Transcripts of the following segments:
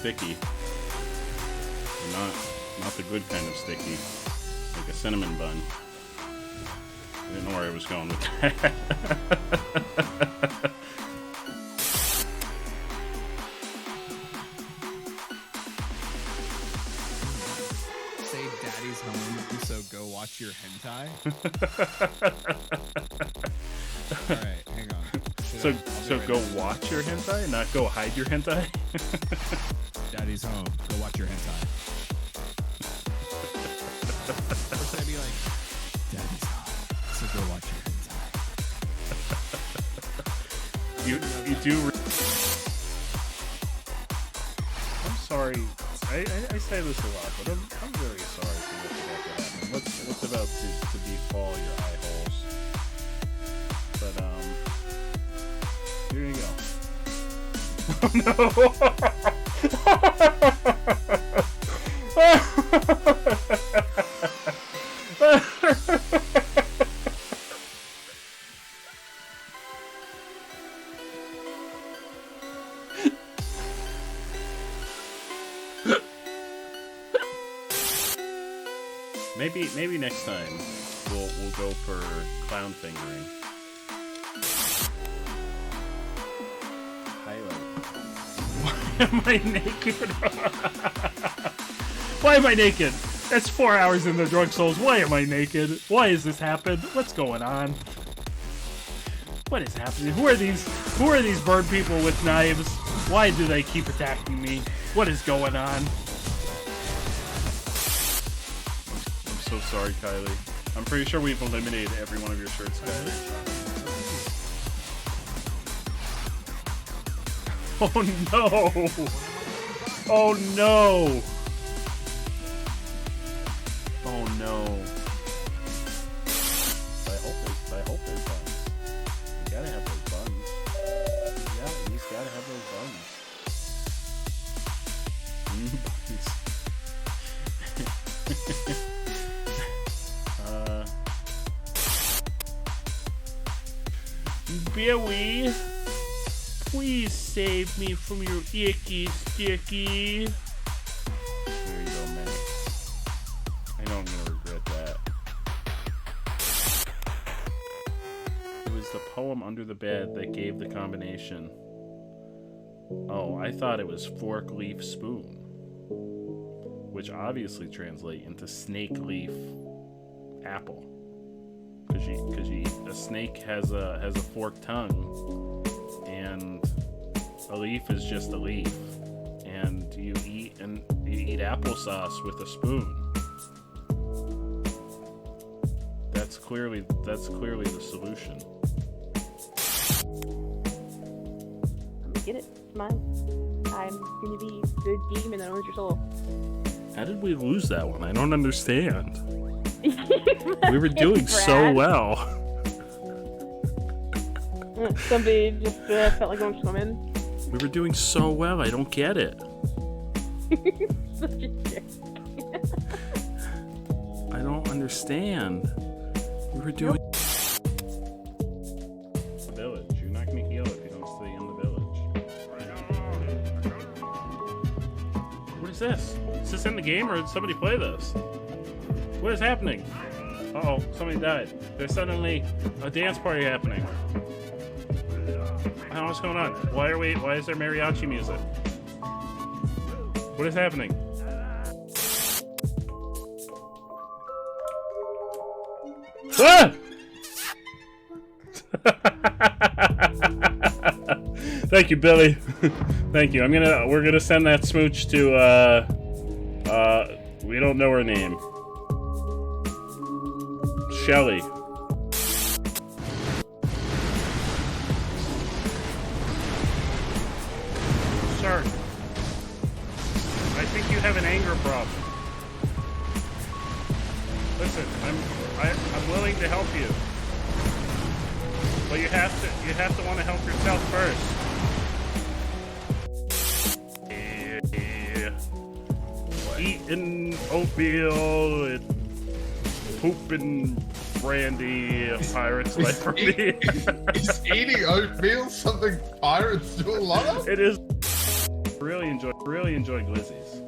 sticky. Not the good kind of sticky. Like a cinnamon bun. I didn't know where I was going with that. Say daddy's home, so go watch your hentai. Alright, hang on. So go watch your hentai, not go hide your hentai? Daddy's home, go watch your hentai. Or should I be like, Daddy's home, so go watch your hentai? You do. I'm sorry. I say this a lot, but I'm really sorry for what's about to happen. What's about to befall your eye holes. But here you go. Oh no! Maybe next time we'll go for clown fingering. Highlight. Why am I naked? Why am I naked? That's 4 hours in the Drunk Souls. Why am I naked? Why has this happened? What's going on? What is happening? Who are these bird people with knives? Why do they keep attacking me? What is going on? So sorry, Kylie. I'm pretty sure we've eliminated every one of your shirts, Kylie. Oh no! Oh no! Oh no! I hope there's buns. You gotta have those buns. Yeah, you just gotta have those buns. Billy, please save me from your icky sticky. There you go, man. I know I'm gonna regret that. It was the poem Under the Bed that gave the combination. Oh, I thought it was fork, leaf, spoon, which obviously translate into snake, leaf, apple. Because a snake has a forked tongue, and a leaf is just a leaf, and you eat applesauce with a spoon. That's clearly the solution. I'm gonna get it. It's mine. I'm gonna be the demon that owns your soul. How did we lose that one? I don't understand. We were doing so well. Somebody just felt like going swimming. We were doing so well. I don't get it. Such a jerk. I don't understand. We were doing. The village. You're not gonna heal if you don't stay in the village. What is this? Is this in the game, or did somebody play this? What is happening? Uh-oh, somebody died. There's suddenly a dance party happening. I don't know what's going on. Why is there mariachi music? What is happening? Ah! Thank you, Billy. Thank you. We're gonna send that smooch to we don't know her name. Shelly. Sir, I think you have an anger problem. Listen, I'm willing to help you, but you have to want to help yourself first. Eating oatmeal and pooping brandy, a pirate's life for me. Is eating oatmeal something pirates do a lot of? It is. Really enjoy glizzies.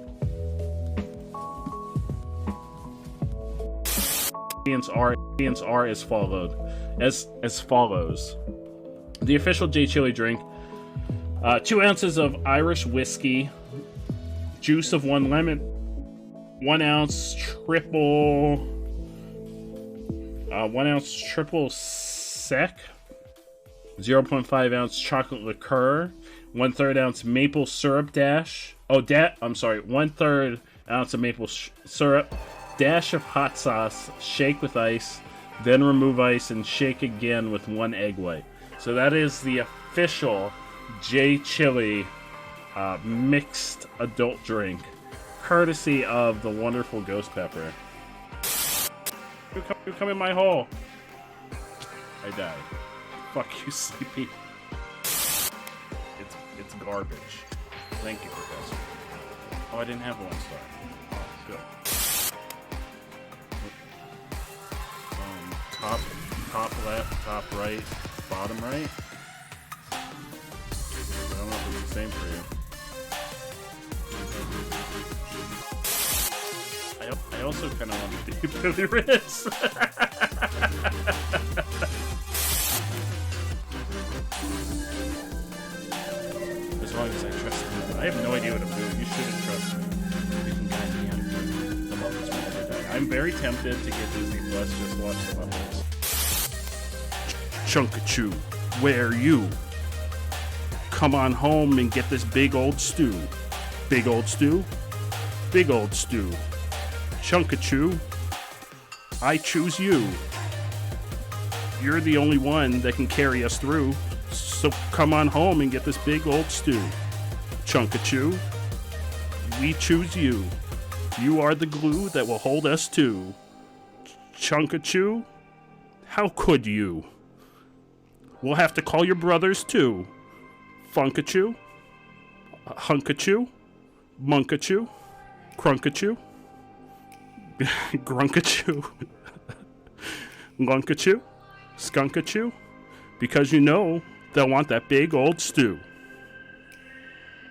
Ingredients are as follows. The official J Chili drink: 2 ounces of Irish whiskey, juice of 1 lemon, 1 ounce triple sec, 0.5 ounce chocolate liqueur, 1/3 ounce maple syrup dash. 1/3 ounce of maple syrup, dash of hot sauce, shake with ice, then remove ice and shake again with 1 egg white. So that is the official J Chili mixed adult drink, courtesy of the wonderful Ghost Pepper. You come in my hole. I died. Fuck you, Sleepy. It's garbage. Thank you, Professor. Oh, I didn't have 1 star. Oh, good. Top left, top right, bottom right. I don't know if it's the same for you. I also kind of want to do Billy Riz. As long as I trust you. I have no idea what I'm doing. You shouldn't trust me. You can guide me out of the Muppets whenever I die. I'm very tempted to get Disney Plus just to watch the Muppets. Chunkachu, where are you? Come on home and get this big old stew. Big old stew? Big old stew. Chunkachu, I choose you. You're the only one that can carry us through. So come on home and get this big old stew. Chunkachu, we choose you. You are the glue that will hold us to. Chunkachu, how could you? We'll have to call your brothers too. Funkachu, Hunkachu, Munkachu, Crunkachu, Grunkachu, Lunkachu, Skunkachu, because you know they'll want that big old stew.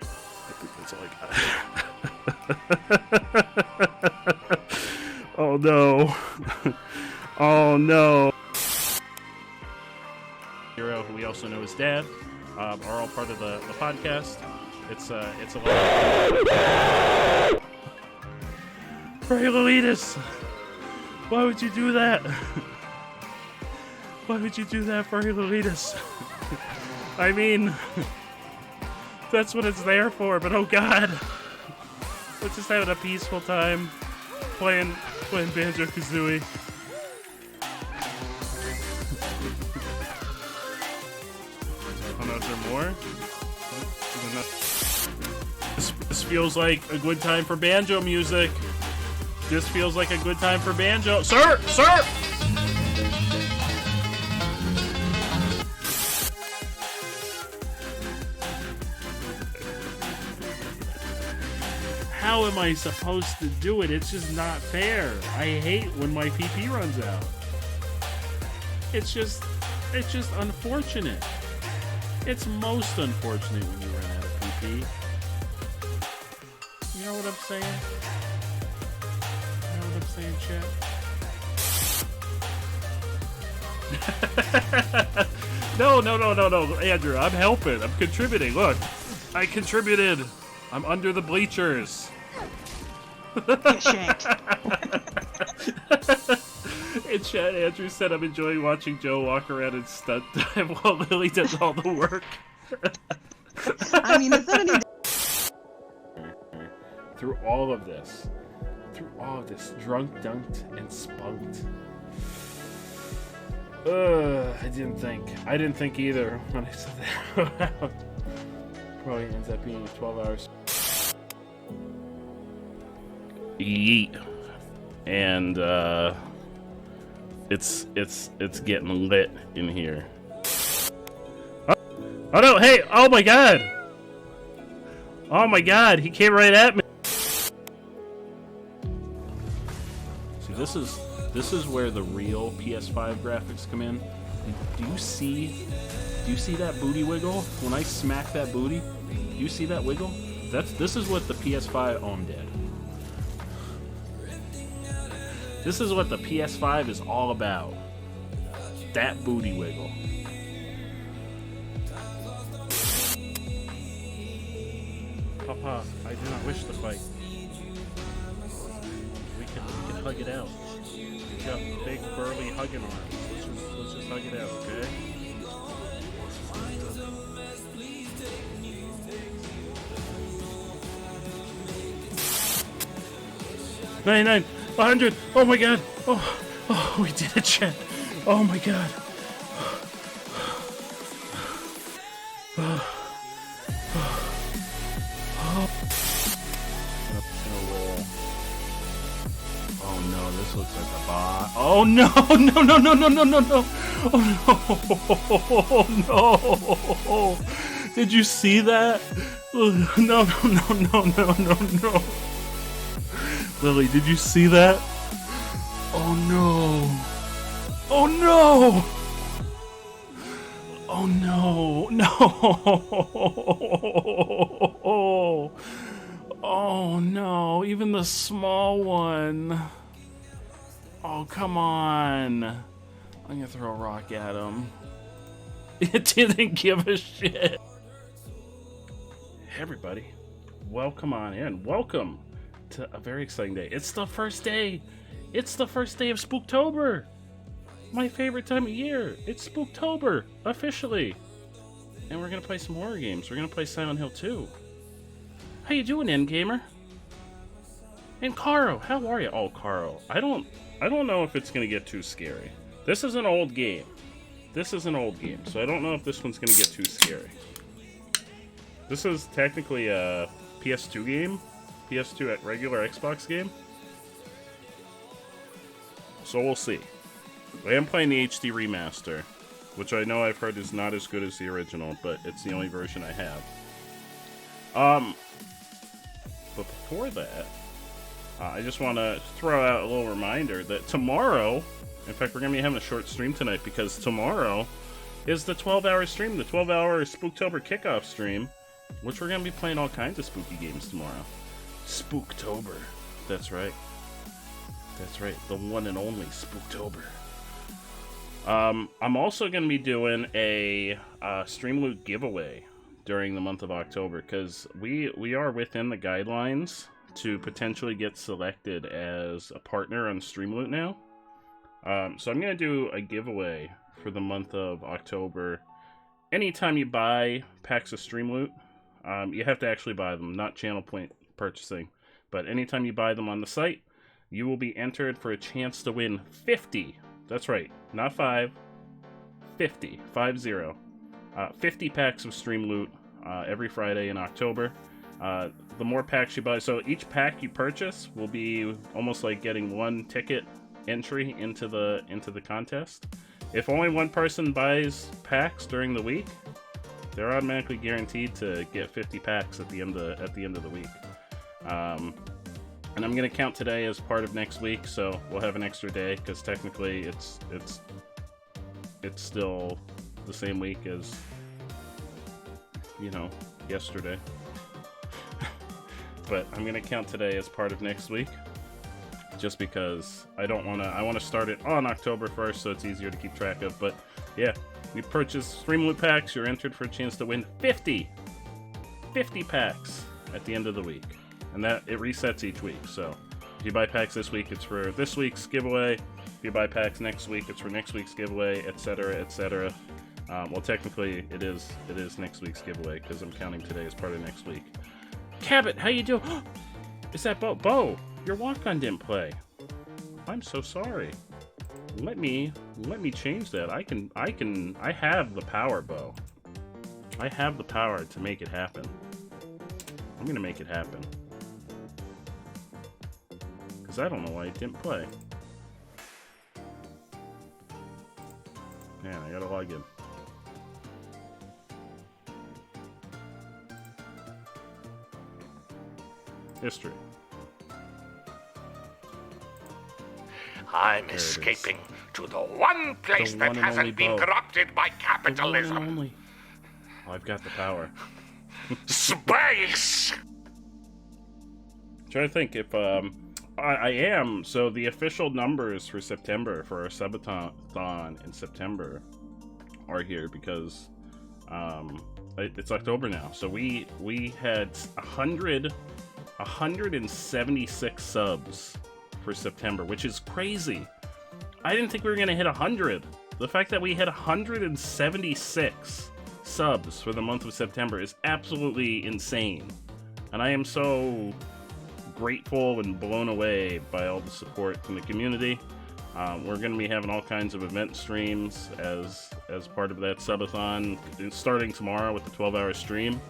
I think that's all I got. Oh no. Oh no. Hero, who we also know as Dad, are all part of the podcast. It's a lot. Fray Luitas! Why would you do that? Why would you do that, Fray Luitas? I mean, that's what it's there for, but oh god. We're just having a peaceful time playing Banjo-Kazooie. Oh no, is there more? This feels like a good time for banjo music. This feels like a good time for banjo. Sir! Sir! How am I supposed to do it? It's just not fair. I hate when my PP runs out. It's just unfortunate. It's most unfortunate when you run out of PP. You know what I'm saying? You know what I'm saying, chat? No, Andrew, I'm helping. I'm contributing. Look, I contributed. I'm under the bleachers. Get shanked. In chat, Andrew said, I'm enjoying watching Joe walk around in stunt time while Lily does all the work. I mean, is that any... Through all of this, drunk, dunked, and spunked. I didn't think either when I said that. Probably ends up being 12 hours. Yeet. And it's getting lit in here. Oh no, hey, oh my god! Oh my god, he came right at me. See, this is where the real PS5 graphics come in. Do you see that booty wiggle? When I smack that booty, do you see that wiggle? This is what the PS5. Oh, I'm dead. This is what the PS5 is all about. That booty wiggle. Papa, I do not wish to fight. We can hug it out. We got big burly hugging arms. Let's just hug it out, okay? 99, 100. Oh my god. Oh, we did it, chat. Oh my god. Oh no, this looks like a bot. Oh no, no, no, no, no, no, no, no. Oh no, no. Did you see that? No, no, no, no, no, no, no. Lily, did you see that? Oh no. Oh no. Oh no. No. Oh no. Even the small one. Oh, come on. I'm gonna throw a rock at him. It didn't give a shit. Hey everybody. Welcome on in. Welcome to a very exciting day. It's the first day. It's the first day of Spooktober. My favorite time of year. It's Spooktober, officially. And we're gonna play some horror games. We're gonna play Silent Hill 2. How you doing, Endgamer? And Caro, how are you? Oh, Caro, I don't know if it's gonna get too scary. This is an old game. This is an old game, so I don't know if this one's gonna get too scary. This is technically a PS2 game. PS2 at regular Xbox game. So we'll see. I am playing the HD remaster, which I know I've heard is not as good as the original, but it's the only version I have. But before that, I just want to throw out a little reminder that tomorrow, in fact, we're going to be having a short stream tonight because tomorrow is the 12-hour stream, the 12-hour Spooktober kickoff stream, which we're going to be playing all kinds of spooky games tomorrow. Spooktober. That's right. That's right. The one and only Spooktober. I'm also going to be doing a Stream Loot giveaway during the month of October because we are within the guidelines to potentially get selected as a partner on Streamloot now. So I'm going to do a giveaway for the month of October. Anytime you buy packs of Streamloot, you have to actually buy them, not channel point purchasing. But anytime you buy them on the site, you will be entered for a chance to win 50. That's right, not 5, 50, 50. 50 packs of Streamloot every Friday in October. The more packs you buy, so each pack you purchase will be almost like getting one ticket entry into the contest. If only one person buys packs during the week, they're automatically guaranteed to get 50 packs at the end of the week. And I'm gonna count today as part of next week, so we'll have an extra day because technically it's still the same week as, you know, yesterday. But I'm gonna count today as part of next week, just because I want to start it on October 1st, so it's easier to keep track of. But yeah, we purchase Streamloot packs. You're entered for a chance to win 50 packs at the end of the week, and that it resets each week. So if you buy packs this week, it's for this week's giveaway. If you buy packs next week, it's for next week's giveaway, etc., etc. Well, technically, it is next week's giveaway because I'm counting today as part of next week. Cabot, how you doing? Is that Bo? Bo, your walk-on didn't play. I'm so sorry. Let me change that. I have the power, Bo. I have the power to make it happen. I'm gonna make it happen. Because I don't know why it didn't play. Man, I gotta log in. History. I'm escaping to the one place The that one and only hasn't been Bo. corrupted by The one and capitalism. only. Oh, I've got the power. Space! trying to think if I am. So the official numbers for September for our subathon in September are here because it's October now. So we had 176 subs for September, which is crazy. I didn't think we were gonna hit 100. The fact that we hit 176 subs for the month of September is absolutely insane. And I am so grateful and blown away by all the support from the community. We're going to be having all kinds of event streams as part of that subathon, starting tomorrow with the 12-hour stream.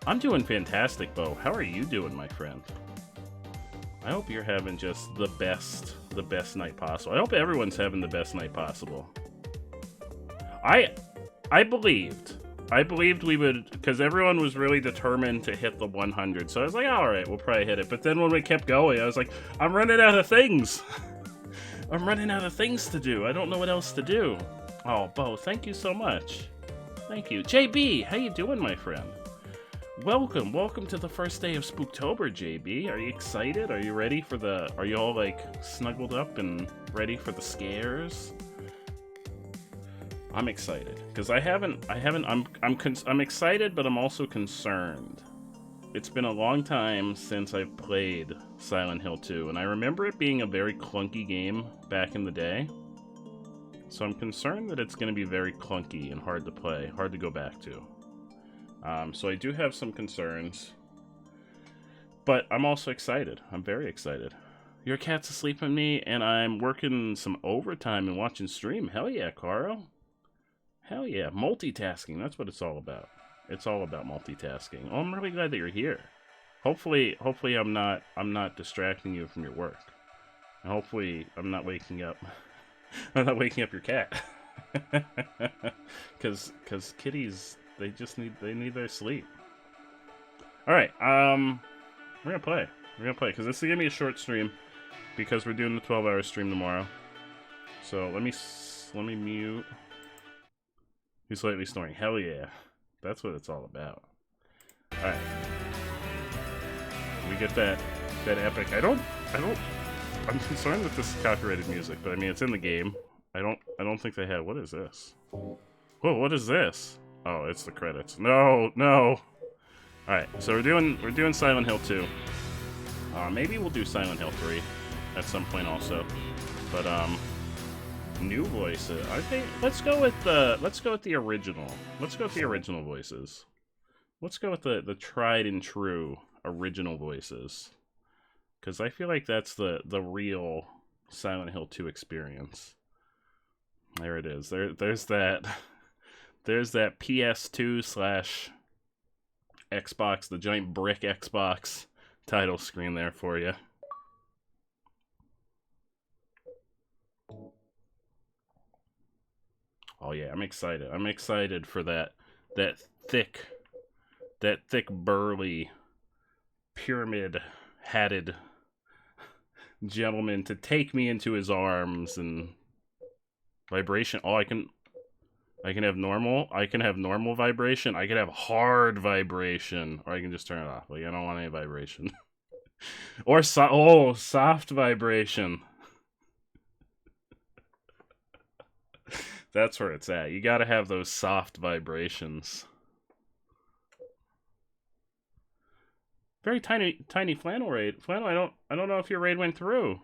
I'm doing fantastic, Bo. How are you doing, my friend? I hope you're having just the best night possible. I hope everyone's having the best night possible. I believed we would, because everyone was really determined to hit the 100. So I was like, all right, we'll probably hit it. But then when we kept going, I was like, I'm running out of things. I'm running out of things to do. I don't know what else to do. Oh, Bo, thank you so much. Thank you. JB, how you doing, my friend? Welcome to the first day of Spooktober, JB. Are you excited? Are you ready for are you all like snuggled up and ready for the scares? I'm excited because I'm excited, but I'm also concerned. It's been a long time since I've played Silent Hill 2, and I remember it being a very clunky game back in the day. So I'm concerned that it's going to be very clunky and hard to play, hard to go back to. So I do have some concerns, but I'm also excited. I'm very excited. Your cat's asleep on me, and I'm working some overtime and watching stream. Hell yeah, Carl. Hell yeah, multitasking, that's what it's all about. It's all about multitasking. Oh, I'm really glad that you're here. Hopefully I'm not distracting you from your work. And hopefully I'm not waking up your cat. Cause kitties, they need their sleep. Alright, we're gonna play. Because this is gonna be a short stream because we're doing the 12-hour stream tomorrow. So let me mute. He's slightly snoring. Hell yeah. That's what it's all about. Alright. We get that epic. I'm concerned that this is copyrighted music, but I mean it's in the game. I don't think they have. What is this? Whoa, what is this? Oh, it's the credits. No. Alright, so we're doing Silent Hill 2. Maybe we'll do Silent Hill 3 at some point also. But new voices. I think let's go with the original. Let's go with the original voices. Let's go with the tried and true original voices. Cause I feel like that's the real Silent Hill 2 experience. There it is. There's that PS2 / Xbox, the giant brick Xbox title screen there for you. Oh yeah, I'm excited. I'm excited for that thick burly pyramid-hatted gentleman to take me into his arms and vibration. Oh, I can have normal. I can have normal vibration. I can have hard vibration, or I can just turn it off. Like I don't want any vibration. Or soft vibration. That's where it's at. You gotta have those soft vibrations. Very tiny flannel raid. Flannel, I don't know if your raid went through.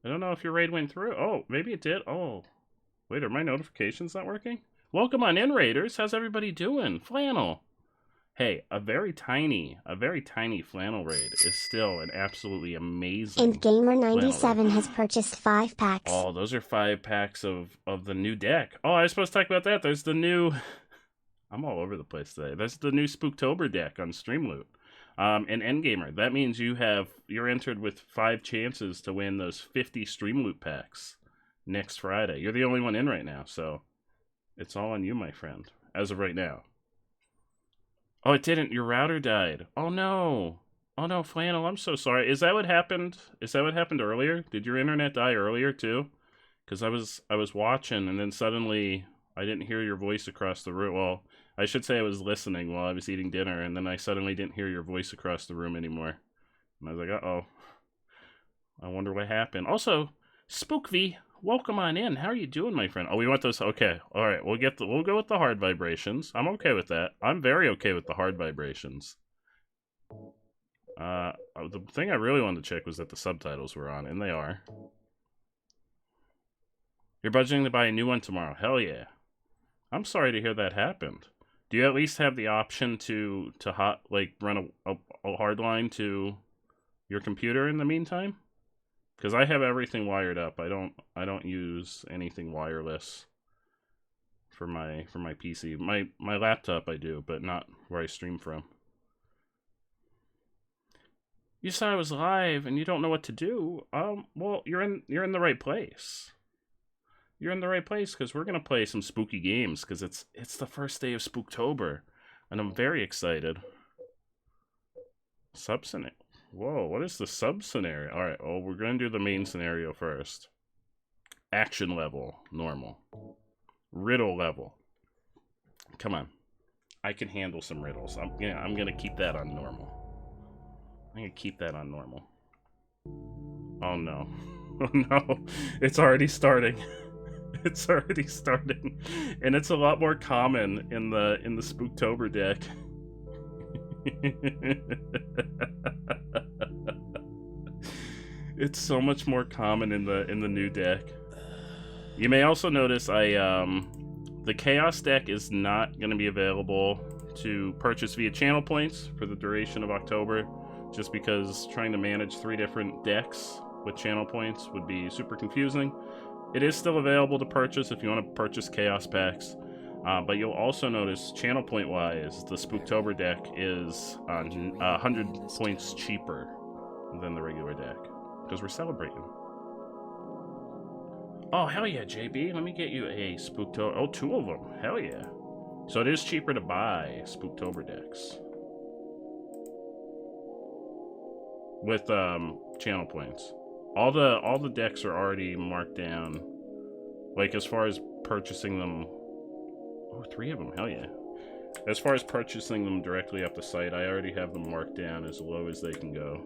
I don't know if your raid went through. Oh, maybe it did. Oh. Wait, are my notifications not working? Welcome on in, Raiders. How's everybody doing? Flannel. Hey, a very tiny flannel raid is still an absolutely amazing. And Gamer97 has purchased 5 packs. Oh, those are 5 packs of the new deck. Oh, I was supposed to talk about that. There's the new. I'm all over the place today. There's the new Spooktober deck on Streamloot. And Endgamer. That means you're entered with 5 chances to win those 50 Streamloot packs next Friday. You're the only one in right now, so it's all on you, my friend. As of right now. Oh, it didn't. Your router died. Oh no, Flannel. I'm so sorry. Is that what happened? Is that what happened earlier? Did your internet die earlier too? Because I was watching and then suddenly I didn't hear your voice across the room. Well, I should say I was listening while I was eating dinner, and then I suddenly didn't hear your voice across the room anymore. And I was like, uh-oh. I wonder what happened. Also, SpookV, welcome on in. How are you doing, my friend? Oh, we want those. Okay, all right. We'll go with the hard vibrations. I'm okay with that. I'm very okay with the hard vibrations. The thing I really wanted to check was that the subtitles were on, and they are. You're budgeting to buy a new one tomorrow. Hell yeah. I'm sorry to hear that happened. Do you at least have the option to run a hard line to your computer in the meantime? Because I have everything wired up. I don't use anything wireless for my PC. My laptop I do, but not where I stream from. You said I was live and you don't know what to do. Well, you're in the right place. You're in the right place because we're gonna play some spooky games because it's the first day of Spooktober, and I'm very excited. Sub-scenario. Whoa, what is the sub-scenario? All right, well, we're gonna do the main scenario first. Action level, normal. Riddle level. Come on, I can handle some riddles. I'm gonna keep that on normal. I'm gonna keep that on normal. Oh no. Oh no. It's already starting. It's already starting. And it's a lot more common in the Spooktober deck. It's so much more common in the new deck. You may also notice the Chaos deck is not gonna be available to purchase via channel points for the duration of October. Just because trying to manage 3 different decks with channel points would be super confusing. It is still available to purchase if you want to purchase Chaos packs, but you'll also notice channel point wise, the Spooktober deck is 100 points cheaper than the regular deck because we're celebrating. Oh hell yeah, JB! Let me get you a Spooktober. Oh, 2 of them. Hell yeah! So it is cheaper to buy Spooktober decks with channel points. All the decks are already marked down. Like as far as purchasing them. Oh, 3 of them. Hell yeah. As far as purchasing them directly off the site, I already have them marked down as low as they can go.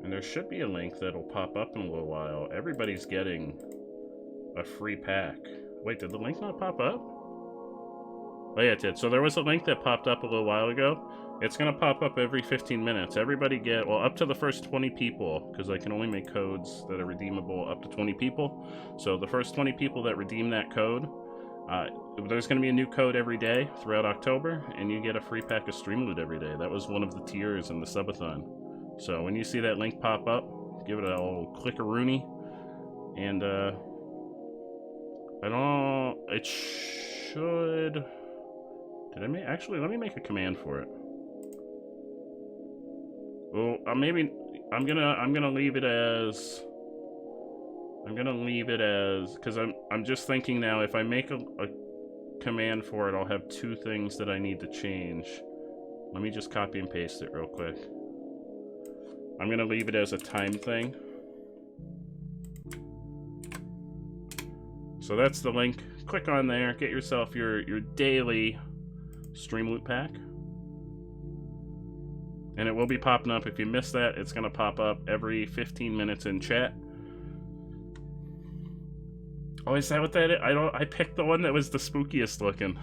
And there should be a link that'll pop up in a little while. Everybody's getting a free pack. Wait, did the link not pop up? Oh yeah, it did. So there was a link that popped up a little while ago. It's going to pop up every 15 minutes. Everybody get, well, up to the first 20 people, because I can only make codes that are redeemable up to 20 people. So the first 20 people that redeem that code, there's going to be a new code every day throughout October, and you get a free pack of Stream Loot every day. That was one of the tiers in the subathon. So when you see that link pop up, give it a little click-a-rooney, and I don't, it should, did I make, actually, let me make a command for it. Well, maybe I'm gonna leave it as, because I'm just thinking now, if I make a command for it, I'll have 2 things that I need to change. Let me just copy and paste it real quick. I'm gonna leave it as a time thing. So that's the link. Click on there, get yourself your daily Stream Loot pack. And it will be popping up. If you miss that, it's going to pop up every 15 minutes in chat. Oh, is that what that is? I picked the one that was the spookiest looking.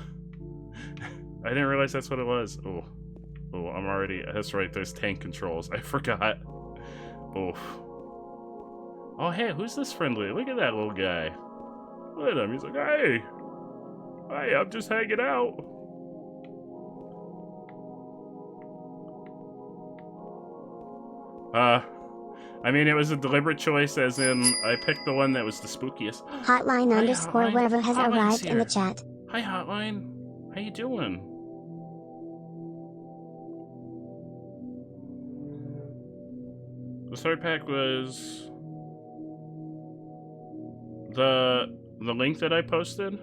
I didn't realize that's what it was. Oh, I'm already, that's right, there's tank controls. I forgot. Oof. Oh, hey, who's this friendly? Look at that little guy. Look at him. He's like, hey, I'm just hanging out. I mean, it was a deliberate choice, as in, I picked the one that was the spookiest. Hotline Hi, underscore Hotline. whatever has Hotline's arrived in the here. chat. Hi, Hotline. How you doing? The 3rd pack was the link that I posted.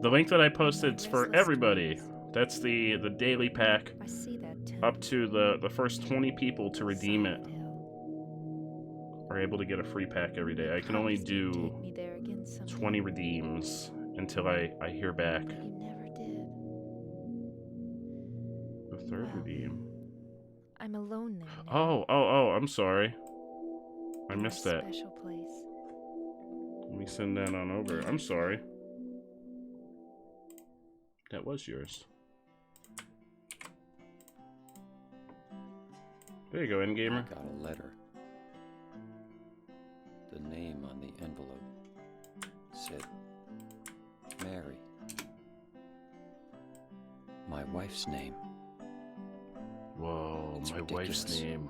The link that I posted is for everybody. That's the daily pack. I see that too. Up to the first 20 people to redeem it are able to get a free pack every day. I can only do 20 redeems until I hear back. You never did. The third Well, redeem. I'm alone there now. Oh, I'm sorry. I in missed our that. special place. Let me send that on over. I'm sorry. That was yours. There you go, Endgamer. I got a letter. The name on the envelope said Mary. My wife's name. Whoa, It's my wife's ridiculous. name.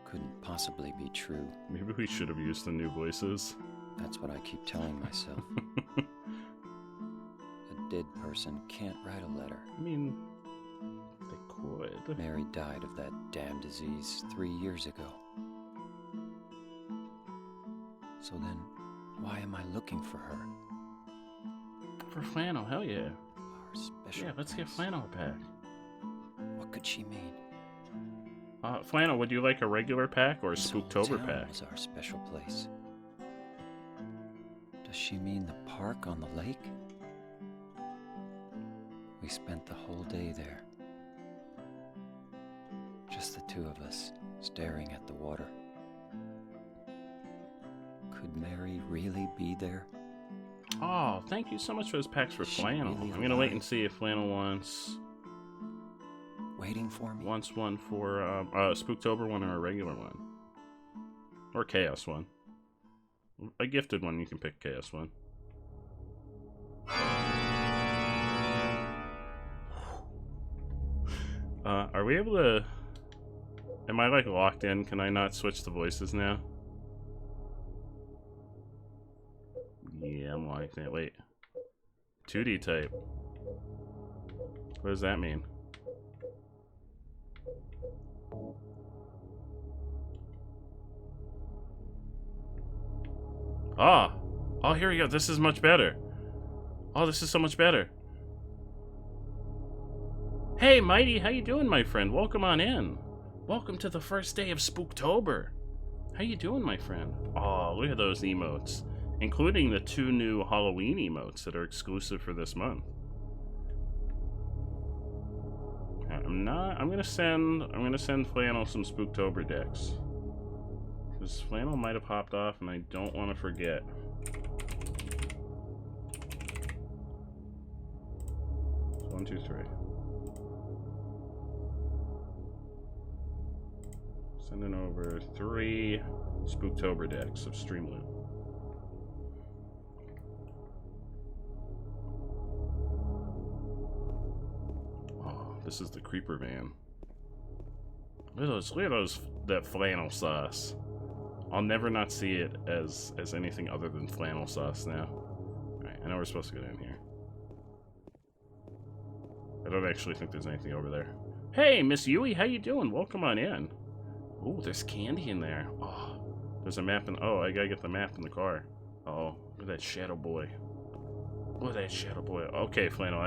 Couldn't possibly be true. Maybe we should have used the new voices. That's what I keep telling myself. A dead person can't write a letter. I mean, they could. Mary died of that damn disease 3 years ago. So then, why am I looking for her? For flannel, hell yeah. Our special Yeah, let's get place. flannel a pack. What could she mean? Flannel, would you like a regular pack or a This whole Spooktober town pack? was our special place. Does she mean the park on the lake? We spent the whole day there. Just the two of us, staring at the water. Could Mary really be there? Oh, thank you so much for those packs for Is she flannel. really I'm gonna wait alive? and see if flannel wants Waiting for me? one for a Spooktober one or a regular one. Or Chaos one. A gifted one, you can pick Chaos one. Are we able to... Am I like locked in? Can I not switch the voices now? Yeah, I'm locked in. Wait. 2D type. What does that mean? Ah! Oh, here we go. This is much better. Oh, this is so much better. Hey, Mighty, how you doing, my friend? Welcome on in. Welcome to the first day of Spooktober. How you doing, my friend? Oh, look at those emotes. Including the 2 new Halloween emotes that are exclusive for this month. I'm gonna send Flannel some Spooktober decks. Because Flannel might have popped off and I don't want to forget. So 1, 2, 3. Sending over 3 Spooktober decks of Stream Loot. Oh, this is the Creeper Van. Look at those, that flannel sauce. I'll never not see it as anything other than flannel sauce now. Alright, I know we're supposed to go down here. I don't actually think there's anything over there. Hey, Miss Yui, how you doing? Welcome on in. Oh, there's candy in there. Oh, there's a map in... Oh, I gotta get the map in the car. Uh-oh, look at that Shadow Boy. Look at that Shadow Boy. Okay, Flannel,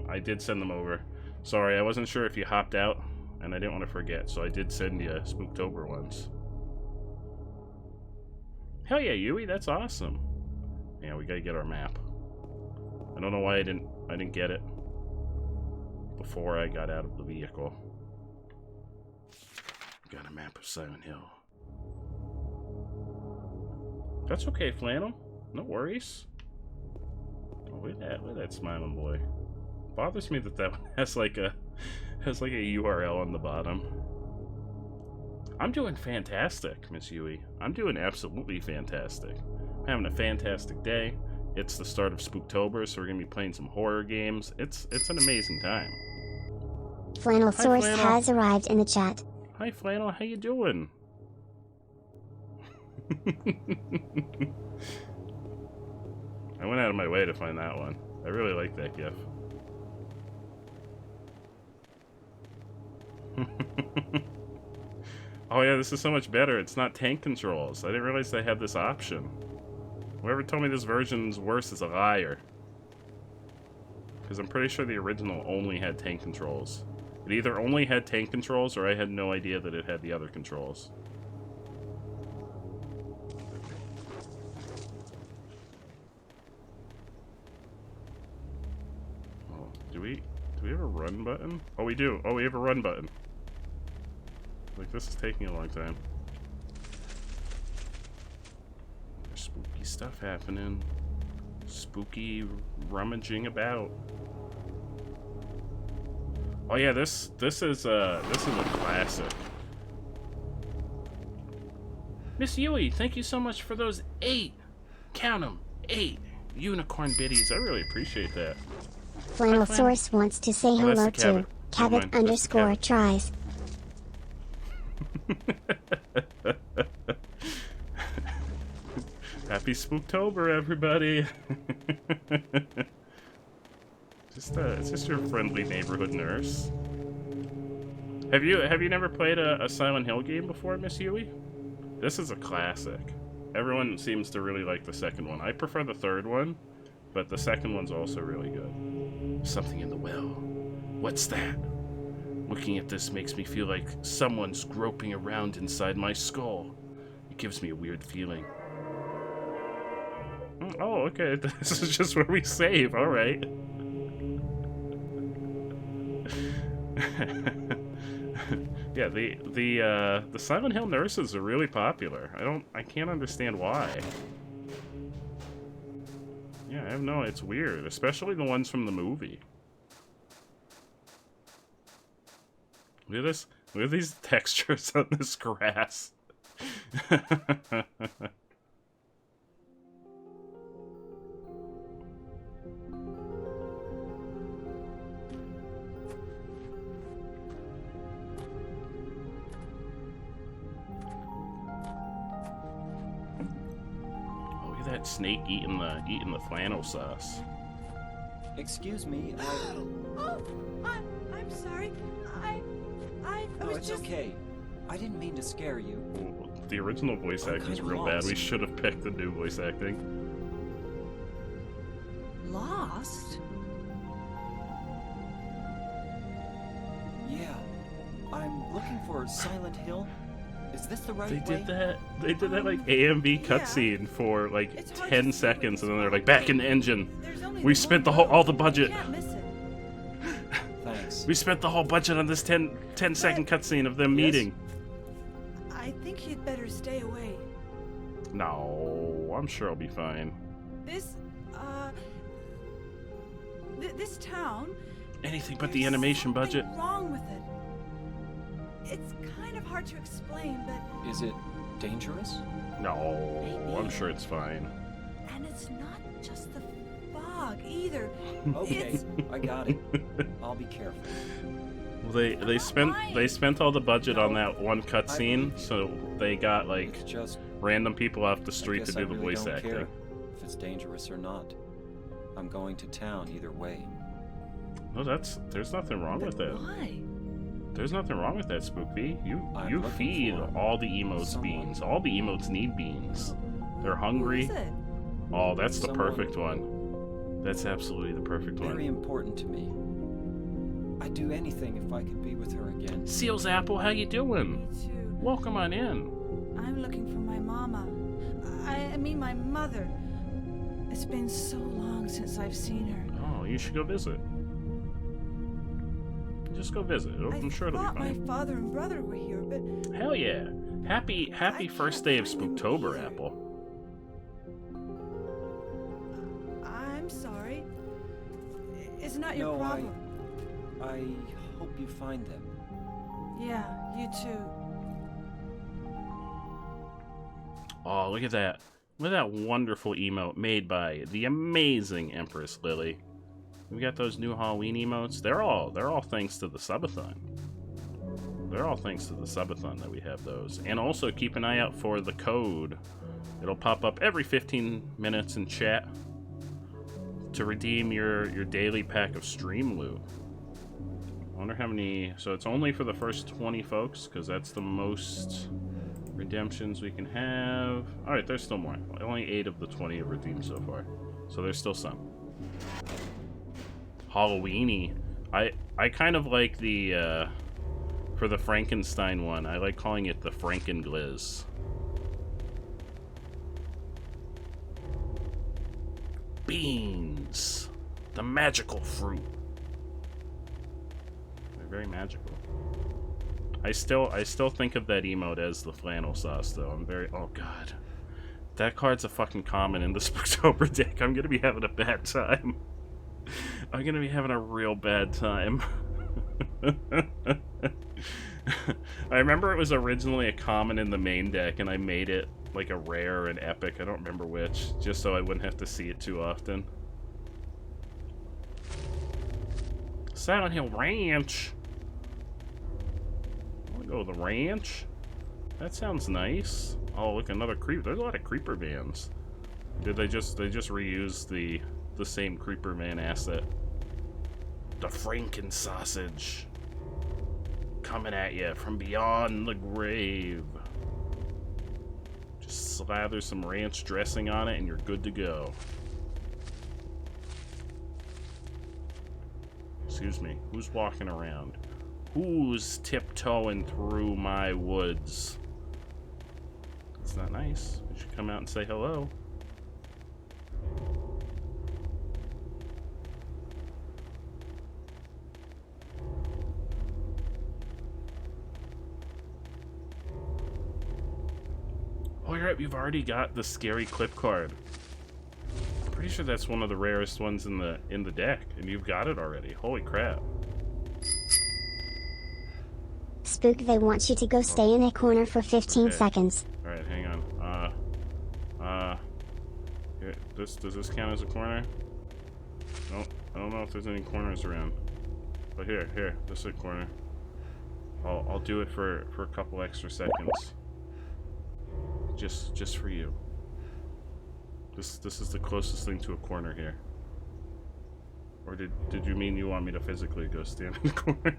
I did send them over. Sorry, I wasn't sure if you hopped out, and I didn't want to forget, so I did send you Spooktober ones. Hell yeah, Yui, that's awesome. Yeah, we gotta get our map. I don't know why I didn't get it before I got out of the vehicle. Got a map of Silent Hill. That's okay, Flannel. No worries. Oh, look at that smiling boy. Bothers me that one has like a URL on the bottom. I'm doing fantastic, Miss Yui. I'm doing absolutely fantastic. I'm having a fantastic day. It's the start of Spooktober, so we're gonna be playing some horror games. It's an amazing time. Flannel Hi, Source Flannel. has arrived in the chat. Hi, Flannel. How you doing? I went out of my way to find that one. I really like that gif. Oh yeah, this is so much better. It's not tank controls. I didn't realize they had this option. Whoever told me this version's worse is a liar. Because I'm pretty sure the original only had tank controls. It either only had tank controls or I had no idea that it had the other controls. Do we have a run button? Oh, we do. Oh, we have a run button. Like, this is taking a long time. There's spooky stuff happening. Spooky rummaging about. Oh yeah, this is a classic. Miss Yui, thank you so much for those 8, count 'em, 8 unicorn biddies. I really appreciate that. Flannel Source wants to say hello that's the to Cabot. Never mind, Cabot that's the underscore Cabot. tries. Happy Spooktober, everybody! It's just your friendly neighborhood nurse. Have you never played a Silent Hill game before, Miss Yui? This is a classic. Everyone seems to really like the second one. I prefer the third one, but the second one's also really good. Something in the well. What's that? Looking at this makes me feel like someone's groping around inside my skull. It gives me a weird feeling. Oh, okay. This is just where we save. All right. Yeah, the Silent Hill nurses are really popular. I can't understand why. Yeah, I have no. It's weird, especially the ones from the movie. Look at this. Look at these textures on this grass. Look at that snake eating the flannel sauce. Excuse me, Oh, I'm sorry. I No, was it's just... okay. I didn't mean to scare you. Well, the original voice I'm acting is kinda real bad. lost. We should have picked the new voice acting. Lost? Yeah. I'm looking for Silent Hill. Is this the right They way? did that. They did that like AMV cutscene for like It's hard 10 to see seconds, with and then they're this like, back in the one. engine. There's only We the spent one all the road. budget. You can't miss it. Thanks. We spent the whole budget on this 10-second cutscene of them Yes? meeting. I think you'd better stay away. No, I'm sure I'll be fine. This, this town... Anything but the there's animation budget. something wrong with it. It's kind of hard to explain, but... Is it dangerous? No, I'm sure it's fine. And it's not just the fog, either. Okay, It's... I got it. I'll be careful. Well, they spent all the budget on that one cutscene, so they got like It's just random people off the I street to guess do I the really voice don't acting. care if it's dangerous or not. I'm going to town either way. No, there's nothing wrong with that. Why? There's nothing wrong with that, Spookbee. I'm You looking feed for all the emotes someone. beans. All the emotes need beans. They're Who hungry. is it? Oh, that's the Someone- perfect one. That's absolutely the perfect Very one. important to me. I'd do anything if I could be with her again. Seals Apple, how you doing? Me too. Welcome on in. I'm looking for my mama. I mean my mother. It's been so long since I've seen her. Oh, you should go visit. Just go visit. I'm sure it'll be thought my fine. father and brother were here, but Hell yeah! Happy I first can't day of find them Spooktober, either. Apple. I'm sorry. It's not No, your problem. I hope you find them. Yeah, you too. Oh, look at that. Look at that wonderful emote made by the amazing Empress Lily. We got those new Halloween emotes. They're all thanks to the subathon. They're all thanks to the subathon that we have those. And also keep an eye out for the code. It'll pop up every 15 minutes in chat to redeem your daily pack of stream loot. I wonder how many. So it's only for the first 20 folks, because that's the most redemptions we can have. Alright, there's still more. Only 8 of the 20 have redeemed so far. So there's still some. Halloweeny. I kind of like the for the Frankenstein one, I like calling it the Frankengliz. Beans. The magical fruit. very magical. I still think of that emote as the flannel sauce, though. I'm very... Oh, God. That card's a fucking common in the Spooktober deck. I'm gonna be having a bad time. I'm gonna be having a real bad time. I remember it was originally a common in the main deck, and I made it like a rare or an epic. I don't remember which, just so I wouldn't have to see it too often. Silent Hill Ranch. I wanna go to the ranch. That sounds nice. Oh, look, another creeper. There's a lot of creeper vans. Did they just reuse the same creeper van asset? The Franken sausage. Coming at you from beyond the grave. Just slather some ranch dressing on it and you're good to go. Excuse me, who's walking around? Who's tiptoeing through my woods? That's not nice. You should come out and say hello. Oh, you're right. You've already got the scary clip card. I'm pretty sure that's one of the rarest ones in the deck, and you've got it already. Holy crap! Spook, they want you to go stay in a corner for 15 seconds. All right, hang on. Here, does this count as a corner? No, I don't know if there's any corners around. But here, this is a corner. I'll do it for a couple extra seconds. Just for you. This is the closest thing to a corner here. Or did you mean you want me to physically go stand in the corner?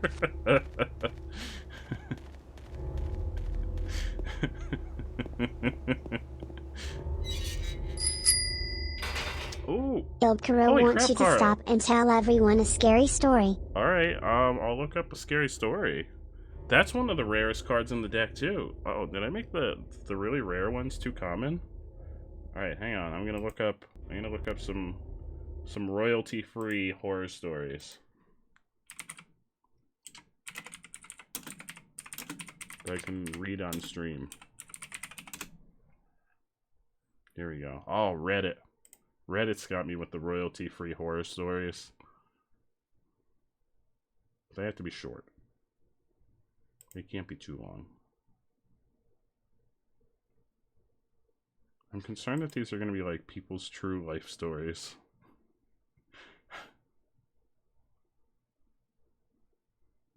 Ooh. Ildkaro wants you to stop and tell everyone a scary story. Alright, I'll look up a scary story. That's one of the rarest cards in the deck too. Oh, did I make the really rare ones too common? Alright, hang on. I'm gonna look up some royalty-free horror stories that I can read on stream. Here we go. Oh, Reddit. Reddit's got me with the royalty-free horror stories. They have to be short. They can't be too long. I'm concerned that these are going to be like people's true life stories.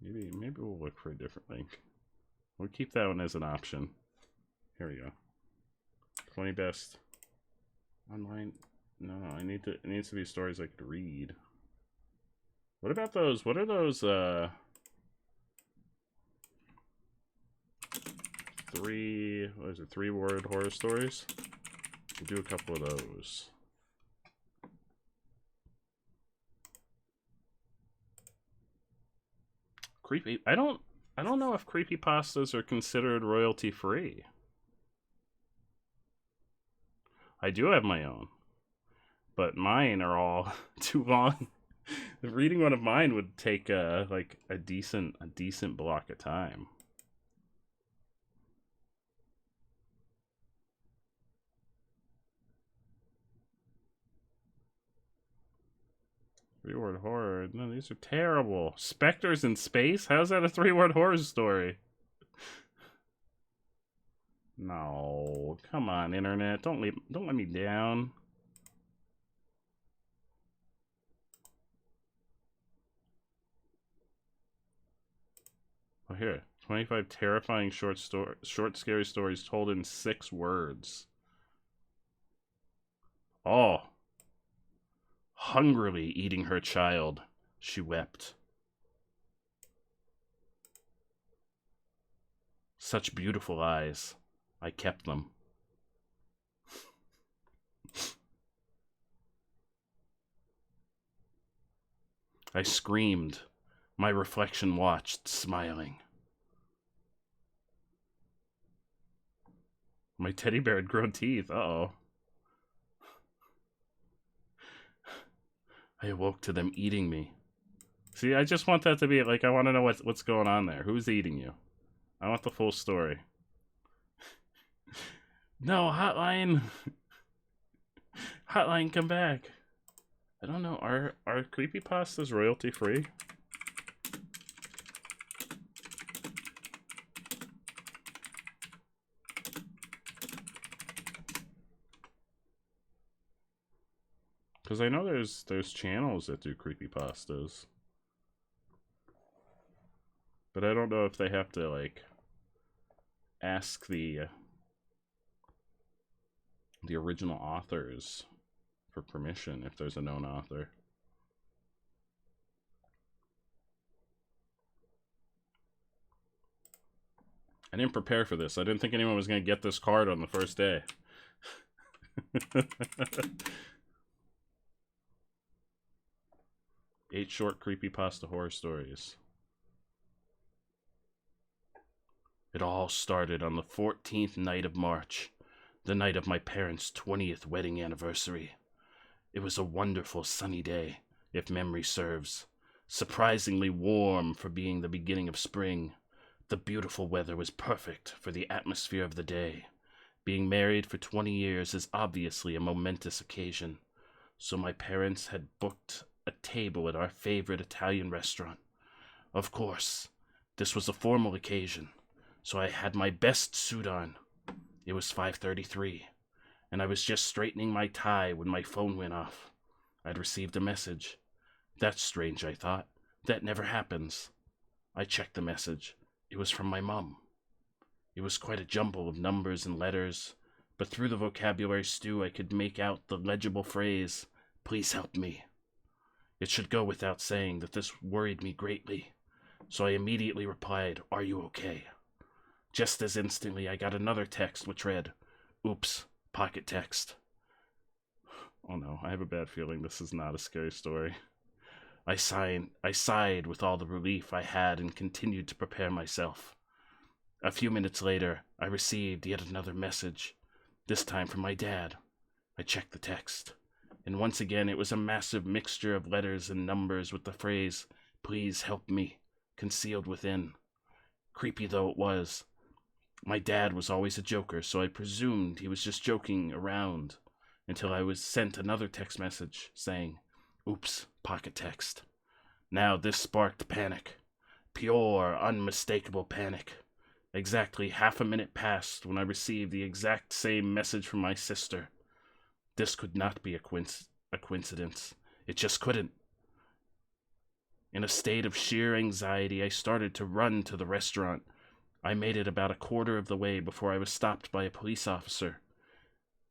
Maybe we'll look for a different link. We'll keep that one as an option. Here we go. 20 best online. No, it needs to be stories I could read. What about those? What are those? What is it? 3-word horror stories. We'll do a couple of those. I don't know if creepypastas are considered royalty free. I do have my own, but mine are all too long. Reading one of mine would take like a decent block of time. Three-word horror. No, these are terrible. Specters in space? How's that a 3-word horror story? No, come on, internet. Don't let me down. Oh, here. 25 terrifying short scary stories told in 6 words. Oh. Hungrily eating her child, she wept. Such beautiful eyes. I kept them. I screamed. My reflection watched, smiling. My teddy bear had grown teeth. Uh-oh. I awoke to them eating me. See, I just want that to be like, I want to know what's going on there. Who's eating you? I want the full story. No, hotline. Hotline, come back. I don't know. Are creepypastas royalty free? Because I know there's channels that do creepypastas. But I don't know if they have to, like, ask the original authors for permission if there's a known author. I didn't prepare for this. I didn't think anyone was going to get this card on the first day. 8 short creepypasta horror stories. It all started on the 14th night of March, the night of my parents' 20th wedding anniversary. It was a wonderful sunny day, if memory serves. Surprisingly warm for being the beginning of spring. The beautiful weather was perfect for the atmosphere of the day. Being married for 20 years is obviously a momentous occasion, so my parents had booked a table at our favorite Italian restaurant. Of course, this was a formal occasion, so I had my best suit on. It was 5:33, and I was just straightening my tie when my phone went off. I'd received a message. That's strange, I thought. That never happens. I checked the message. It was from my mom. It was quite a jumble of numbers and letters, but through the vocabulary stew I could make out the legible phrase, "Please help me." It should go without saying that this worried me greatly, so I immediately replied, "Are you okay?" Just as instantly I got another text which read, "Oops, pocket text." Oh no, I have a bad feeling this is not a scary story. I sighed with all the relief I had and continued to prepare myself. A few minutes later, I received yet another message, this time from my dad. I checked the text, and once again it was a massive mixture of letters and numbers with the phrase, "Please help me," concealed within. Creepy though it was, my dad was always a joker, so I presumed he was just joking around until I was sent another text message saying, "Oops, pocket text." Now this sparked panic. Pure, unmistakable panic. Exactly half a minute passed when I received the exact same message from my sister. This could not be a coincidence. It just couldn't. In a state of sheer anxiety, I started to run to the restaurant. I made it about a quarter of the way before I was stopped by a police officer.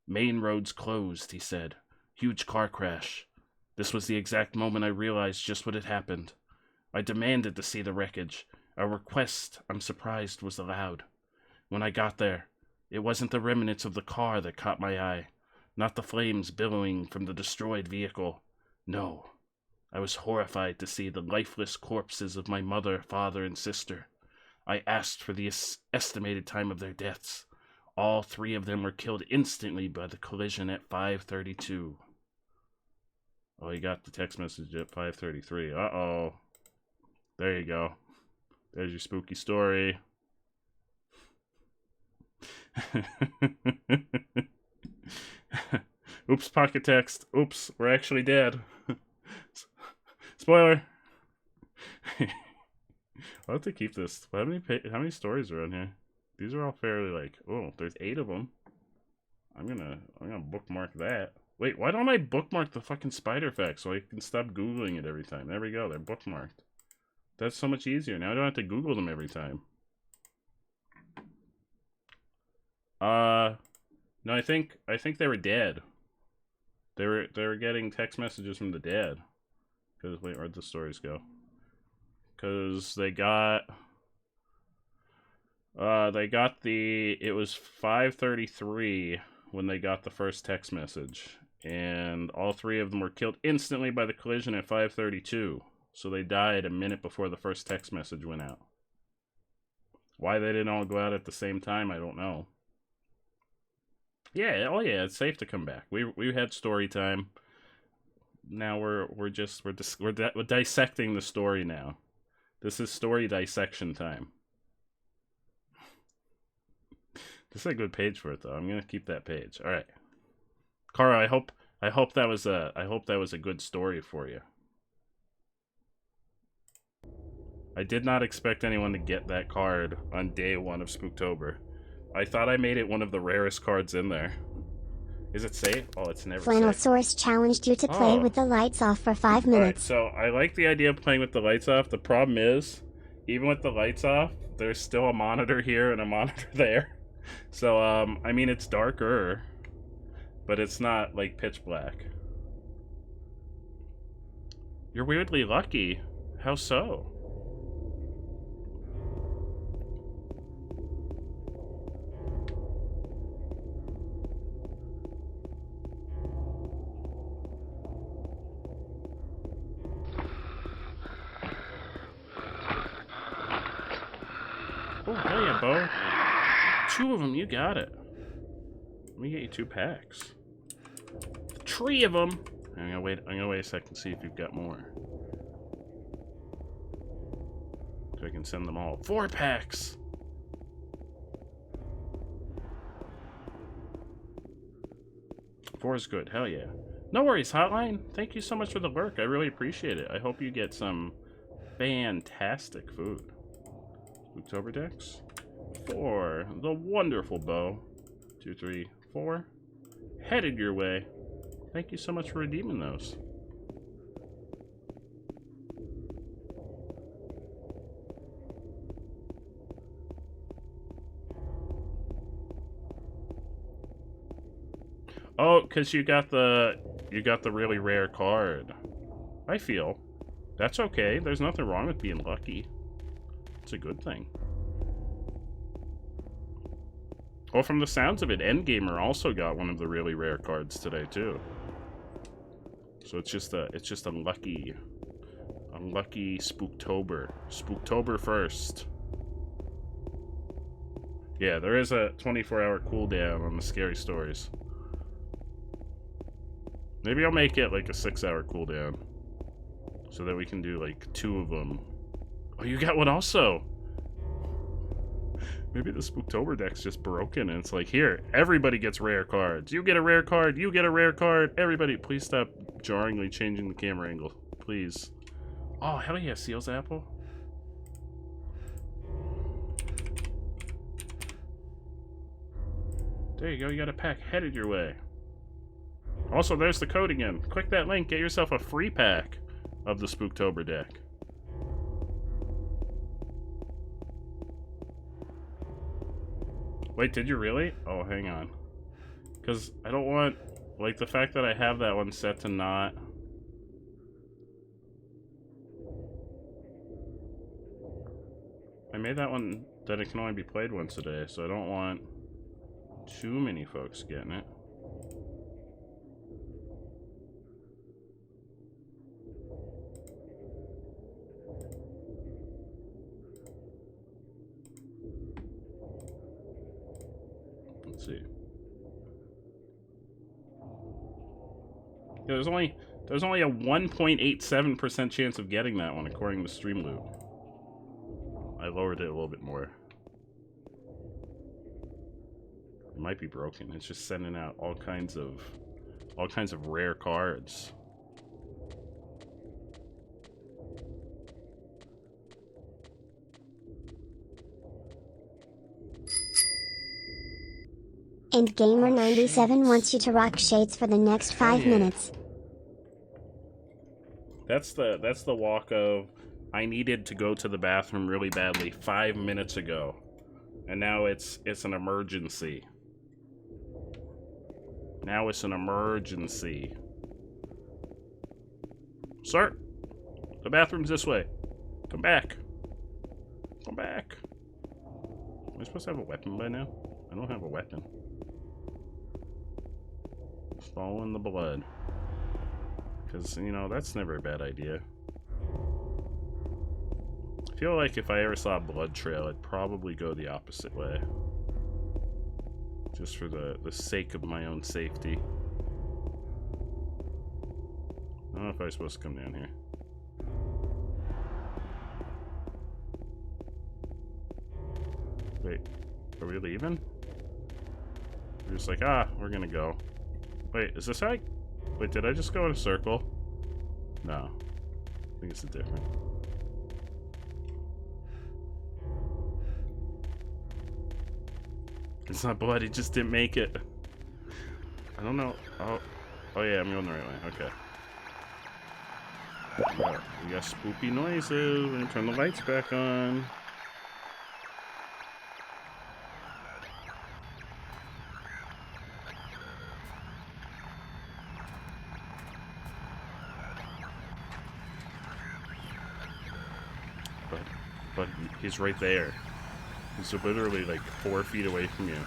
"Main road's closed," he said. "Huge car crash." This was the exact moment I realized just what had happened. I demanded to see the wreckage. A request, I'm surprised, was allowed. When I got there, it wasn't the remnants of the car that caught my eye, not the flames billowing from the destroyed vehicle. No, I was horrified to see the lifeless corpses of my mother, father, and sister. I asked for the estimated time of their deaths. All 3 of them were killed instantly by the collision at 5:32. Oh, you got the text message at 5:33. Uh-oh. There you go. There's your spooky story. Oops, pocket text. Oops, we're actually dead. Spoiler. I'll have to keep this. How many stories are on here? These are all fairly like, oh, there's 8 of them. I'm gonna bookmark that. Wait, why don't I bookmark the fucking spider fact so I can stop Googling it every time? There we go, they're bookmarked. That's so much easier. Now I don't have to Google them every time. No, I think they were dead. They were getting text messages from the dead. Cause wait, where'd the stories go? Cause they got it was 5:33 when they got the first text message, and all 3 of them were killed instantly by the collision at 5:32. So they died a minute before the first text message went out. Why they didn't all go out at the same time, I don't know. Yeah, oh yeah, it's safe to come back. We had story time. now we're dissecting the story now. This is story dissection time. This is a good page for it though. I'm gonna keep that page. All right, Cara. I hope that was a good story for you. I did not expect anyone to get that card on day 1 of Spooktober. I thought I made it one of the rarest cards in there. Is it safe? Oh, it's never safe. Flannelsaurus challenged you to play with the lights off for 5 minutes. Alright, so I like the idea of playing with the lights off. The problem is, even with the lights off, there's still a monitor here and a monitor there. So, I mean, it's darker, but it's not, like, pitch black. You're weirdly lucky. How so? Oh, hell yeah, Bo. 2 of them, you got it. Let me get you 2 packs. 3 of them. I'm gonna wait a second to see if you've got more. So I can send them all. 4 packs. Four is good. Hell yeah. No worries, Hotline. Thank you so much for the work. I really appreciate it. I hope you get some fantastic food. Spooktober decks. 4. The wonderful Bo. 2, 3, 4. Headed your way. Thank you so much for redeeming those. Oh, because you got the really rare card. I feel. That's okay. There's nothing wrong with being lucky. It's a good thing. Well, from the sounds of it, Endgamer also got one of the really rare cards today too. So it's just a lucky Spooktober. Spooktober first. Yeah, there is a 24-hour cooldown on the scary stories. Maybe I'll make it like a 6-hour cooldown, so that we can do like 2 of them. Oh, you got one also. Maybe the Spooktober deck's just broken, and it's like, here, everybody gets rare cards. You get a rare card, you get a rare card. Everybody, please stop jarringly changing the camera angle, please. Oh, hell yeah, Seal's Apple. There you go, you got a pack headed your way. Also, there's the code again. Click that link, get yourself a free pack of the Spooktober deck. Wait, did you really? Oh, hang on. Because I don't want, like, the fact that I have that one set to not... I made that one that it can only be played once a day, so I don't want too many folks getting it. Let's see. Yeah, there's only a 1.87% chance of getting that one according to Streamloot. I lowered it a little bit more. It might be broken. It's just sending out all kinds of rare cards. And Gamer97 wants you to rock shades for the next 5 minutes. That's the walk of, I needed to go to the bathroom really badly 5 minutes ago, and now it's an emergency. Now it's an emergency. Sir, the bathroom's this way. Come back. Come back. Am I supposed to have a weapon by now? I don't have a weapon. Following the blood. Because, you know, that's never a bad idea. I feel like if I ever saw a blood trail, I'd probably go the opposite way. Just for the sake of my own safety. don't know if I was supposed to come down here. Wait, are we leaving? We're just like, we're gonna go. Wait, is this how I... Wait, did I just go in a circle? No. I think it's different. It's not blood, he just didn't make it. I don't know. Oh yeah, I'm going the right way. Okay. We got spooky noises. We're gonna turn the lights back on. But he's right there. He's literally like 4 feet away from you.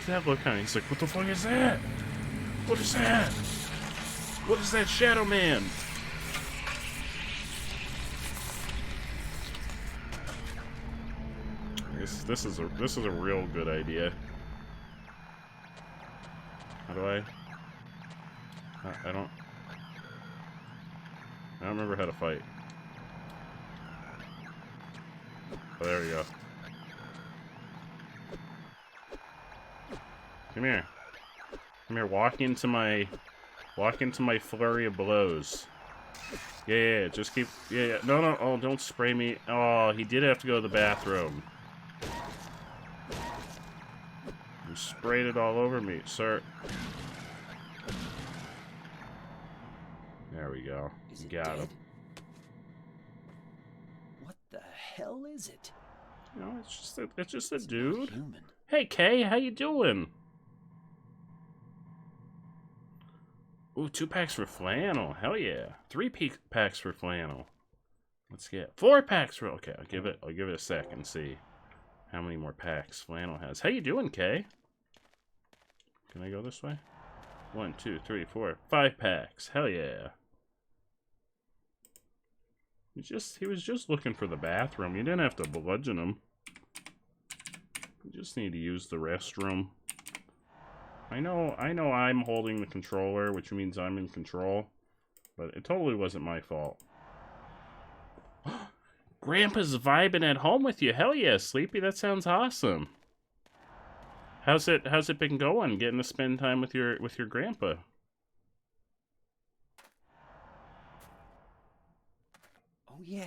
That look on. He's like, what the fuck is that? What is that? What is that Shadow Man? This is a real good idea. How do I don't remember how to fight. Oh, there we go. Come here. Come here, walk into my flurry of blows. Yeah, just keep... Yeah, no, oh, don't spray me. Oh, he did have to go to the bathroom. You sprayed it all over me, sir. There we go. Got him. What the hell is it? No, it's just a dude. Hey, Kay, how you doing? Ooh, 2 packs for flannel. Hell yeah. 3 packs for flannel. Let's get 4 packs for... Okay, I'll give it a sec and see how many more packs flannel has. How you doing, Kay? Can I go this way? 1, 2, 3, 4, 5 packs. Hell yeah. He was just looking for the bathroom. You didn't have to bludgeon him. You just need to use the restroom. I know I'm holding the controller, which means I'm in control, but it totally wasn't my fault. Grandpa's vibing at home with you. Hell yeah, Sleepy, that sounds awesome. How's it been going, getting to spend time with your grandpa? Oh yeah.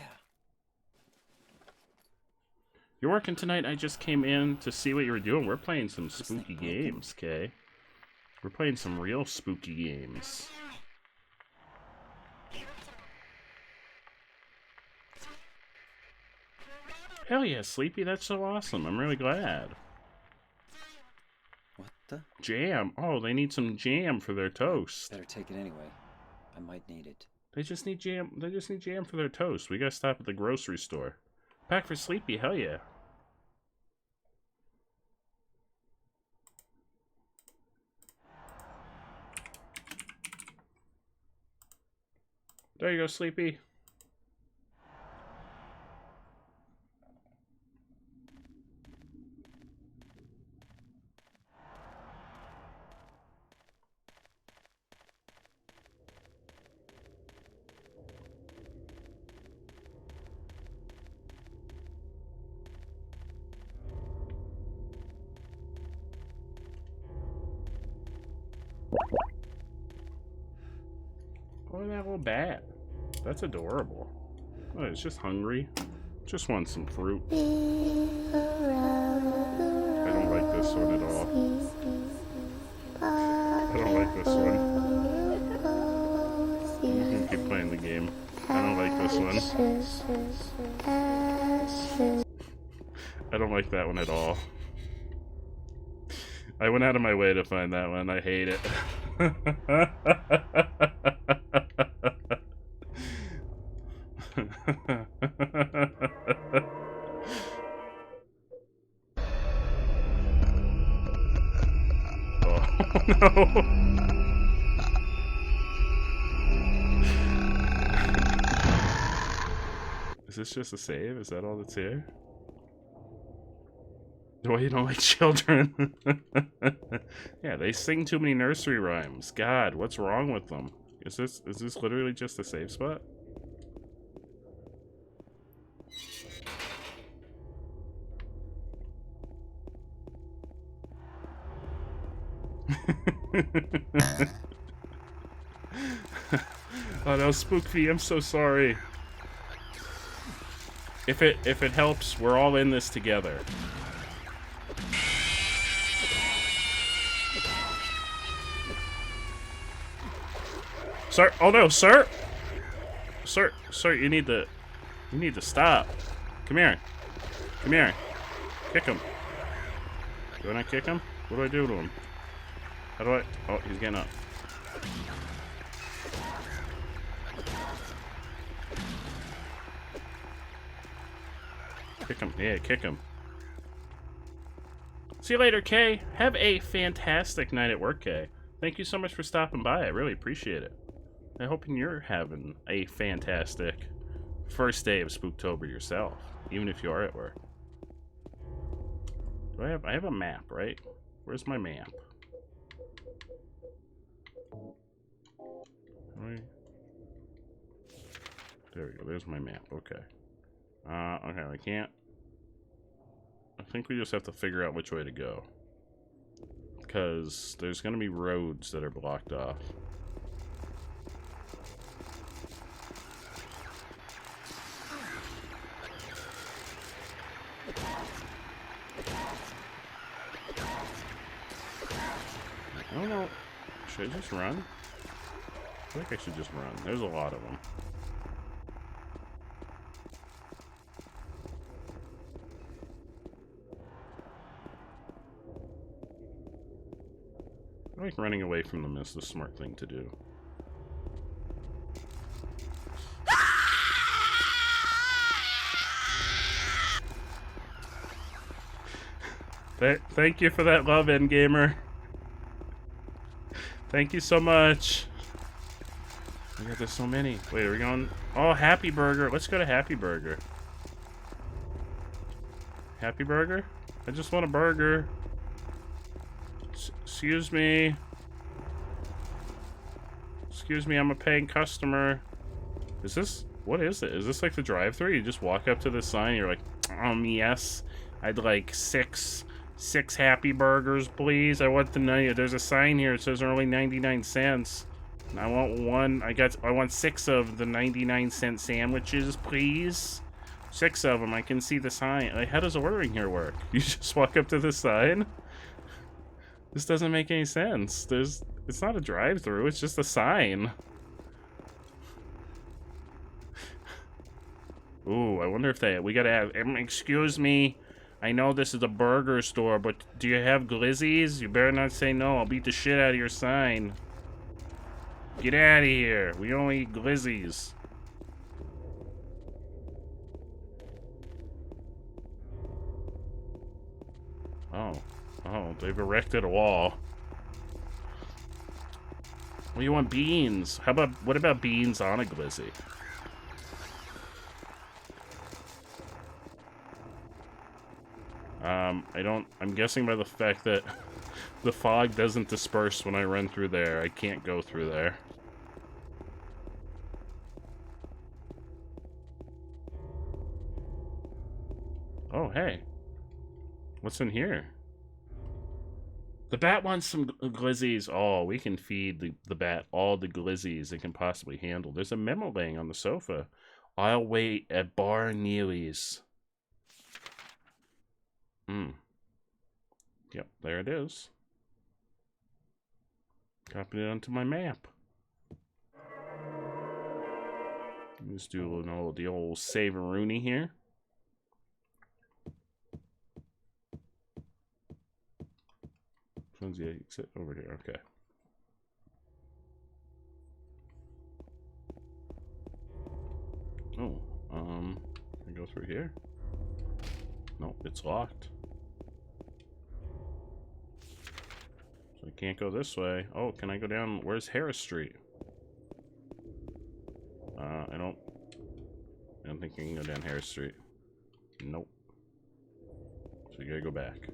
You're working tonight? I just came in to see what you were doing. We're playing some spooky games, Kay. We're playing some real spooky games. Hell yeah, Sleepy, that's so awesome. I'm really glad. What the? Jam. Oh, they need some jam for their toast. Better take it anyway. I might need it. They just need jam. They just need jam for their toast. We gotta stop at the grocery store. Pack for Sleepy, hell yeah. There you go, Sleepy. Look at that little bat. That's adorable. Oh, it's just hungry. Just wants some fruit. I don't like this one at all. I don't like this one. You can keep playing the game. I don't like this one. I don't like that one at all. I went out of my way to find that one. I hate it. Oh no. this just a save? Is that all that's here? Why you don't like children? Yeah, they sing too many nursery rhymes. God, what's wrong with them? Is this literally just a save spot? Oh no, Spookfy, I'm so sorry. If it helps, we're all in this together. Sir, oh no, sir! Sir, you need to stop. Come here. Come here. Kick him. Do I not kick him? What do I do to him? How do I... Oh, he's getting up. Kick him. Yeah, kick him. See you later, Kay. Have a fantastic night at work, Kay. Thank you so much for stopping by. I really appreciate it. I hope you're having a fantastic first day of Spooktober yourself, even if you are at work. Do I have a map, right? Where's my map? There we go. There's my map. Okay. Okay, I can't. I think we just have to figure out which way to go. Because there's going to be roads that are blocked off. I don't know. Should I just run? I think I should just run. There's a lot of them. I think running away from them is the smart thing to do. Thank you for that love, Endgamer. Thank you so much. Oh my God, there's so many. Wait, are we going? Oh, Happy Burger. Let's go to Happy Burger. Happy Burger? I just want a burger. Excuse me. Excuse me, I'm a paying customer. Is this... What is it? Is this like the drive-thru? You just walk up to the sign and you're like, yes. I'd like six Happy Burgers, please. I want the... There's a sign here. It says they're only 99 cents. And I want one... I want 6 of the 99-cent sandwiches, please. 6 of them. I can see the sign. Like, how does ordering here work? You just walk up to the sign? This doesn't make any sense. It's not a drive-thru, it's just a sign. Ooh, I wonder if we gotta have, excuse me, I know this is a burger store, but do you have glizzies? You better not say no, I'll beat the shit out of your sign. Get out of here, we only eat glizzies. Oh, they've erected a wall. Well, you want beans? What about beans on a glizzy? I'm guessing by the fact that the fog doesn't disperse when I run through there, I can't go through there. Oh, hey. What's in here? The bat wants some glizzies. Oh, we can feed the bat all the glizzies it can possibly handle. There's a memo laying on the sofa. I'll wait at Bar Neely's. Yep, there it is. Copied it onto my map. Let's do the old save-a-rooney here. One's the exit over here. Okay. Oh, can I go through here? Nope, it's locked. So I can't go this way. Oh, can I go down? Where's Harris Street? I don't think you can go down Harris Street. Nope. So you gotta go back.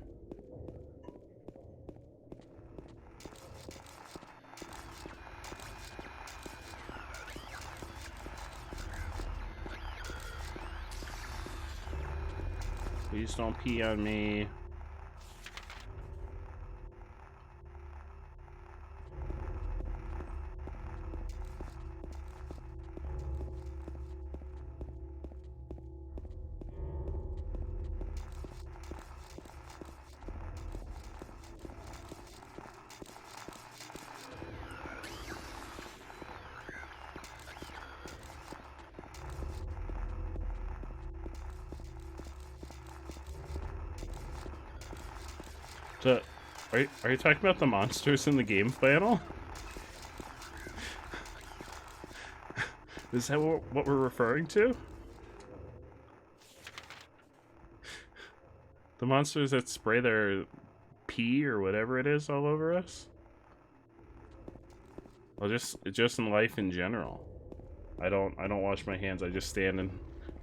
Please don't pee on me. Are you talking about the monsters in the game panel? Is that what we're referring to? The monsters that spray their pee or whatever it is all over us? Well, just in life in general. I don't wash my hands. I just stand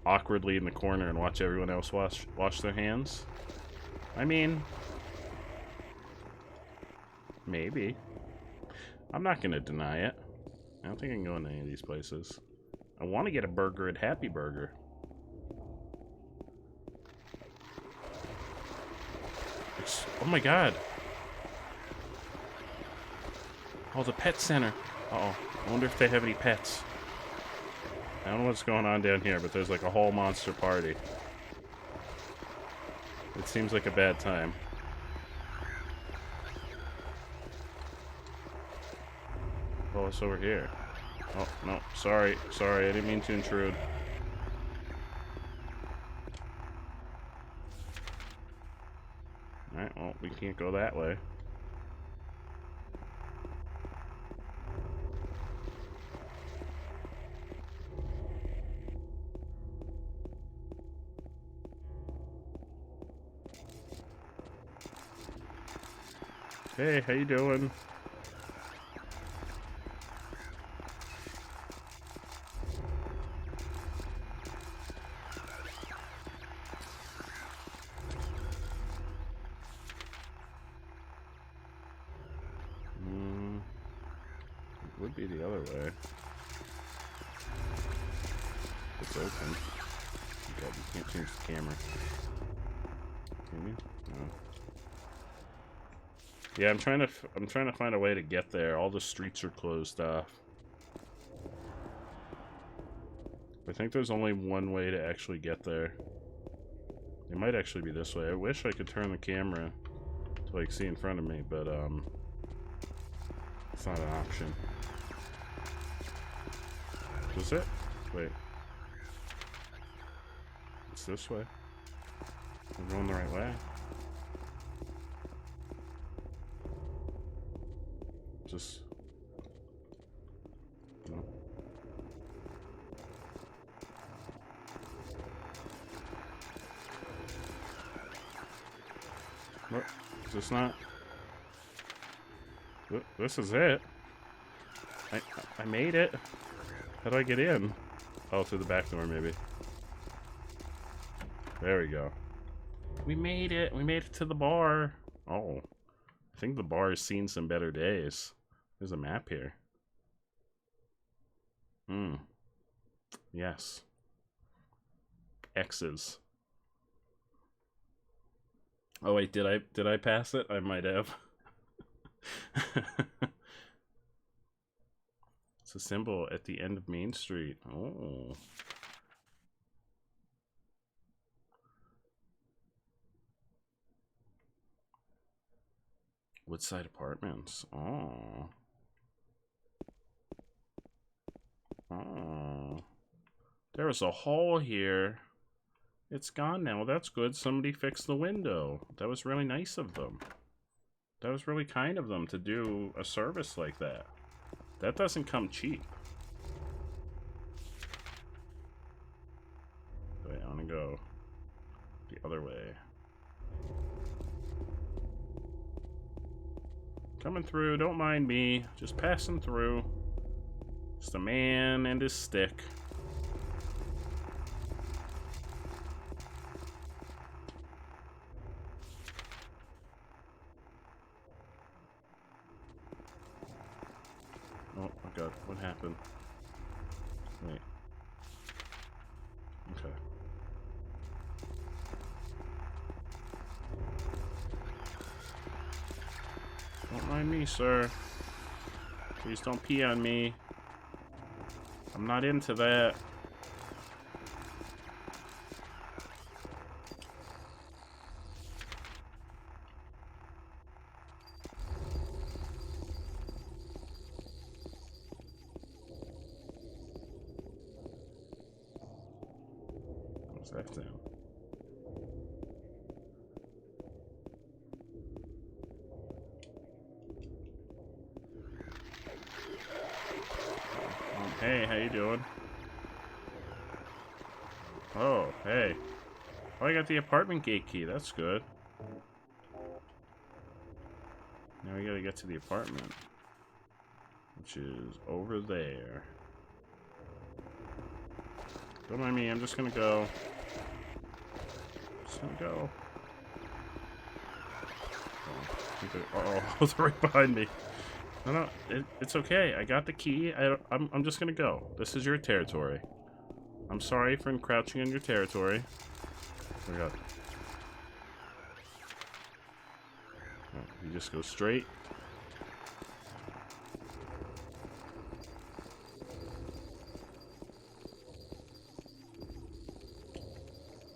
awkwardly in the corner and watch everyone else wash their hands. I mean, maybe. I'm not gonna deny it. I don't think I can go into any of these places. I want to get a burger at Happy Burger. Oh my god. Oh, the pet center. Uh-oh. I wonder if they have any pets. I don't know what's going on down here, but there's like a whole monster party. It seems like a bad time. Oh, it's over here. Oh, no. Sorry. Sorry, I didn't mean to intrude. Alright, well, we can't go that way. Hey, how you doing? It would be the other way. It's open. God, you can't change the camera. Can you? No. Yeah, I'm trying to find a way to get there. All the streets are closed off. I think there's only one way to actually get there. It might actually be this way. I wish I could turn the camera to like see in front of me, but it's not an option. Is it? Wait. It's this way. We're going the right way. Just... no. What? Is this not? This is it. I made it. How do I get in? Oh, through the back door, maybe. There we go. We made it. We made it to the bar. Oh. I think the bar has seen some better days. There's a map here. Yes. X's. Oh wait, did I pass it? I might have. It's a symbol at the end of Main Street. Oh. Woodside Apartments. Oh. Oh. There was a hole here. It's gone now. Well, that's good. Somebody fixed the window. That was really nice of them. That was really kind of them to do a service like that. That doesn't come cheap. Wait, I want to go the other way. Coming through, don't mind me. Just passing through. Just a man and his stick. What happened? Wait. Okay. Don't mind me, sir. Please don't pee on me. I'm not into that. What's that sound? Hey, how you doing? Oh, hey. Oh, I got the apartment gate key. That's good. Now we gotta get to the apartment, which is over there. Don't mind me. I'm just gonna go. Just gonna go. Oh, they're right behind me. No, it's okay. I got the key. I'm just gonna go. This is your territory. I'm sorry for encroaching on your territory. Oh my god. Oh, you just go straight.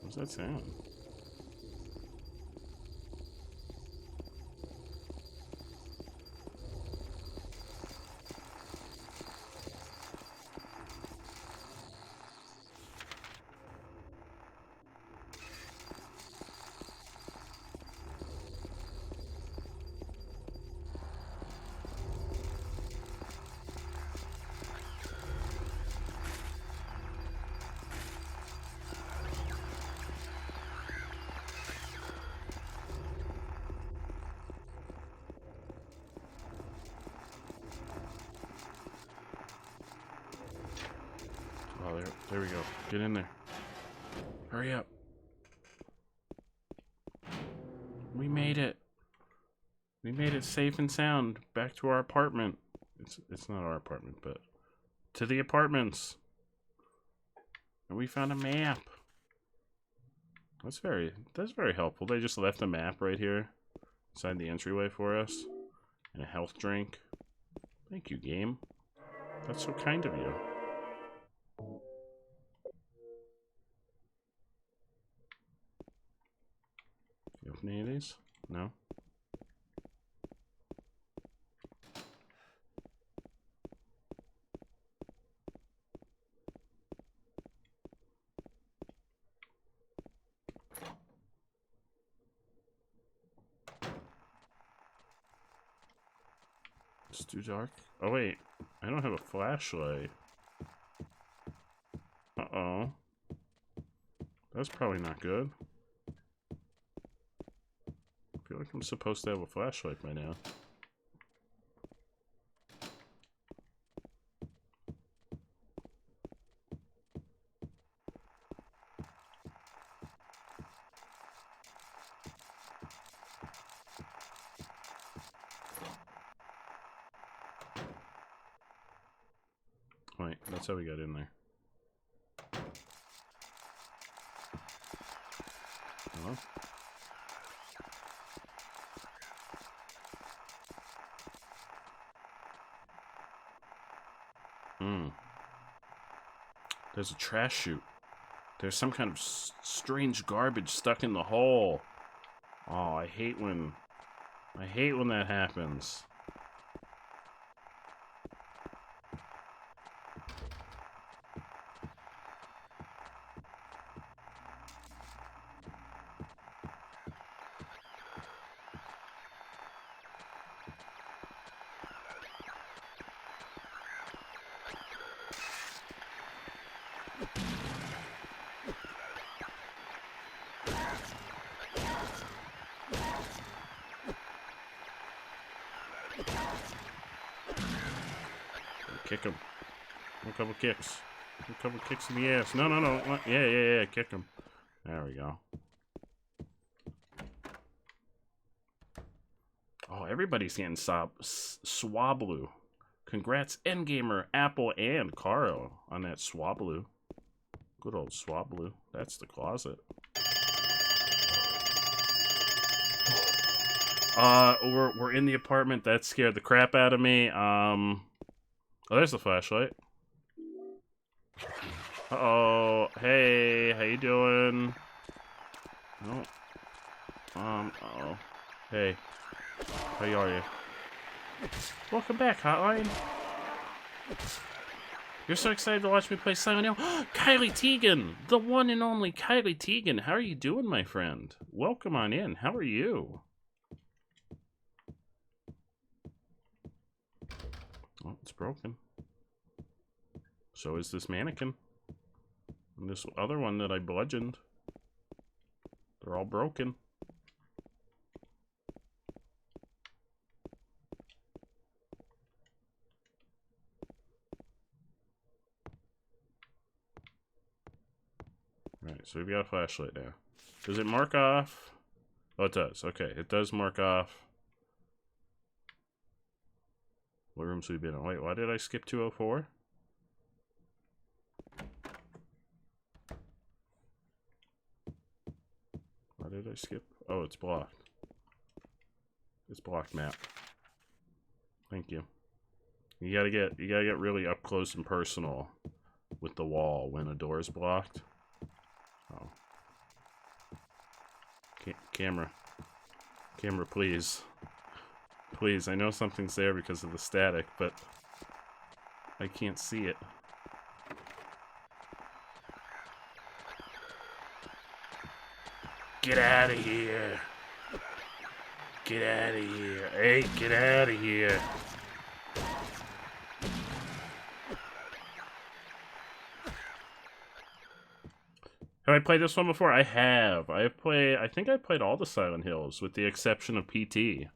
What's that sound? Oh, there we go. Get in there. Hurry up. We made it. We made it safe and sound back to our apartment. It's not our apartment, but to the apartments. And we found a map. That's very helpful. They just left a map right here inside the entryway for us. And a health drink. Thank you, game. That's so kind of you. You open any of these? No? It's too dark. Oh wait, I don't have a flashlight. Uh-oh. That's probably not good. I feel like I'm supposed to have a flashlight by now. Wait, that's how we got in there. Hello? There's a trash chute. There's some kind of strange garbage stuck in the hole. Oh, I hate when that happens. Kick him. A couple kicks. A couple kicks in the ass. No. Yeah. Kick him. There we go. Oh, everybody's getting swablu. Congrats, Endgamer, Apple, and Carl on that Swablu. Good old Swablu. That's the closet. We're in the apartment. That scared the crap out of me. Oh, there's the flashlight. Uh-oh. Hey, how you doing? Oh. Uh-oh. Hey. How are you? Welcome back, Hotline. You're so excited to watch me play Silent Hill. Kylie Teagan! The one and only Kylie Teagan. How are you doing, my friend? Welcome on in. How are you? Oh, it's broken. So is this mannequin. And this other one that I bludgeoned. They're all broken. Alright, so we've got a flashlight now. Does it mark off? Oh, it does. Okay, it does mark off. What rooms have we been in? Wait, why did I skip 204? Why did I skip? Oh, it's blocked. It's blocked map. Thank you. You gotta get really up close and personal with the wall when a door is blocked. Oh. Camera, please. Please, I know something's there because of the static, but I can't see it. Get out of here. Get out of here. Hey, get out of here. Have I played this one before? I have. I think I played all the Silent Hills, with the exception of PT.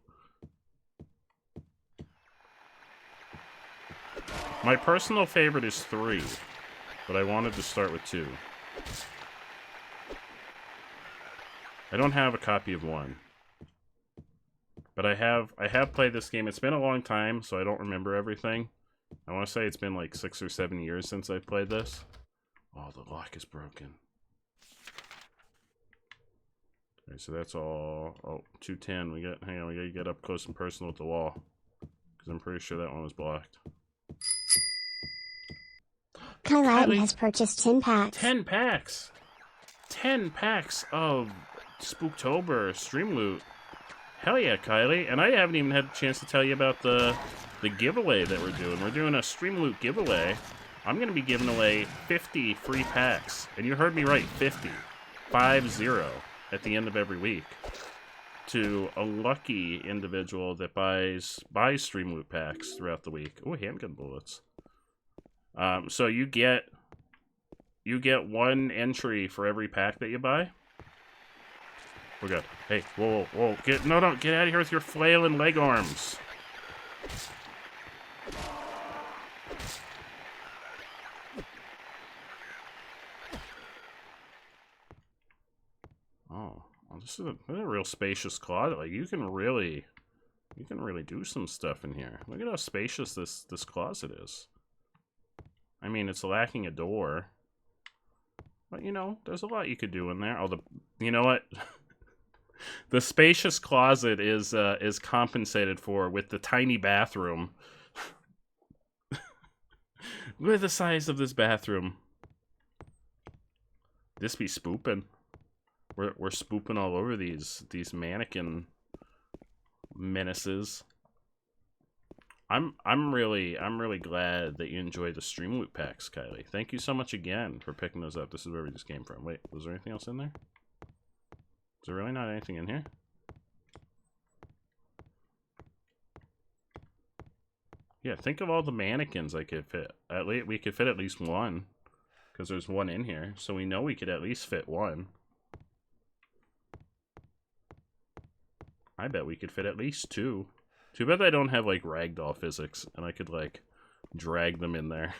My personal favorite is 3, but I wanted to start with 2. I don't have a copy of 1. But I have played this game. It's been a long time, so I don't remember everything. I want to say it's been like 6 or 7 years since I've played this. Oh, the lock is broken. Okay, so that's all. Oh, 210. Hang on, we gotta get up close and personal with the wall. Because I'm pretty sure that one was blocked. Kylie has purchased 10 packs. 10 packs! 10 packs of Spooktober stream loot. Hell yeah, Kylie. And I haven't even had a chance to tell you about the giveaway that we're doing. We're doing a stream loot giveaway. I'm going to be giving away 50 free packs. And you heard me right, 50. 50 at the end of every week. To a lucky individual that buys stream loot packs throughout the week. Oh, handgun bullets. So you get 1 entry for every pack that you buy. We're good. Hey, whoa, get out of here with your flailing leg arms. Oh, well, this is a real spacious closet. Like you can really do some stuff in here. Look at how spacious this closet is. I mean, it's lacking a door, but you know, there's a lot you could do in there. Oh, you know what? The spacious closet is compensated for with the tiny bathroom. Look at the size of this bathroom. This be spooping. We're spooping all over these mannequin menaces. I'm really glad that you enjoyed the stream loot packs, Kylie. Thank you so much again for picking those up. This is where we just came from. Wait, was there anything else in there? Is there really not anything in here? Yeah, think of all the mannequins I could fit. At least we could fit at least 1, because there's 1 in here, so we know we could at least fit 1. I bet we could fit at least 2. Too bad I don't have like ragdoll physics, and I could like drag them in there.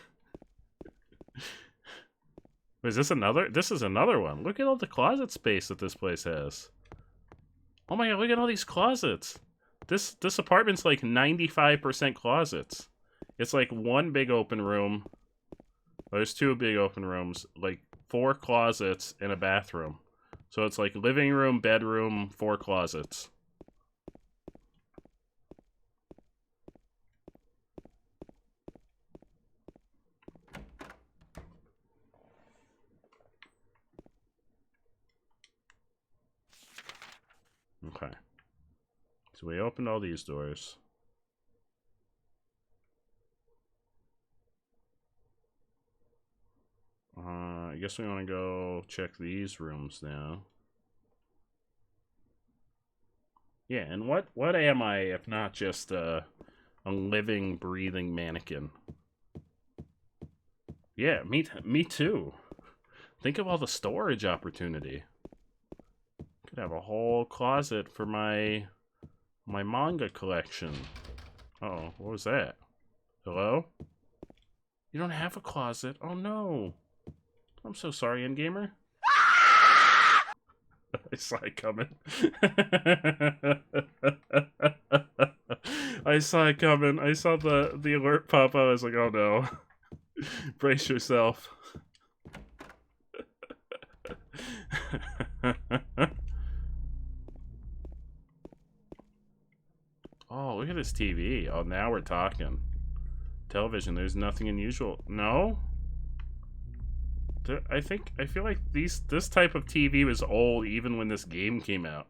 Is this another? This is another one. Look at all the closet space that this place has. Oh my god, look at all these closets. This apartment's like 95% closets. It's like one big open room. There's two big open rooms, like 4 closets and a bathroom. So it's like living room, bedroom, 4 closets. Okay. So we opened all these doors. I guess we want to go check these rooms now. Yeah, and what am I if not just a living, breathing mannequin? Yeah, me too. Think of all the storage opportunity. Could have a whole closet for my manga collection. Uh-oh, what was that? Hello? You don't have a closet? Oh no. I'm so sorry, Endgamer. I saw it coming. I saw it coming. I saw the alert pop up. I was like, oh no. Brace yourself. Oh, look at this TV. Oh, now we're talking. Television, there's nothing unusual. No? I feel like this type of TV was old even when this game came out.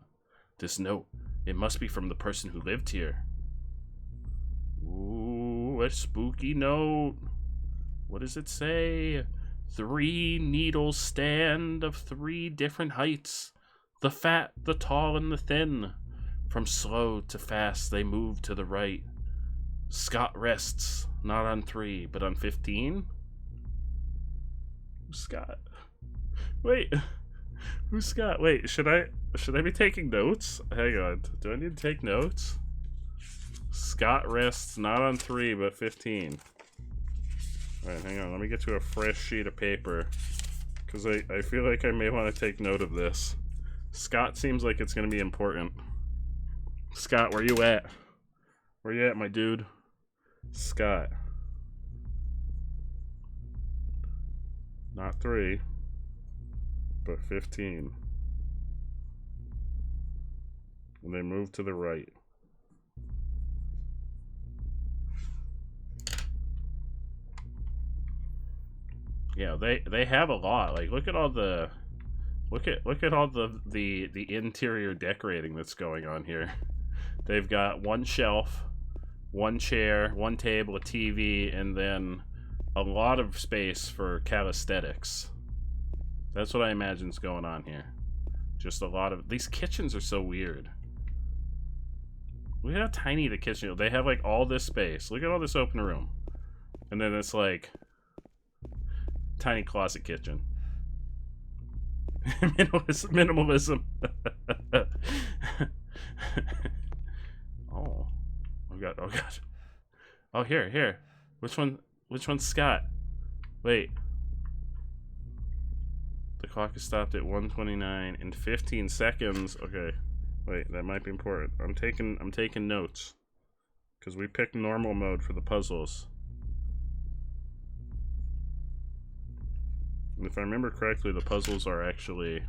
This note, it must be from the person who lived here. Ooh, a spooky note. What does it say? 3 needles stand of 3 different heights. The fat, the tall, and the thin. From slow to fast, they move to the right. Scott rests, not on 3, but on 15? Who's Scott? Wait. Who's Scott? Wait, should I be taking notes? Hang on. Do I need to take notes? Scott rests, not on 3, but 15. Alright, hang on. Let me get to a fresh sheet of paper. Because I feel like I may want to take note of this. Scott seems like it's going to be important. Scott, where you at? Where you at, my dude? Scott. Not 3, but 15. And they move to the right. Yeah, they have a lot. Like, look at all the look at all the interior decorating that's going on here. They've got 1 shelf, 1 chair, 1 table, a TV, and then a lot of space for calisthenics. That's what I imagine's going on here. Just a lot of... These kitchens are so weird. Look at how tiny the kitchen is. They have, like, all this space. Look at all this open room. And then it's, like... tiny closet kitchen. Minimalism. Oh god. Oh god. Oh, here. Which one's Scott? Wait. The clock is stopped at 1:29 in 15 seconds. Okay. Wait, that might be important. I'm taking notes. Because we picked normal mode for the puzzles. And if I remember correctly, the puzzles are actually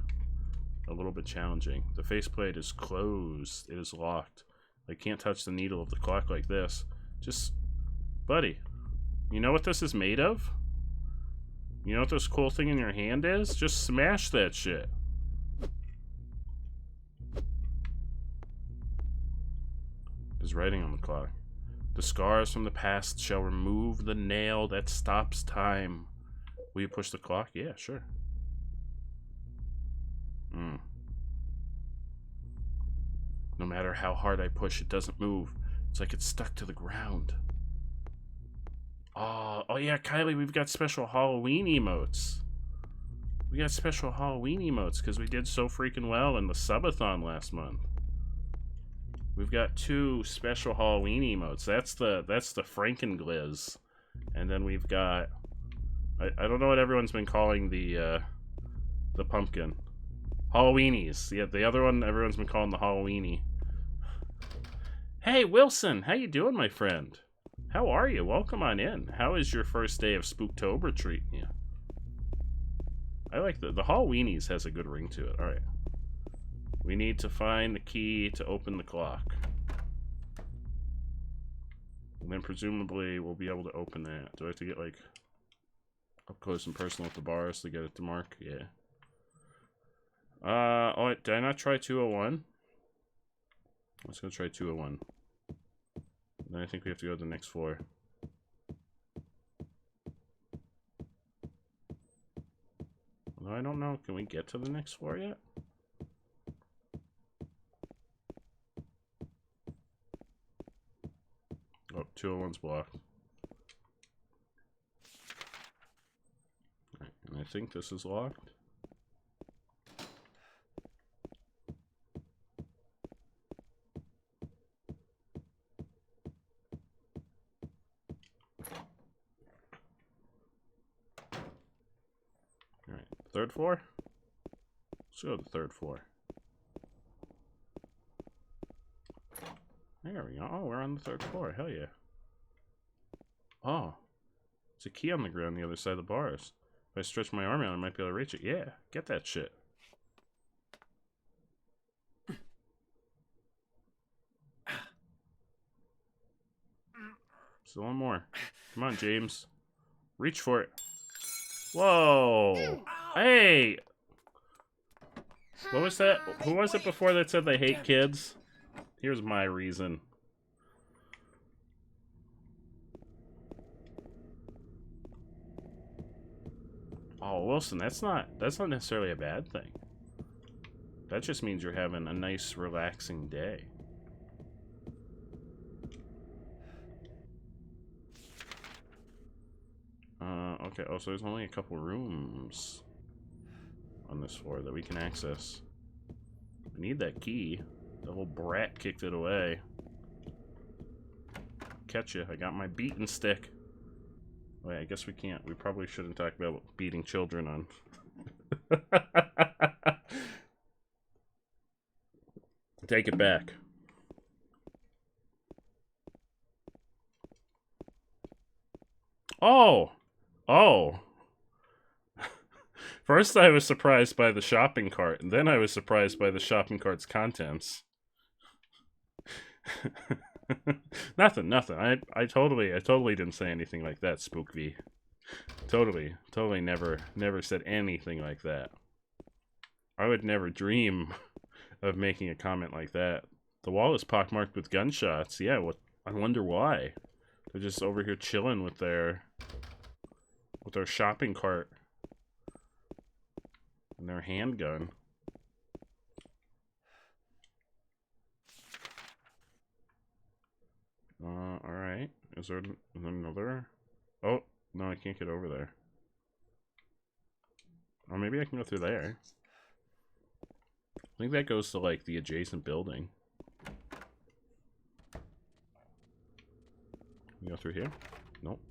a little bit challenging. The faceplate is closed. It is locked. I can't touch the needle of the clock like this. Just... Buddy. You know what this is made of? You know what this cool thing in your hand is? Just smash that shit. There's writing on the clock. The scars from the past shall remove the nail that stops time. Will you push the clock? Yeah, sure. No matter how hard I push, it doesn't move. It's like it's stuck to the ground. Oh yeah, Kylie, we've got special Halloween emotes. We got special Halloween emotes because we did so freaking well in the subathon last month. We've got 2 special Halloween emotes. That's the Frankengliz. And then we've got... I don't know what everyone's been calling the pumpkin. Halloweenies. Yeah, the other one everyone's been calling the Halloweenie. Hey, Wilson! How you doing, my friend? How are you? Welcome on in. How is your first day of Spooktober treating you? I like the Halloweenies has a good ring to it. Alright. We need to find the key to open the clock. And then presumably we'll be able to open that. Do I have to get like up close and personal with the bars to get it to mark? Yeah. Oh, did I not try 201? Let's go try 201. Then I think we have to go to the next floor. Although I don't know, can we get to the next floor yet? Oh, 201's blocked. Alright, and I think this is locked. Alright, third floor? Let's go to the third floor. There we go. Oh, we're on the third floor. Hell yeah. Oh. There's a key on the ground on the other side of the bars. If I stretch my arm out, I might be able to reach it. Yeah, get that shit. Still one more. Come on, James. Reach for it. Whoa. Hey. What was that? Who was it before that said they hate kids? Here's my reason. Oh, Wilson, that's not necessarily a bad thing. That just means you're having a nice, relaxing day. Okay, oh, so there's only a couple rooms on this floor that we can access. We need that key. The whole brat kicked it away. Catch ya, I got my beating stick. Wait, I guess we can't. We probably shouldn't talk about beating children on. Take it back. Oh! Oh! First I was surprised by the shopping cart, and then I was surprised by the shopping cart's contents. Nothing. I totally didn't say anything like that, Spook V. Totally never said anything like that. I would never dream of making a comment like that. The wall is pockmarked with gunshots. Yeah, what? I wonder why. They're just over here chilling with their shopping cart and their handgun. Alright. Is there another? Oh, no, I can't get over there. Or maybe I can go through there. I think that goes to, like, the adjacent building. Can you go through here? Nope.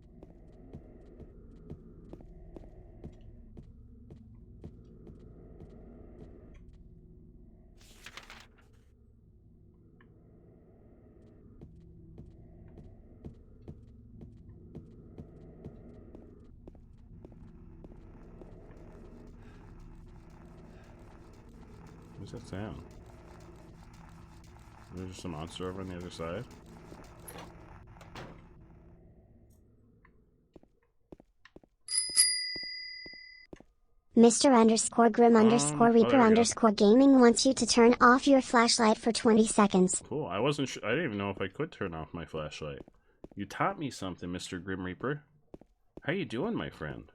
What's that sound? There's just a monster over on the other side. Mr_Grim_Reaper_Gaming wants you to turn off your flashlight for 20 seconds. Cool. I wasn't sure. I didn't even know if I could turn off my flashlight. You taught me something, Mr. Grim Reaper. How you doing, my friend?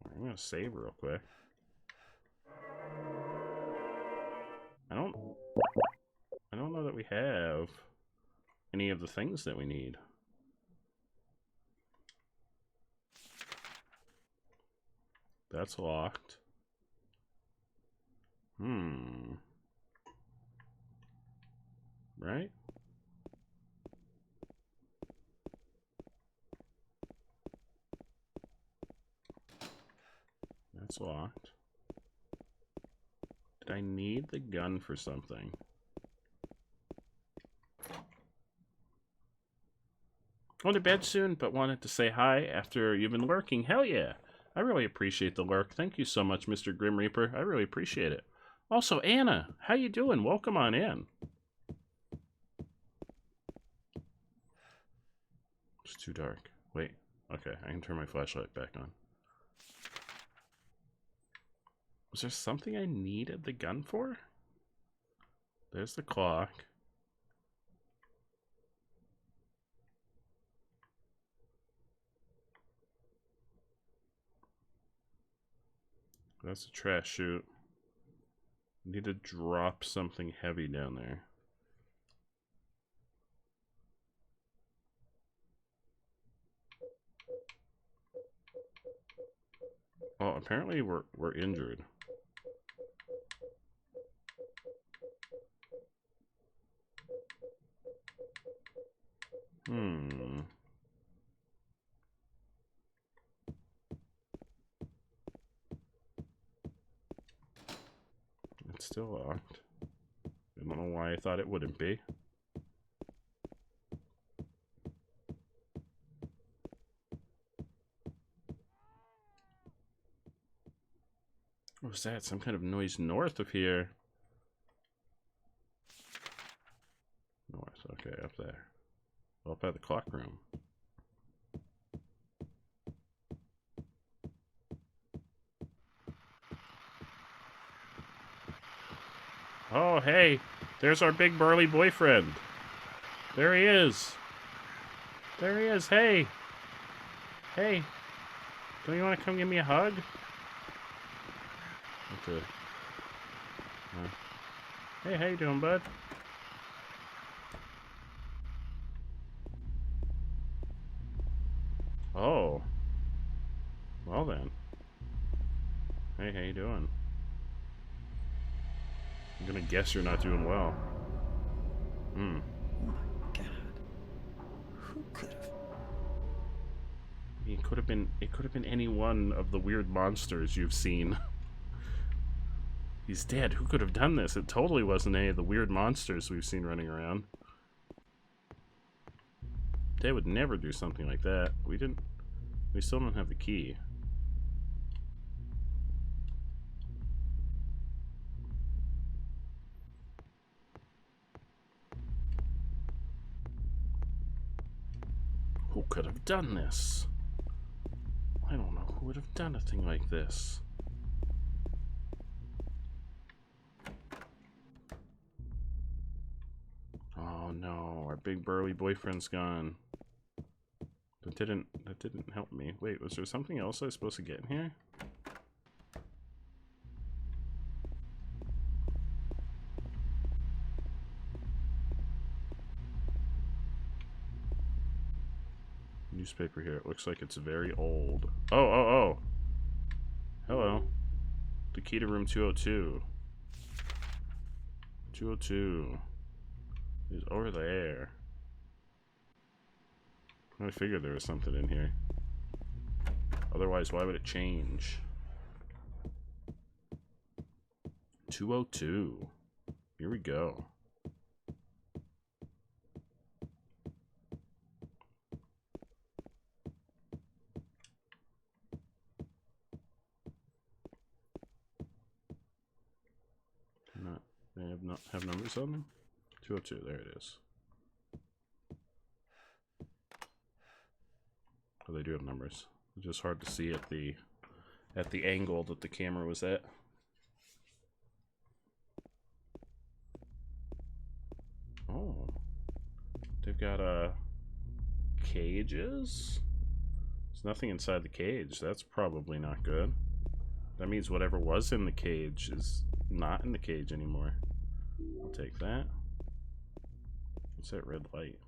I'm gonna save real quick. I don't know that we have any of the things that we need. That's locked. Right? That's locked. Did I need the gun for something? Going to bed soon, but wanted to say hi after you've been lurking. Hell yeah. I really appreciate the lurk. Thank you so much, Mr. Grim Reaper. I really appreciate it. Also, Anna, how you doing? Welcome on in. It's too dark. Wait. Okay, I can turn my flashlight back on. Was there something I needed the gun for? There's the clock. That's a trash chute. Need to drop something heavy down there. Oh, apparently we're injured. It's still locked. I don't know why I thought it wouldn't be. What was that? Some kind of noise north of here. North, okay, up there. Up at the clock room. Oh, hey, there's our big burly boyfriend. There he is. There he is, hey. Hey, don't you want to come give me a hug? Okay. Hey, how you doing, bud? Oh. Well then. Hey, how you doing? I'm gonna guess you're not doing well. Hmm. Oh my god. Who could have? It could have been any one of the weird monsters you've seen. He's dead. Who could have done this? It totally wasn't any of the weird monsters we've seen running around. They would never do something like that. We still don't have the key. Who could have done this? I don't know who would have done a thing like this. Oh no, our big burly boyfriend's gone. That didn't help me. Wait, was there something else I was supposed to get in here? Newspaper here. It looks like it's very old. Oh. Hello. The key to room 202. 202 is over there. I figured there was something in here. Otherwise, why would it change? 202. Here we go. They not have numbers on them? 202, there it is. Oh, they do have numbers. It's just hard to see at the angle that the camera was at. Oh. They've got cages? There's nothing inside the cage. That's probably not good. That means whatever was in the cage is not in the cage anymore. I'll take that. What's that red light?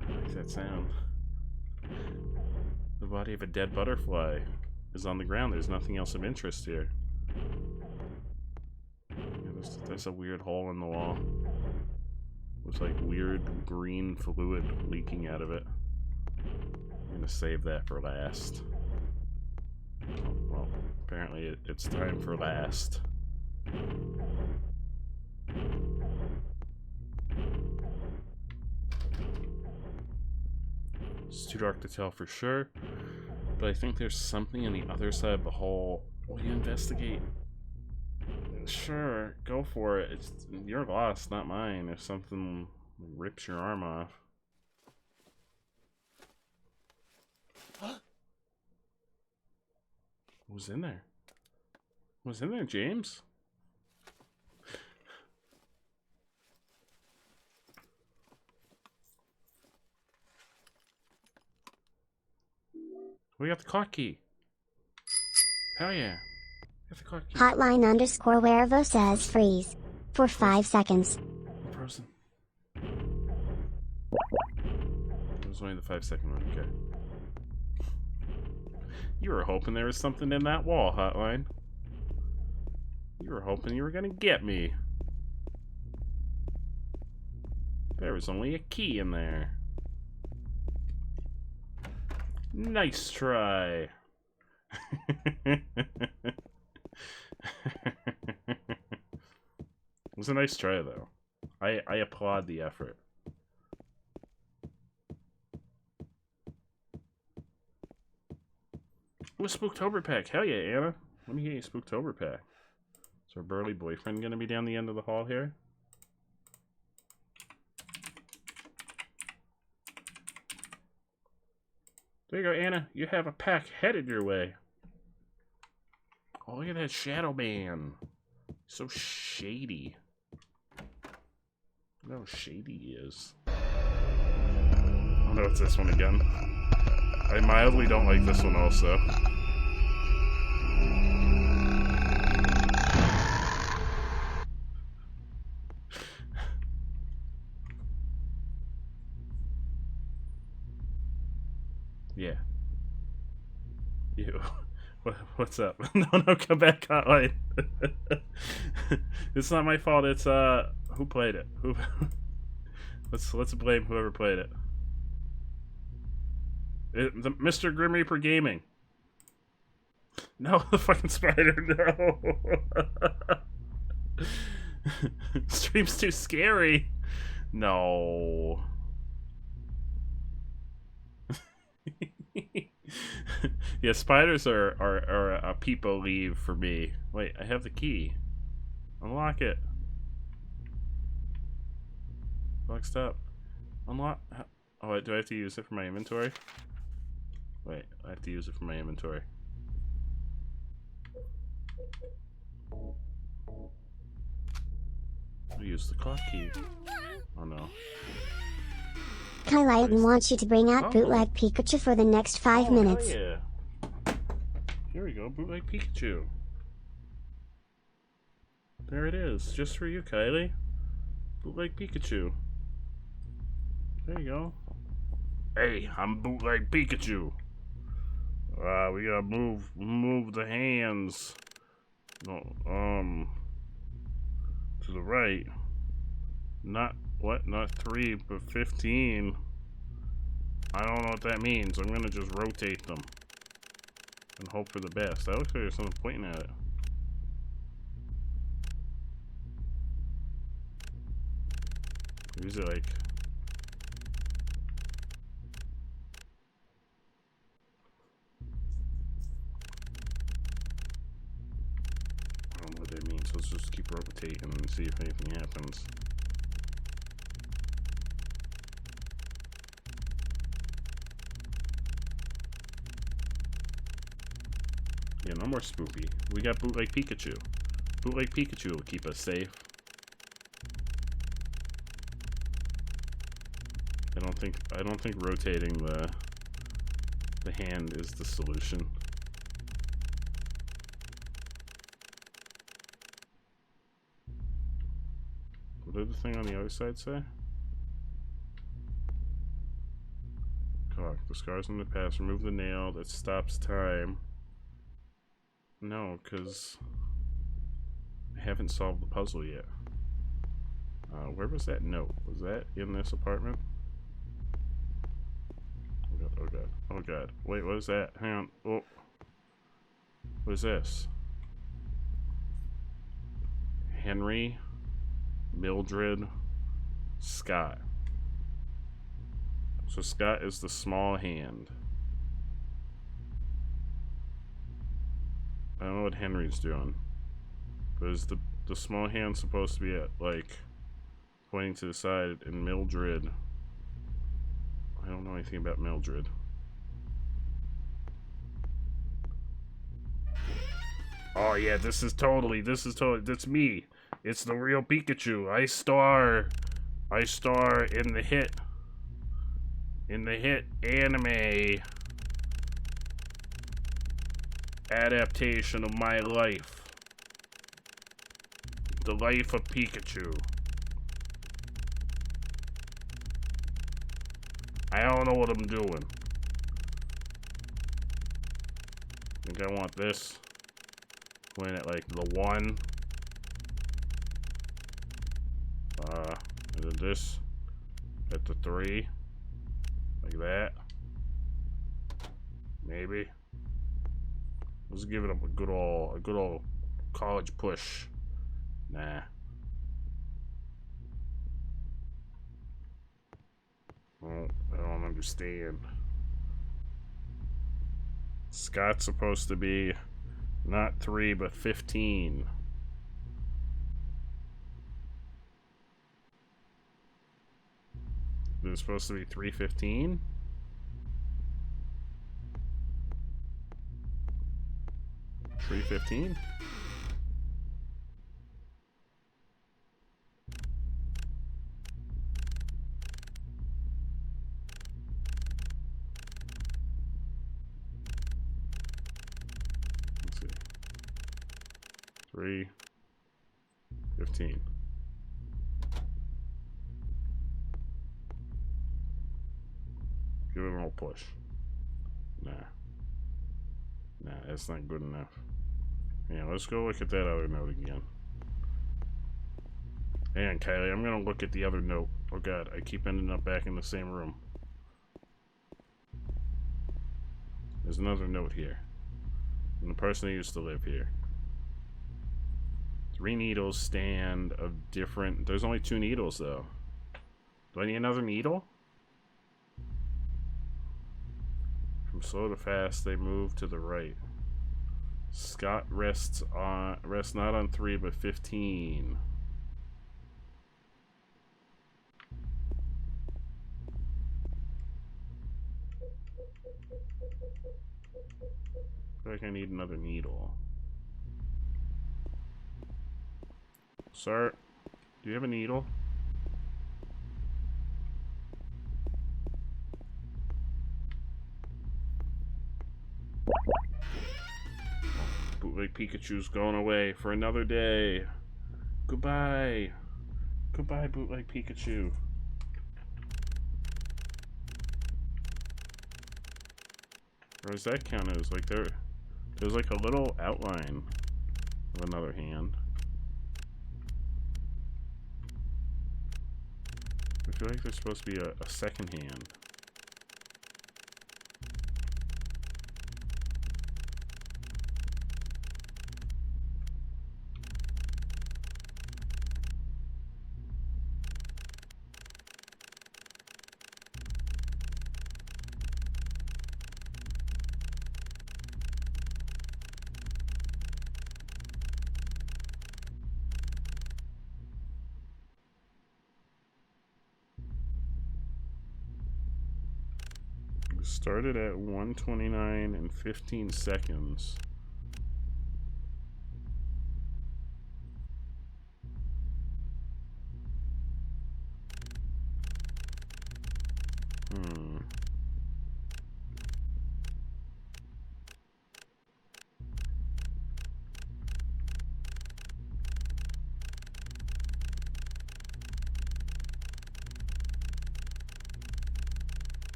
I like that sound. The body of a dead butterfly is on the ground. There's nothing else of interest here. Yeah, there's a weird hole in the wall. With like weird green fluid leaking out of it. I'm gonna save that for last. Well, apparently it's time for last. It's too dark to tell for sure, but I think there's something on the other side of the hole. Will you investigate? Sure, go for it. It's your loss, not mine. If something rips your arm off. What's in there? What's in there, James? We got the clock key. Hell yeah. Got the clock key. Hotline_Wervo says freeze. For 5 seconds. I'm frozen. It was only the 5-second one, okay. You were hoping there was something in that wall, Hotline. You were hoping you were gonna get me. There was only a key in there. Nice try. It was a nice try, though. I applaud the effort. Ooh, a Spooktober pack. Hell yeah, Anna. Let me get you a Spooktober pack. Is our burly boyfriend gonna be down the end of the hall here? There you go, Anna. You have a pack headed your way. Oh, look at that shadow man. So shady. Look how shady he is. Oh no, it's this one again. I mildly don't like this one also. Yeah. Ew. What's up? No, come back, Hotline. It's not my fault. It's who played it? Who? Let's blame whoever played it. Mr. Grim Reaper Gaming. No, the fucking spider. No. Stream's too scary. No. Yeah, spiders are a people leave for me. Wait, I have the key. Unlock it. Locked up. Unlock. Oh, wait, do I have to use it for my inventory? Wait, I have to use it for my inventory. I'll use the clock key. Oh no. Kylighton wants you to bring out Bootleg Pikachu for the next 5 minutes. Yeah. Here we go, Bootleg Pikachu. There it is, just for you, Kylie. Bootleg Pikachu. There you go. Hey, I'm Bootleg Pikachu. We gotta move the hands. No, to the right. Not 3, but 15. I don't know what that means. I'm gonna just rotate them and hope for the best. That looks like there's someone pointing at it. Or is it like... I don't know what that means. Let's just keep rotating and see if anything happens. Yeah, no more spoopy. We got Bootleg Pikachu. Bootleg Pikachu will keep us safe. I don't think rotating the hand is the solution. What did the thing on the other side say? Cock. The scars in the past. Remove the nail that stops time. No, because I haven't solved the puzzle yet. Where was that note? Was that in this apartment? Oh god, oh god, oh god. Wait, what is that? Hang on. Oh. What is this? Henry, Mildred, Scott. So Scott is the small hand. I don't know what Henry's doing. But is the small hand supposed to be at, like, pointing to the side, and Mildred... I don't know anything about Mildred. Oh yeah, this is totally, that's me. It's the real Pikachu. I star in the hit anime adaptation of my life. The Life of Pikachu. I don't know what I'm doing. I think I want this. Point at like the 1. And then this at the 3. Like that. Maybe. Let's give it a good old college push. Nah. Well, I don't understand. Scott's supposed to be not 3, but 15. Is it supposed to be 315? $315? Let's see. 315. Give it a little push. Nah. Nah, that's not good enough. Yeah, let's go look at that other note again. Hang on, Kylie, I'm gonna look at the other note. Oh god, I keep ending up back in the same room. There's another note here. From the person who used to live here. 3 needles stand of different... There's only 2 needles, though. Do I need another needle? From slow to fast, they move to the right. Scott rests not on 3, but 15. I feel like I need another needle. Sir, do you have a needle? Bootleg Pikachu's going away for another day. Goodbye. Goodbye, Bootleg Pikachu. Or does that count as like there's like a little outline of another hand. I feel like there's supposed to be a second hand. Started at 1:29 and 15 seconds.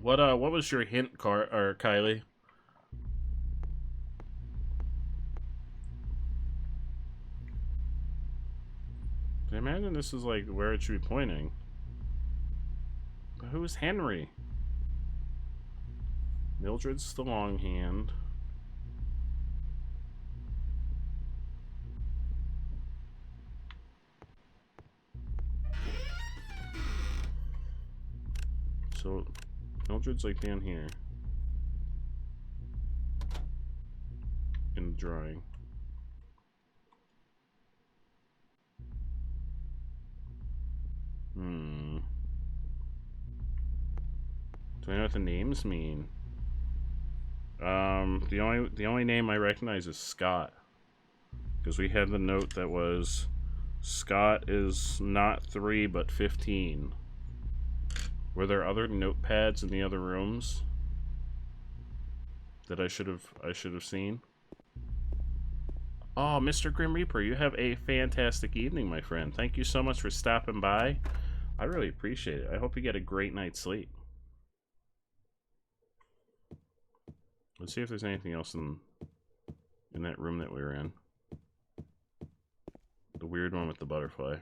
What was your hint, Kylie? I imagine this is like where it should be pointing. But who's Henry? Mildred's the long hand. So Mildred's like down here in the drawing. Do I know what the names mean? The only name I recognize is Scott, because we had the note that was Scott is not 3 but 15. Were there other notepads in the other rooms that I should have seen? Oh, Mr. Grim Reaper, you have a fantastic evening, my friend. Thank you so much for stopping by. I really appreciate it. I hope you get a great night's sleep. Let's see if there's anything else in that room that we were in. The weird one with the butterfly.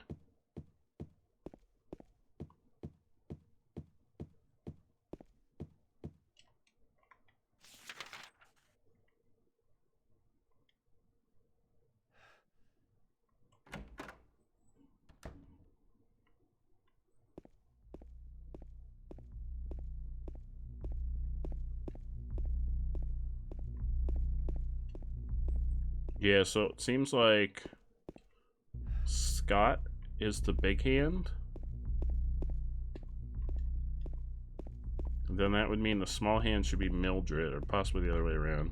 Yeah, so it seems like Scott is the big hand. Then that would mean the small hand should be Mildred, or possibly the other way around.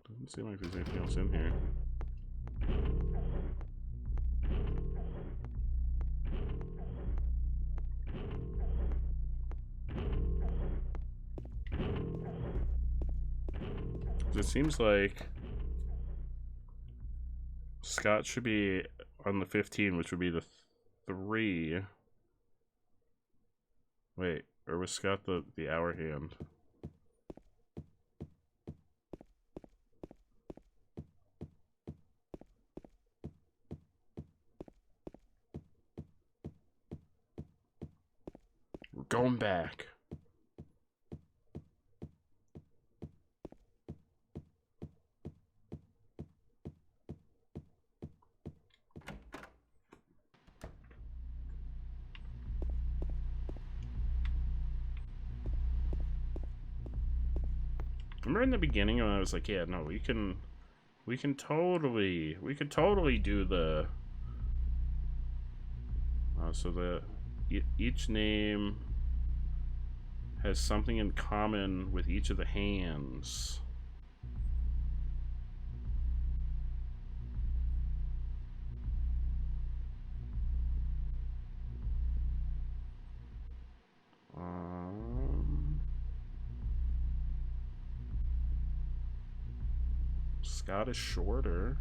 Doesn't seem like there's anything else in here. It seems like Scott should be on the 15, which would be the 3. Wait, or was Scott the hour hand? We're going back. Remember in the beginning when I was like, yeah, no, we could totally do the so the each name has something in common with each of the hands. Scott is shorter.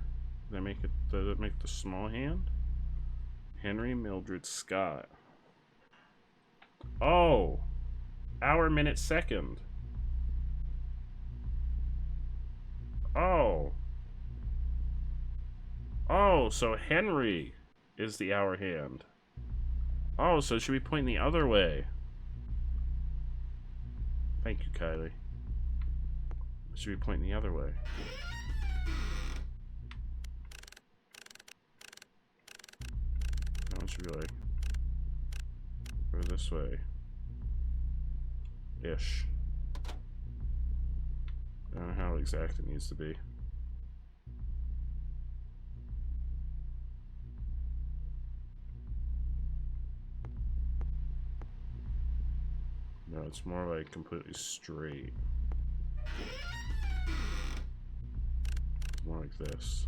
Does it make the small hand? Henry, Mildred, Scott. Oh! Hour, minute, second. Oh. Oh, so Henry is the hour hand. Oh, so it should be pointing the other way. Thank you, Kylie. It should be pointing the other way. That one should be like, go this way. Ish. I don't know how exact it needs to be. No, it's more like completely straight. It's more like this.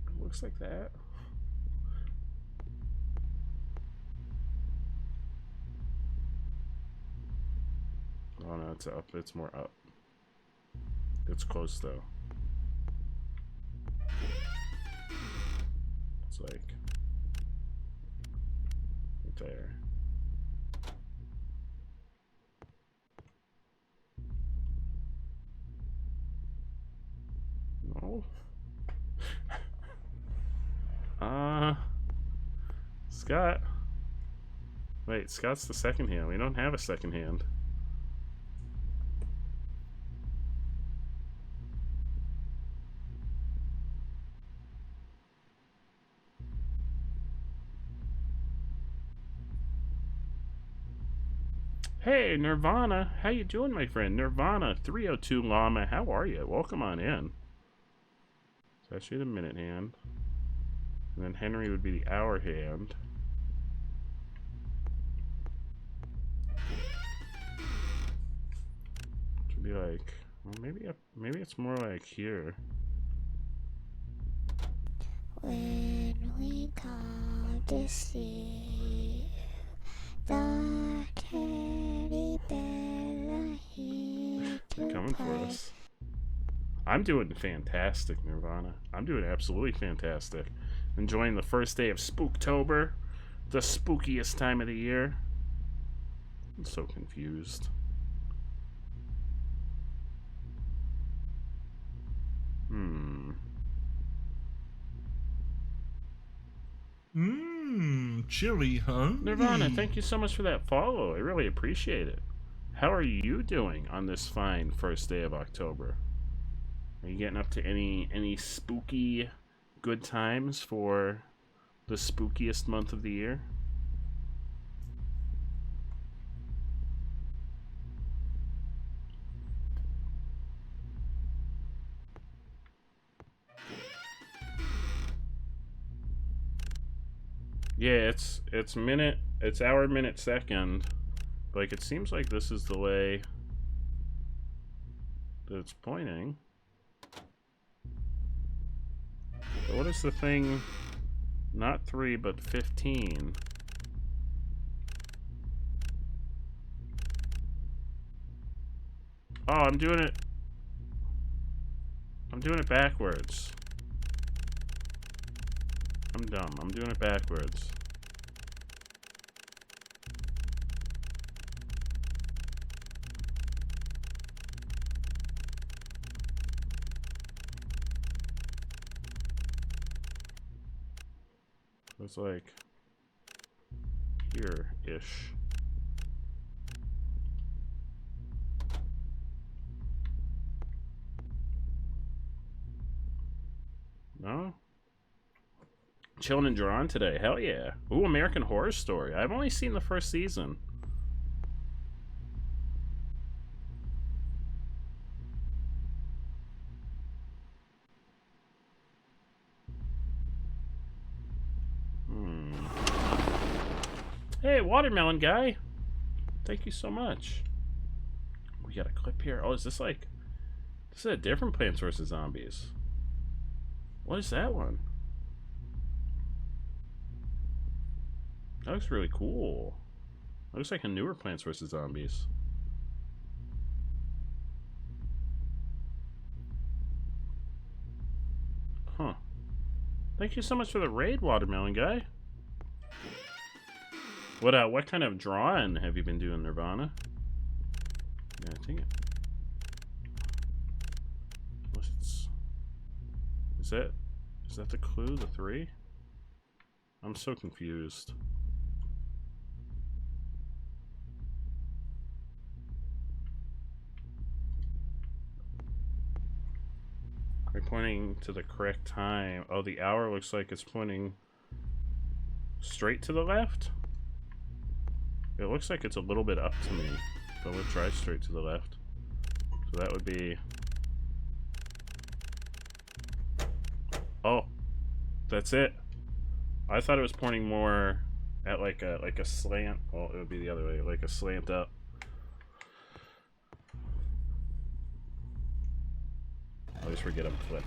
It looks like that. Oh no, it's up. It's more up. It's close though. It's like right there. No. Scott. Wait, Scott's the second hand. We don't have a second hand. Hey, Nirvana. How you doing, my friend? Nirvana 302 Llama. How are you? Welcome on in. So actually the minute hand. And then Henry would be the hour hand. Which would be like, well, maybe it's more like here. When we come to see the teddy bear here to Coming for play. us. I'm doing fantastic, Nirvana. I'm doing absolutely fantastic. Enjoying the first day of Spooktober, the spookiest time of the year. I'm so confused. Chilly, huh? Nirvana, thank you so much for that follow. I really appreciate it. How are you doing on this fine first day of October? Are you getting up to any spooky good times for the spookiest month of the year? Yeah, it's hour, minute, second. Like, it seems like this is the way that it's pointing. But what is the thing? Not 3, but 15. Oh, I'm doing it backwards. I'm dumb. I'm doing it backwards. It's like here-ish. No? Chilling and drawn today. Hell yeah. Ooh, American Horror Story. I've only seen the first season. Hey, Watermelon Guy. Thank you so much. We got a clip here. Oh, is this like... This is a different Plants vs. Zombies. What is that one? That looks really cool. That looks like a newer Plants vs. Zombies. Huh. Thank you so much for the raid, Watermelon Guy. What kind of drawing have you been doing, Nirvana? Yeah, I think it... Is that the clue, the 3? I'm so confused. Are you pointing to the correct time? Oh, the hour looks like it's pointing straight to the left? It looks like it's a little bit up to me, but we'll try straight to the left. So that would be... Oh, that's it. I thought it was pointing more at like a slant. Well, it would be the other way, like a slant up. I always forget I'm flipped.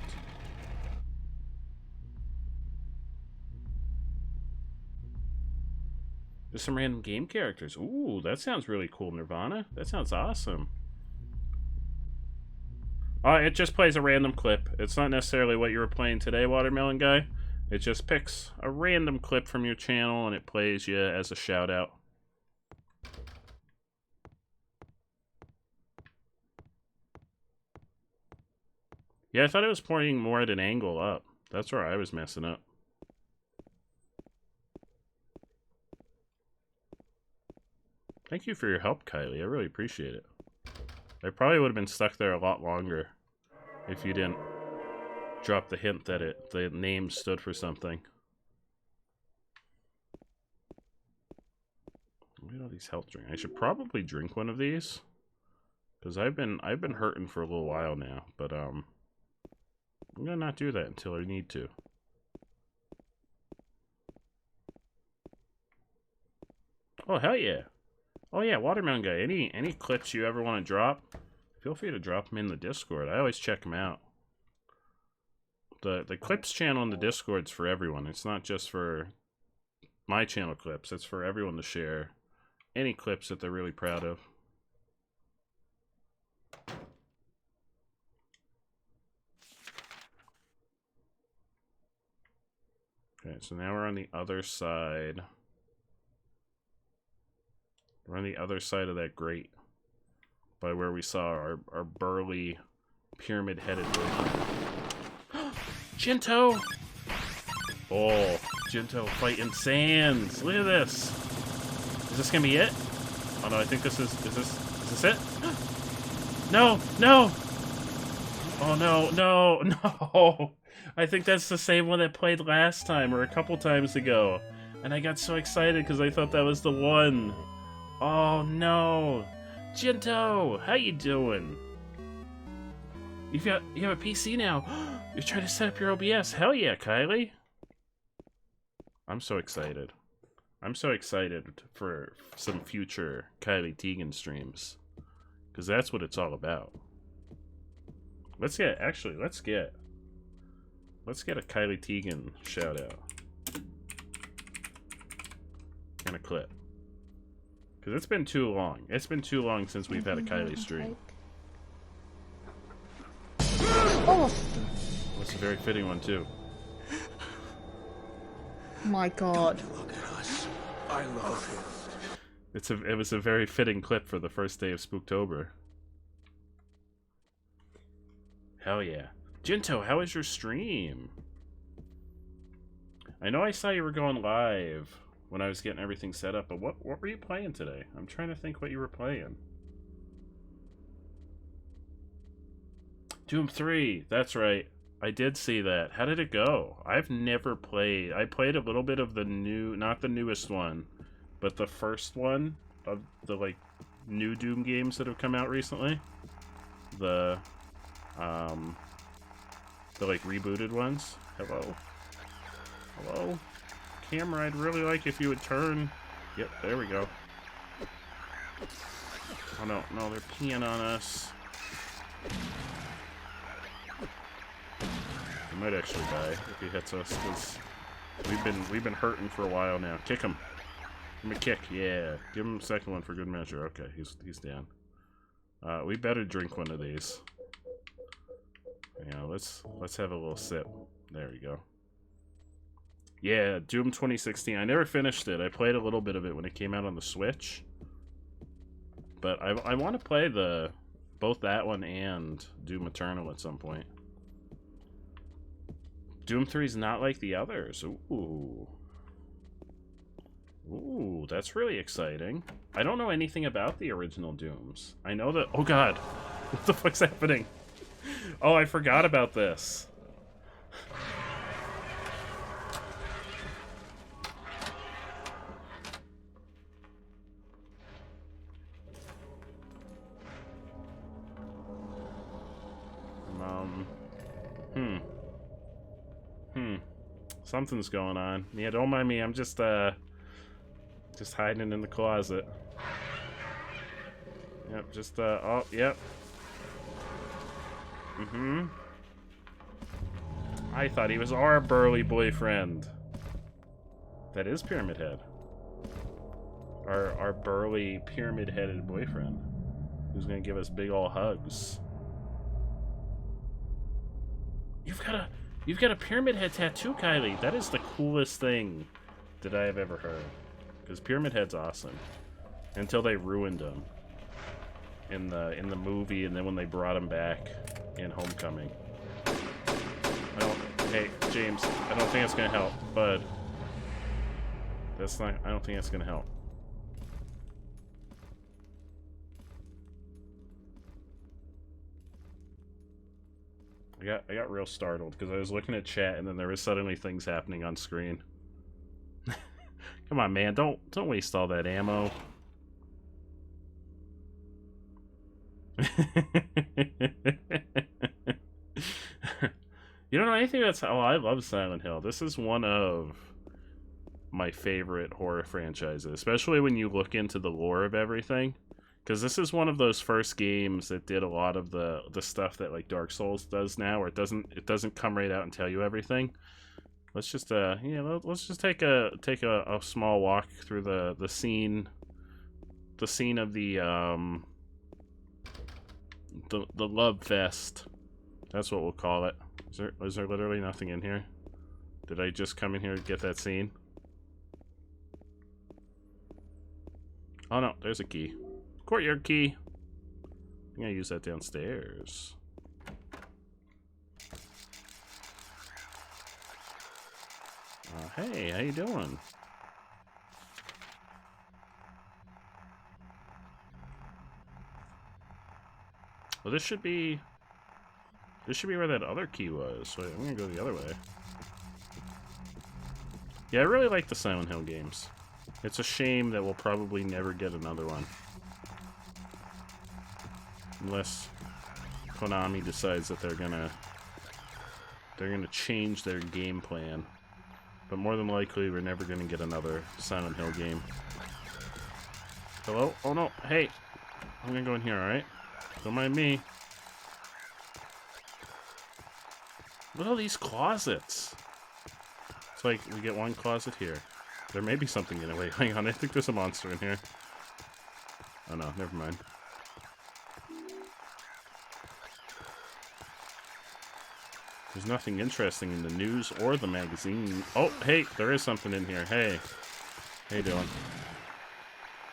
There's some random game characters. Ooh, that sounds really cool, Nirvana. That sounds awesome. It just plays a random clip. It's not necessarily what you were playing today, Watermelon Guy. It just picks a random clip from your channel and it plays you as a shout out. Yeah, I thought it was pointing more at an angle up. That's where I was messing up. Thank you for your help, Kylie. I really appreciate it. I probably would have been stuck there a lot longer if you didn't drop the hint that the name stood for something. Look at all these health drinks. I should probably drink one of these because I've been hurting for a little while now, but I'm gonna not do that until I need to. Oh hell yeah! Oh yeah, Watermelon Guy. Any clips you ever want to drop, feel free to drop them in the Discord. I always check them out. The clips channel in the Discord's for everyone. It's not just for my channel clips. It's for everyone to share any clips that they're really proud of. Okay, so now we're on the other side. We're on the other side of that grate. By where we saw our burly, pyramid-headed boyfriend. Jinto! Oh, Jinto fighting Sands. Look at this. Is this gonna be it? Oh no, I think this is this it? No, no! Oh no, no, no! I think that's the same one that played last time, or a couple times ago. And I got so excited because I thought that was the one. Oh no! Jinto! How you doing? You have a PC now! You're trying to set up your OBS! Hell yeah, Kylie! I'm so excited. I'm so excited for some future Kylie Tegan streams. Because that's what it's all about. Let's get a Kylie Tegan shout out. And a clip. Because it's been too long. It's been too long since we've had a Kylie stream. Oh! That's a very fitting one, too. My god. Look at us. I love him. It was a very fitting clip for the first day of Spooktober. Hell yeah. Jinto, how was your stream? I know I saw you were going live when I was getting everything set up, but what were you playing today? I'm trying to think what you were playing. Doom 3, that's right. I did see that. How did it go? I've never played. I played a little bit of the new, not the newest one, but the first one of the, like, new Doom games that have come out recently. The like, rebooted ones. Hello? Hello? Camera, I'd really like if you would turn. Yep, there we go. Oh no, no, they're peeing on us. He might actually die if he hits us, because we've been hurting for a while now. Kick him. Give him a kick, yeah. Give him a second one for good measure. Okay, he's down. We better drink one of these. Yeah, let's have a little sip. There we go. Yeah, Doom 2016. I never finished it. I played a little bit of it when it came out on the Switch. But I want to play both that one and Doom Eternal at some point. Doom 3 is not like the others. Ooh. Ooh, that's really exciting. I don't know anything about the original Dooms. I know that... Oh god! What the fuck's happening? Oh, I forgot about this. Something's going on. Yeah, don't mind me. I'm just hiding in the closet. Yep, oh, yep. I thought he was our burly boyfriend. That is Pyramid Head. Our burly, pyramid-headed boyfriend. Who's gonna give us big ol' hugs. You've got a Pyramid Head tattoo, Kylie. That is the coolest thing that I have ever heard. Because Pyramid Head's awesome. Until they ruined him in the movie, and then when they brought him back in Homecoming. Hey, James, I don't think it's gonna help, bud. I don't think that's gonna help. I got real startled because I was looking at chat and then there was suddenly things happening on screen. Come on, man, don't waste all that ammo. You don't know anything that's... Oh, I love Silent Hill. This is one of my favorite horror franchises, especially when you look into the lore of everything. Because this is one of those first games that did a lot of the stuff that like Dark Souls does now, where it doesn't come right out and tell you everything. Let's just let's just take a small walk through the scene of the love fest. That's what we'll call it. Is there literally nothing in here? Did I just come in here to get that scene? Oh no, there's a key. Courtyard key. I'm gonna use that downstairs. Hey, how you doing? Well, this should be where that other key was. Wait, I'm gonna go the other way. Yeah, I really like the Silent Hill games. It's a shame that we'll probably never get another one. Unless Konami decides that they're gonna change their game plan. But more than likely, we're never gonna get another Silent Hill game. Hello? Oh no, hey! I'm gonna go in here, alright? Don't mind me. Look at all these closets! It's like, we get one closet here. There may be something in it. Wait, hang on, I think there's a monster in here. Oh no, never mind. There's nothing interesting in the news or the magazine. Oh, hey, there is something in here. Hey. How you doing?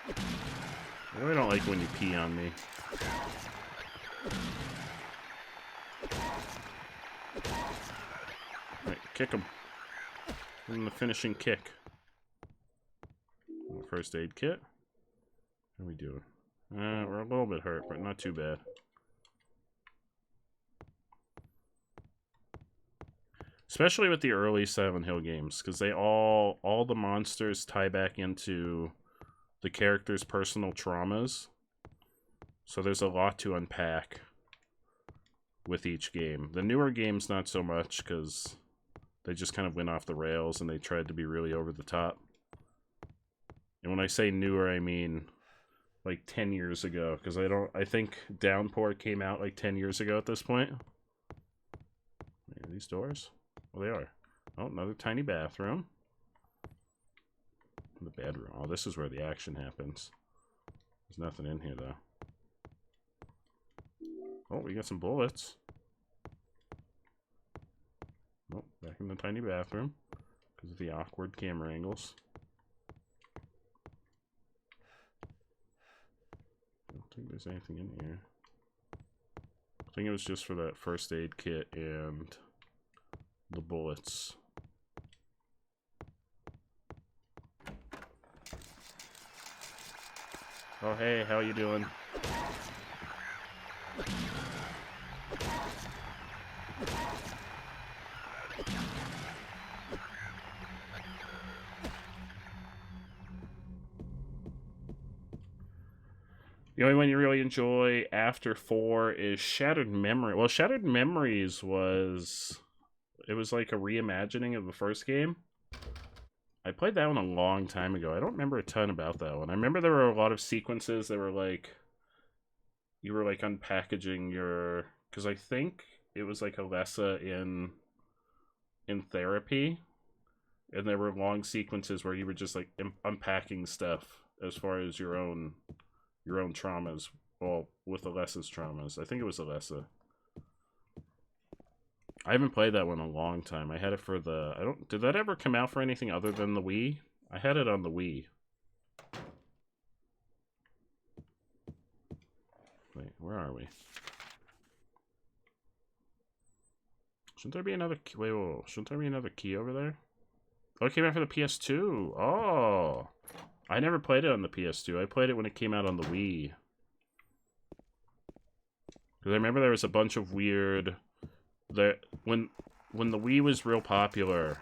I really don't like when you pee on me. Alright, kick him. Give him the finishing kick. First aid kit. How are we doing? We're a little bit hurt, but not too bad. Especially with the early Silent Hill games, because they all the monsters tie back into the character's personal traumas. So there's a lot to unpack with each game. The newer games, not so much, because they just kind of went off the rails and they tried to be really over the top. And when I say newer, I mean like 10 years ago, because I think Downpour came out like 10 years ago at this point. Are these doors? Well, they are. Oh, another tiny bathroom. The bedroom. Oh, this is where the action happens. There's nothing in here, though. Oh, we got some bullets. Oh, back in the tiny bathroom. Because of the awkward camera angles. I don't think there's anything in here. I think it was just for that first aid kit and the bullets. Oh, hey, how you doing? The only one you really enjoy after 4 is Shattered Memory. Well, Shattered Memories was... It was like a reimagining of the first game. I played that one a long time ago. I don't remember a ton about that one. I remember there were a lot of sequences that were like... You were like unpackaging your... Because I think it was like Alessa in therapy. And there were long sequences where you were just like unpacking stuff as far as your own traumas. Well, with Alessa's traumas. I think it was Alessa. I haven't played that one in a long time. I had it for the... Did that ever come out for anything other than the Wii? I had it on the Wii. Wait, where are we? Shouldn't there be another key? Wait, whoa. Shouldn't there be another key over there? Oh, it came out for the PS2. Oh. I never played it on the PS2. I played it when it came out on the Wii. Because I remember there was a bunch of weird... When the Wii was real popular,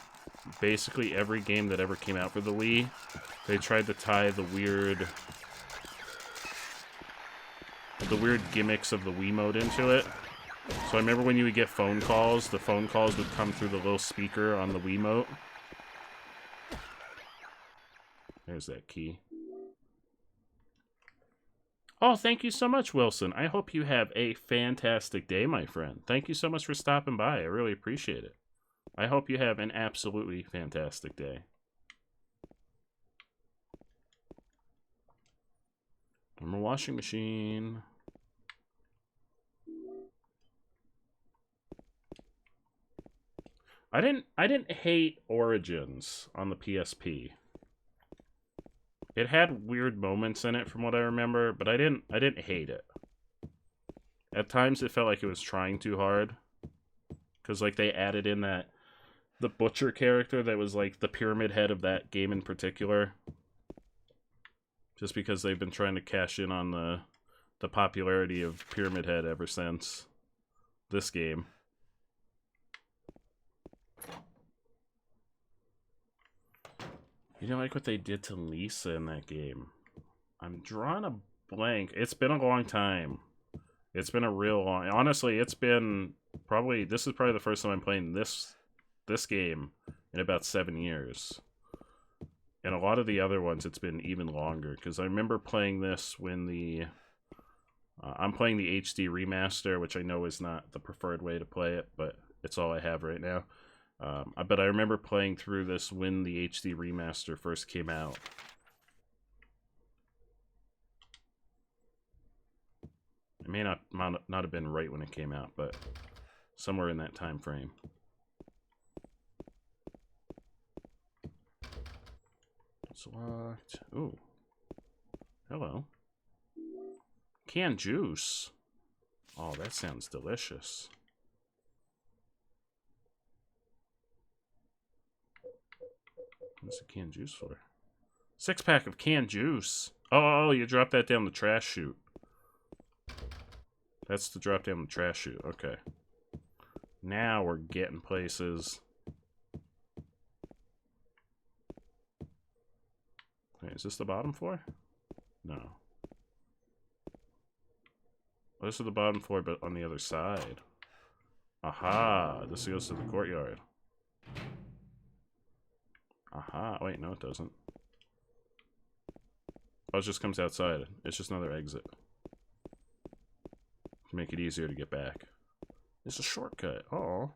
basically every game that ever came out for the Wii, they tried to tie the weird gimmicks of the Wii mode into it. So I remember when you would get phone calls, the phone calls would come through the little speaker on the Wiimote. There's that key. Oh, thank you so much, Wilson. I hope you have a fantastic day, my friend. Thank you so much for stopping by. I really appreciate it. I hope you have an absolutely fantastic day. I'm a washing machine. I didn't hate Origins on the PSP. It had weird moments in it from what I remember, but I didn't hate it. At times it felt like it was trying too hard. Cause like they added in the butcher character that was like the pyramid head of that game in particular. Just because they've been trying to cash in on the popularity of Pyramid Head ever since this game. You know, like what they did to Lisa in that game. I'm drawing a blank. It's been a long time. It's been a real long... Honestly, it's been probably... This is probably the first time I'm playing this game in about 7 years. And a lot of the other ones, it's been even longer. Because I remember playing this when the... I'm playing the HD remaster, which I know is not the preferred way to play it, but it's all I have right now. But I remember playing through this when the HD remaster first came out. It may not have been right when it came out, but somewhere in that time frame. It's locked. Ooh. Hello. Canned juice. Oh, that sounds delicious. What's the canned juice for? 6-pack of canned juice. Oh, you drop that down the trash chute. That's to drop down the trash chute. Okay. Now we're getting places. Wait, is this the bottom floor? No. Oh, this is the bottom floor, but on the other side. Aha! This goes to the courtyard. Aha. Wait, no it doesn't. Oh, it just comes outside. It's just another exit. To make it easier to get back. It's a shortcut. Oh.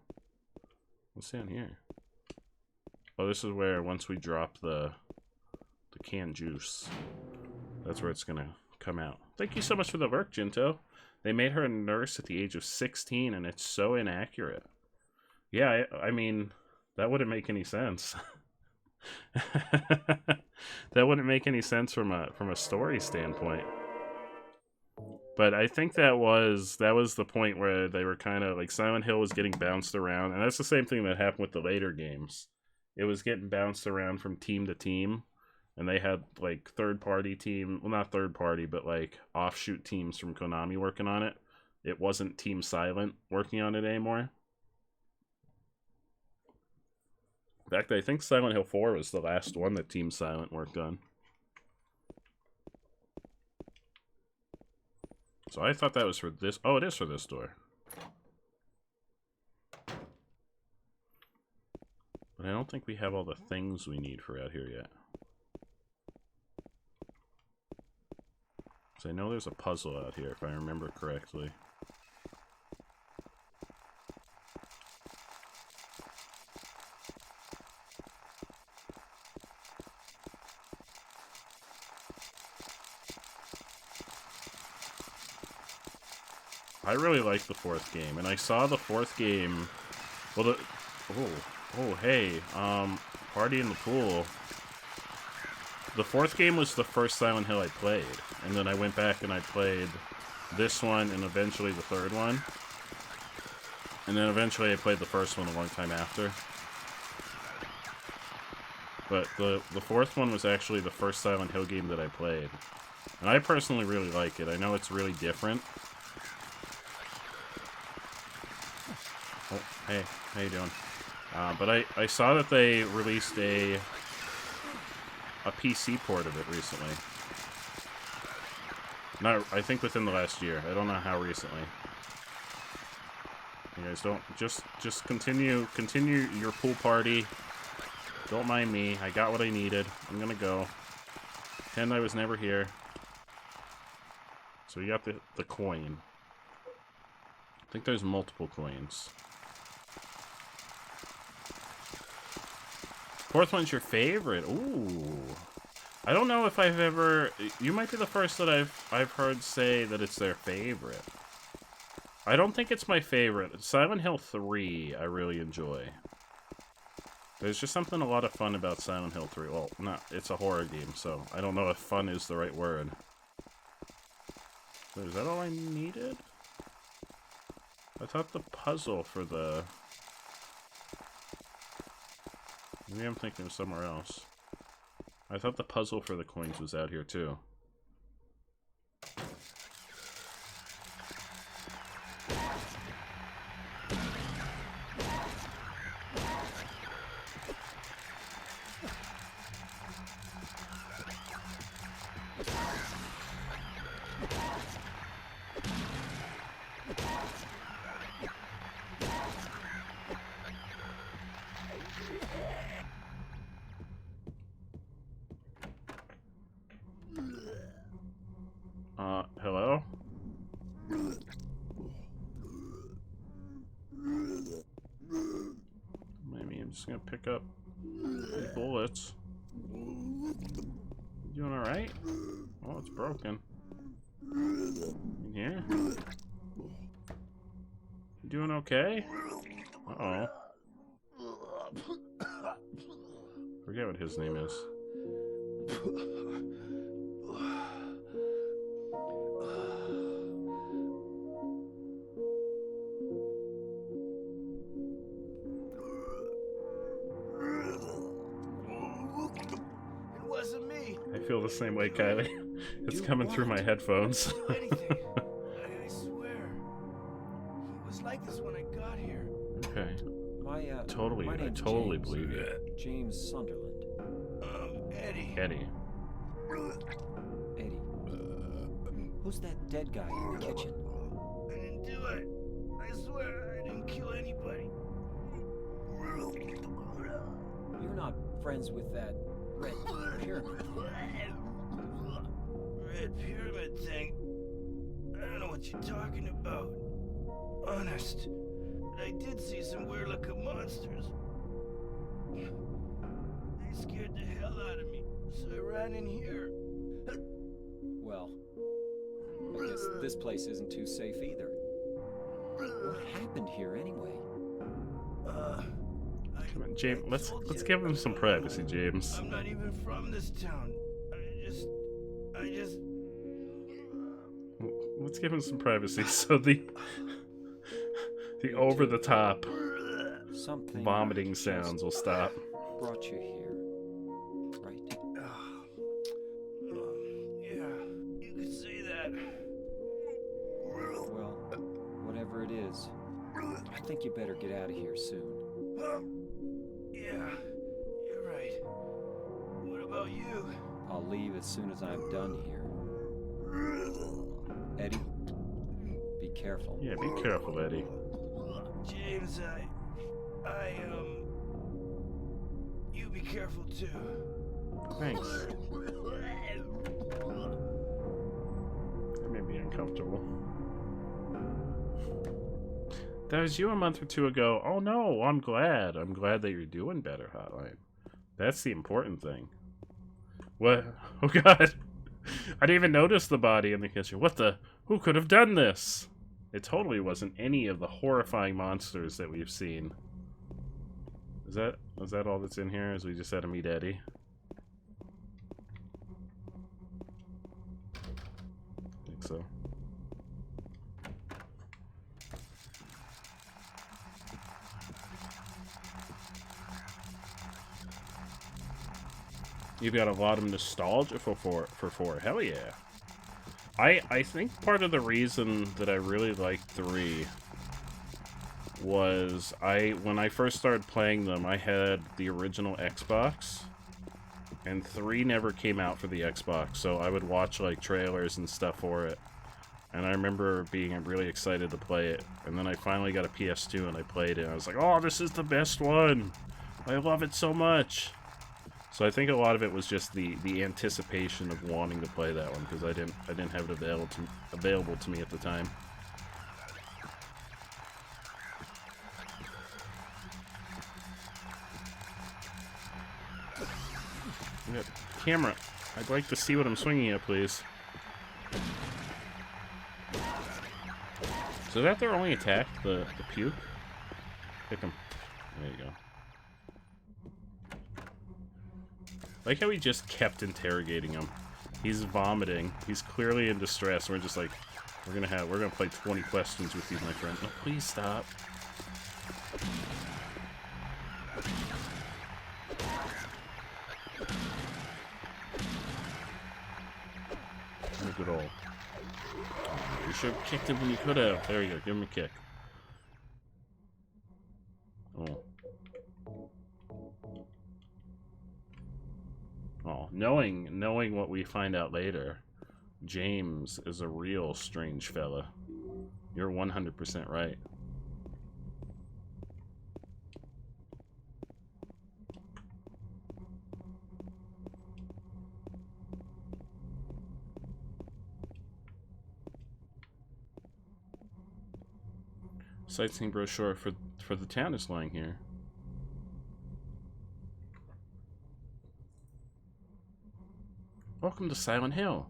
What's down here? Oh, this is where once we drop the canned juice, that's where it's gonna come out. Thank you so much for the work, Jinto. They made her a nurse at the age of 16, and it's so inaccurate. Yeah, I mean, that wouldn't make any sense. That wouldn't make any sense from a story standpoint. But I think that was the point where they were kind of like Silent Hill was getting bounced around, and that's the same thing that happened with the later games. It was getting bounced around from team to team, and they had like third-party team, well not third-party, but like offshoot teams from Konami working on it. It wasn't Team Silent working on it anymore. In fact, I think Silent Hill 4 was the last one that Team Silent worked on. So I thought that was for this. Oh, it is for this door. But I don't think we have all the things we need for out here yet. So I know there's a puzzle out here, if I remember correctly. I really like the fourth game, and I saw the fourth game Well, hey, Party in the Pool. The fourth game was the first Silent Hill I played, and then I went back and I played this one and eventually the third one. And then eventually I played the first one a long time after. But the fourth one was actually the first Silent Hill game that I played. And I personally really like it. I know it's really different. Oh, hey, how you doing? But I saw that they released a PC port of it recently. Not, I think within the last year. I don't know how recently. You guys don't just continue your pool party. Don't mind me. I got what I needed. I'm gonna go. Pretend I was never here. So you got the coin. I think there's multiple coins. Fourth one's your favorite. Ooh. I don't know if I've ever... You might be the first that I've heard say that it's their favorite. I don't think it's my favorite. Silent Hill 3 I really enjoy. There's just something a lot of fun about Silent Hill 3. Well, it's a horror game, so I don't know if fun is the right word. So is that all I needed? I thought the puzzle for the... Maybe I'm thinking of somewhere else. I thought the puzzle for the coins was out here too. Hello? Maybe I'm just gonna pick up the bullets. You doing alright? Oh, it's broken. In here? You doing okay? Uh-oh. Forget what his name is. I feel the same way, Kylie. It's coming through my headphones. I swear. He was like this when I got here. Okay. I totally believe you. James Sunderland. Eddie. Eddie. Who's that dead guy in the kitchen? I didn't do it. I swear I didn't kill anybody. You're not friends with that red pyramid. Red pyramid thing. I don't know what you're talking about. Honest. But I did see some weird looking monsters. They scared the hell out of me, so I ran in here. Well, I guess this place isn't too safe either. What happened here anyway? Come on, James. Let's give him some privacy, James. I'm not even from this town. I just. Let's give him some privacy. So the over the top vomiting sounds will stop. Brought you here, right? Yeah, you could say that. Well, whatever it is, I think you better get out of here soon. Yeah, you're right. What about you? I'll leave as soon as I'm done here. Eddie, be careful. Yeah, be careful, Eddie. James, you be careful too. Thanks. That made me uncomfortable. That was you a month or two ago. Oh no, I'm glad. I'm glad that you're doing better, Hotline. That's the important thing. What? Oh god. I didn't even notice the body in the kitchen. What the? Who could have done this? It totally wasn't any of the horrifying monsters that we've seen. Is that all that's in here? Is we just had to meet Eddie? I think so. You've got a lot of nostalgia for 4. Hell yeah. I think part of the reason that I really liked 3 was when I first started playing them, I had the original Xbox, and 3 never came out for the Xbox, so I would watch like trailers and stuff for it. And I remember being really excited to play it, and then I finally got a PS2 and I played it, and I was like, oh, this is the best one! I love it so much! So I think a lot of it was just the anticipation of wanting to play that one, because I didn't have it available to me at the time. Camera, I'd like to see what I'm swinging at, please. So is that their only attack, the puke? Pick him. There you go. Like how he just kept interrogating him. He's vomiting. He's clearly in distress. We're just like, we're gonna play 20 questions with you, my friend. No, please stop. Good old. You should have kicked him when you could have. There you go. Give him a kick. Oh. Oh, knowing what we find out later, James is a real strange fella. You're 100% right. Sightseeing brochure for the town is lying here. Welcome to Silent Hill.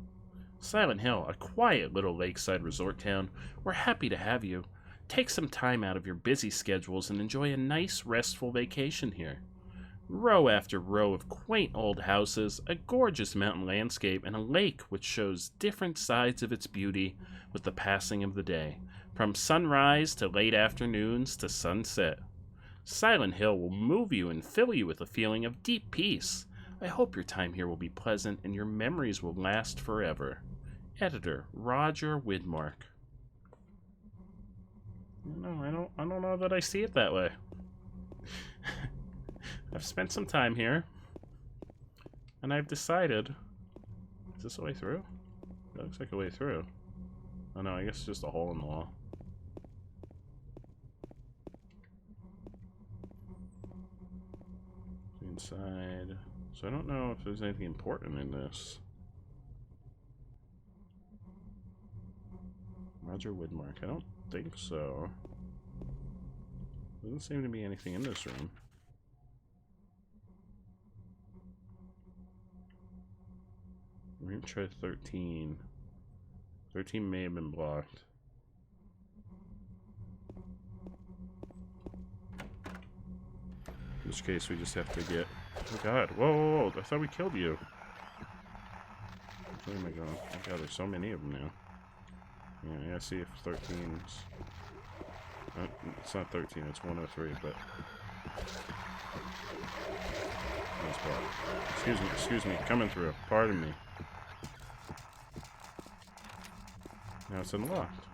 Silent Hill, a quiet little lakeside resort town. We're happy to have you. Take some time out of your busy schedules and enjoy a nice, restful vacation here. Row after row of quaint old houses, a gorgeous mountain landscape, and a lake which shows different sides of its beauty with the passing of the day, from sunrise to late afternoons to sunset. Silent Hill will move you and fill you with a feeling of deep peace. I hope your time here will be pleasant and your memories will last forever. Editor Roger Widmark. No, I don't know that I see it that way. I've spent some time here, and I've decided. Is this a way through? That looks like a way through. Oh no, I guess it's just a hole in the wall. Inside. So I don't know if there's anything important in this. Roger Widmark. I don't think so. Doesn't seem to be anything in this room. We're gonna try 13. 13 may have been blocked. In which case we just have to get... Oh god, whoa, I thought we killed you. Where am I going? Oh god, there's so many of them now. Yeah, I see if 13's... it's not 13, it's 103, but... Nice part. Excuse me, coming through. Pardon me. Now it's unlocked.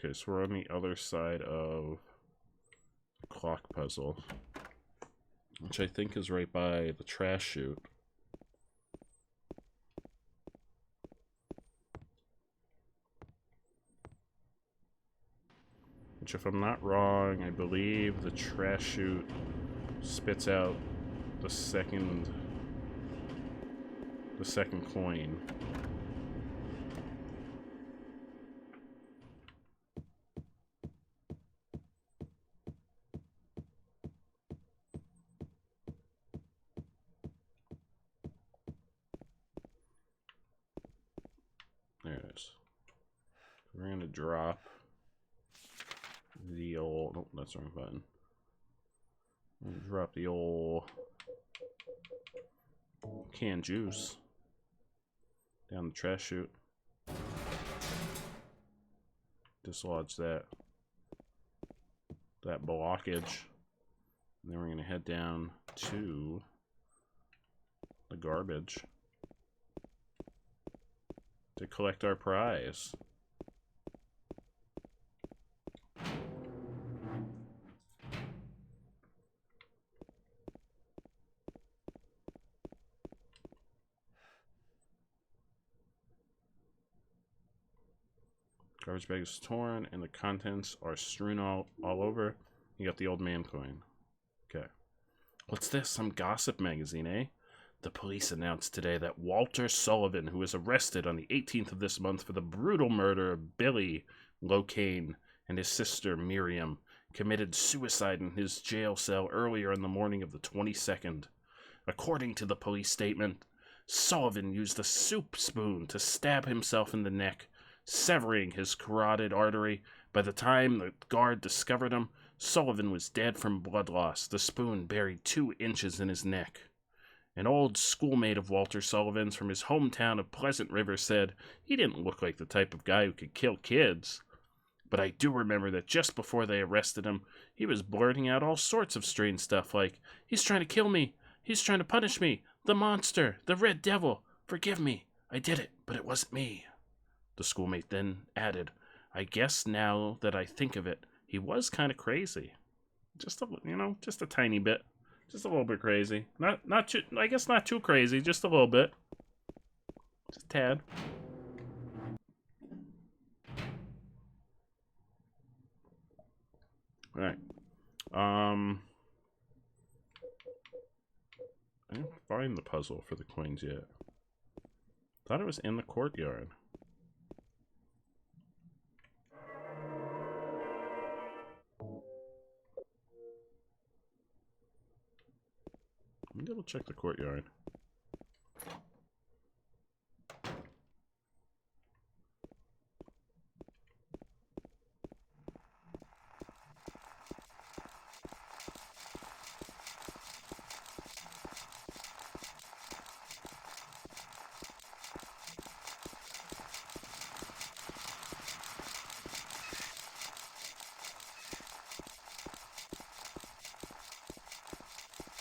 Okay, so we're on the other side of the clock puzzle, which I think is right by the trash chute. Which, if I'm not wrong, I believe the trash chute spits out the second coin. There it is. We're gonna drop the old. Oh, that's the wrong button. Drop the old canned juice down the trash chute. Dislodge that blockage. And then we're gonna head down to the garbage to collect our prize. Garbage bag is torn and the contents are strewn all over. You got the old man coin. Okay. What's this? Some gossip magazine, eh? The police announced today that Walter Sullivan, who was arrested on the 18th of this month for the brutal murder of Billy Locane and his sister Miriam, committed suicide in his jail cell earlier in the morning of the 22nd. According to the police statement, Sullivan used a soup spoon to stab himself in the neck, severing his carotid artery. By the time the guard discovered him, Sullivan was dead from blood loss, the spoon buried 2 inches in his neck. An old schoolmate of Walter Sullivan's from his hometown of Pleasant River said he didn't look like the type of guy who could kill kids. But I do remember that just before they arrested him, he was blurting out all sorts of strange stuff like, "He's trying to kill me. He's trying to punish me. The monster. The red devil. Forgive me. I did it, but it wasn't me." The schoolmate then added, "I guess now that I think of it, he was kind of crazy. Just a tiny bit. Just a little bit crazy. Not too, I guess not too crazy, just a little bit. Just a tad." Alright. I didn't find the puzzle for the coins yet. Thought it was in the courtyard. Let me double check the courtyard.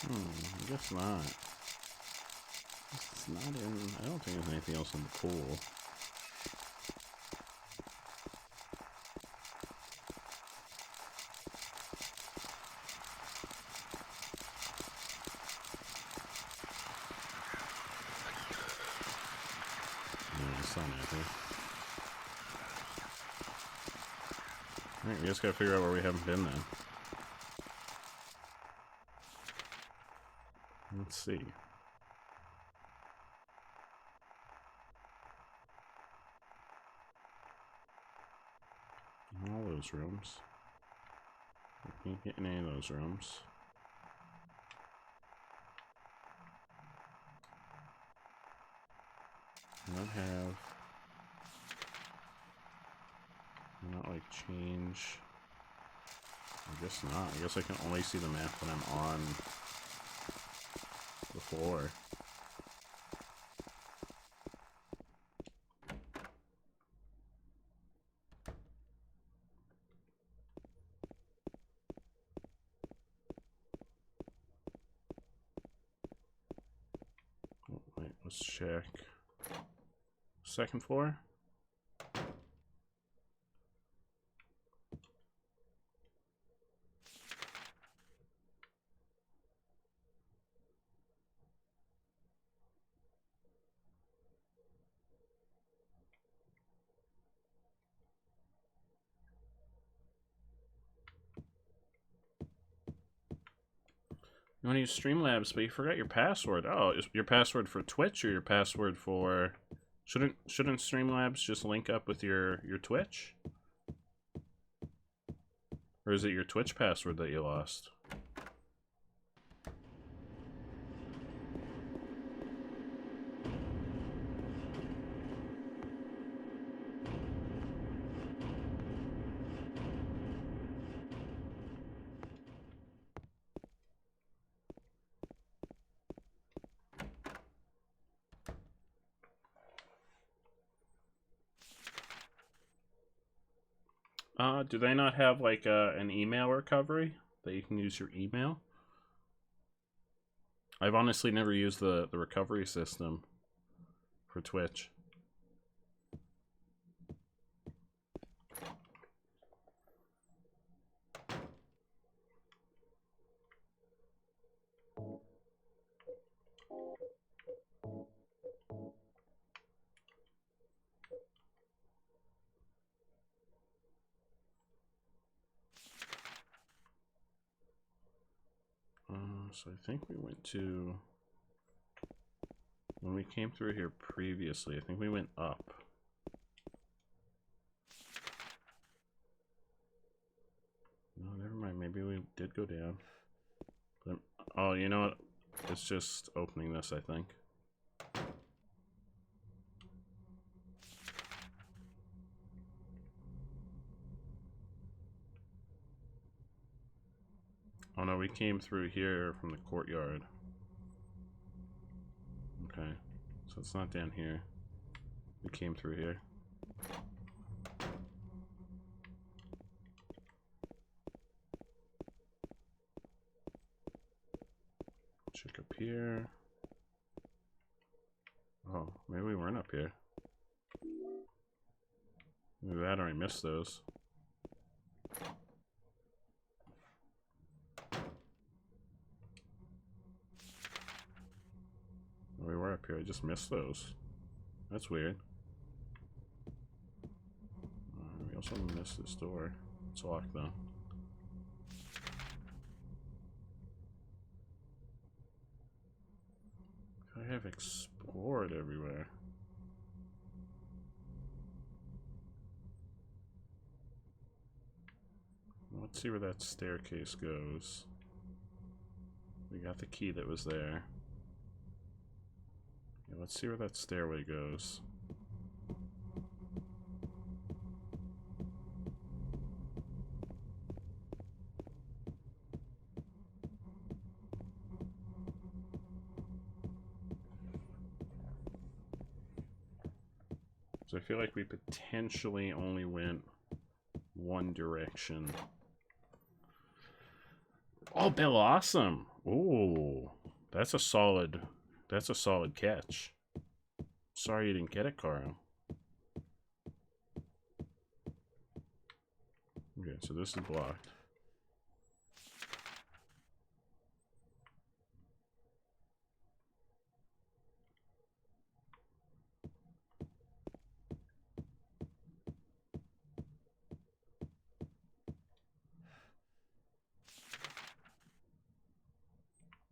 I guess not. It's not in. I don't think there's anything else in the pool. There's the sun out here. Alright, we just gotta figure out where we haven't been then. Let's see. All those rooms. We can't get in any of those rooms. Not have. Not like change. I guess not. I guess I can only see the map when I'm on the floor. Oh, wait, let's check. Second floor? You want to use Streamlabs, but you forgot your password. Oh, is your password for Twitch or your password for... Shouldn't Streamlabs just link up with your Twitch? Or is it your Twitch password that you lost? Do they not have like an email recovery that you can use your email? I've honestly never used the recovery system for Twitch. So I think we went to... When we came through here previously, I think we went up. No, never mind. Maybe we did go down. But, oh, you know what? It's just opening this, I think. Oh no, we came through here from the courtyard. Okay, so it's not down here. We came through here. Check up here. Oh, maybe we weren't up here. Maybe that or I missed those. We were up here, I just missed those. That's weird. We also missed this door. It's locked though. I have explored everywhere. Let's see where that staircase goes. We got the key that was there. Yeah, let's see where that stairway goes. So I feel like we potentially only went one direction. Oh, Bill, awesome! Ooh, that's a solid catch. Sorry you didn't get it, Carl. Okay, so this is blocked.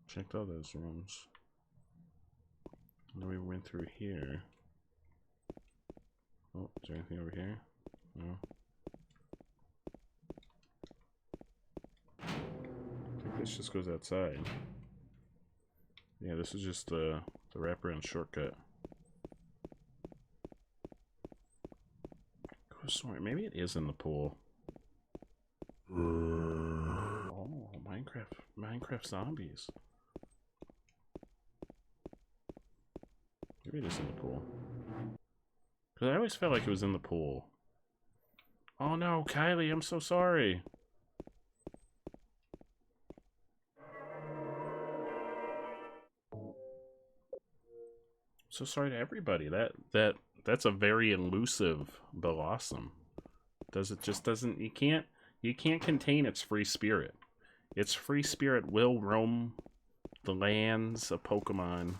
Checked all those rooms. And then we went through here. Oh, is there anything over here? No. I think this just goes outside. Yeah, this is just the wraparound shortcut. Maybe it is in the pool. Oh, Minecraft zombies. Maybe it is in the pool. Because I always felt like it was in the pool. Oh no, Kylie, I'm so sorry. So sorry to everybody. That's a very elusive blossom. It just doesn't, you can't contain its free spirit. Its free spirit will roam the lands of Pokemon,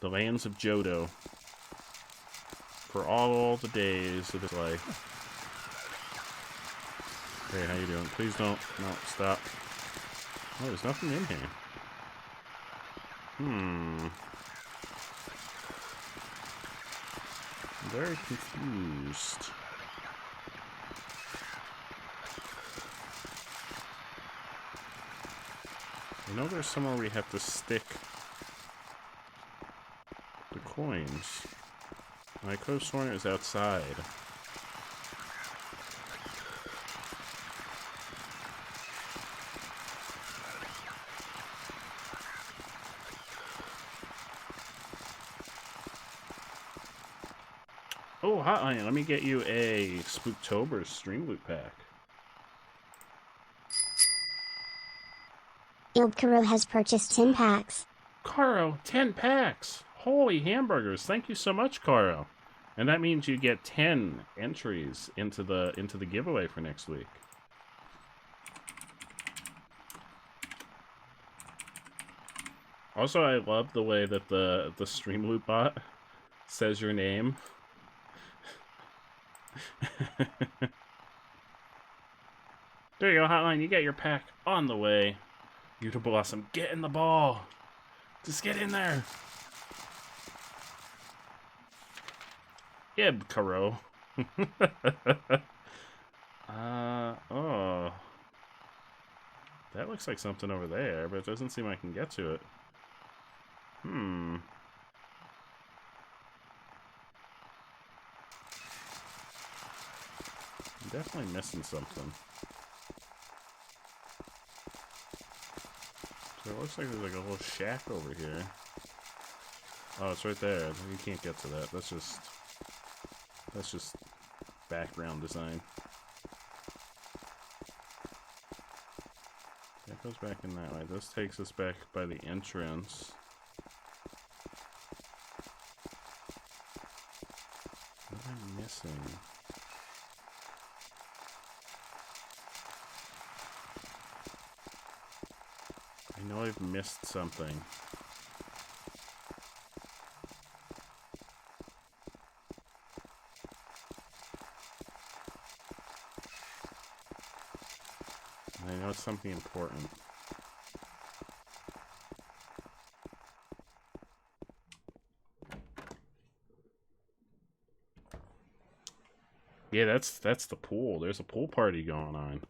the lands of Johto, for all the days of its life. Hey, how you doing? Please don't. No, stop. Oh, there's nothing in here. I'm very confused. I know there's somewhere we have to stick the coins. I could have sworn it was outside. Oh, Hotline, let me get you a Spooktober stream loot pack. Karo has purchased 10 packs. Caro, 10 packs! Holy hamburgers! Thank you so much, Caro. And that means you get 10 entries into the giveaway for next week. Also, I love the way that the stream loot bot says your name. There you go, Hotline. You get your pack on the way. You to Blossom, get in the ball. Just get in there. Ib, Caro. Oh. That looks like something over there, but it doesn't seem I can get to it. I'm definitely missing something. So it looks like there's like a little shack over here. Oh, it's right there. You can't get to that. That's just background design. That goes back in that way. This takes us back by the entrance. What am I missing? I know I've missed something. I know it's something important. Yeah, that's the pool. There's a pool party going on.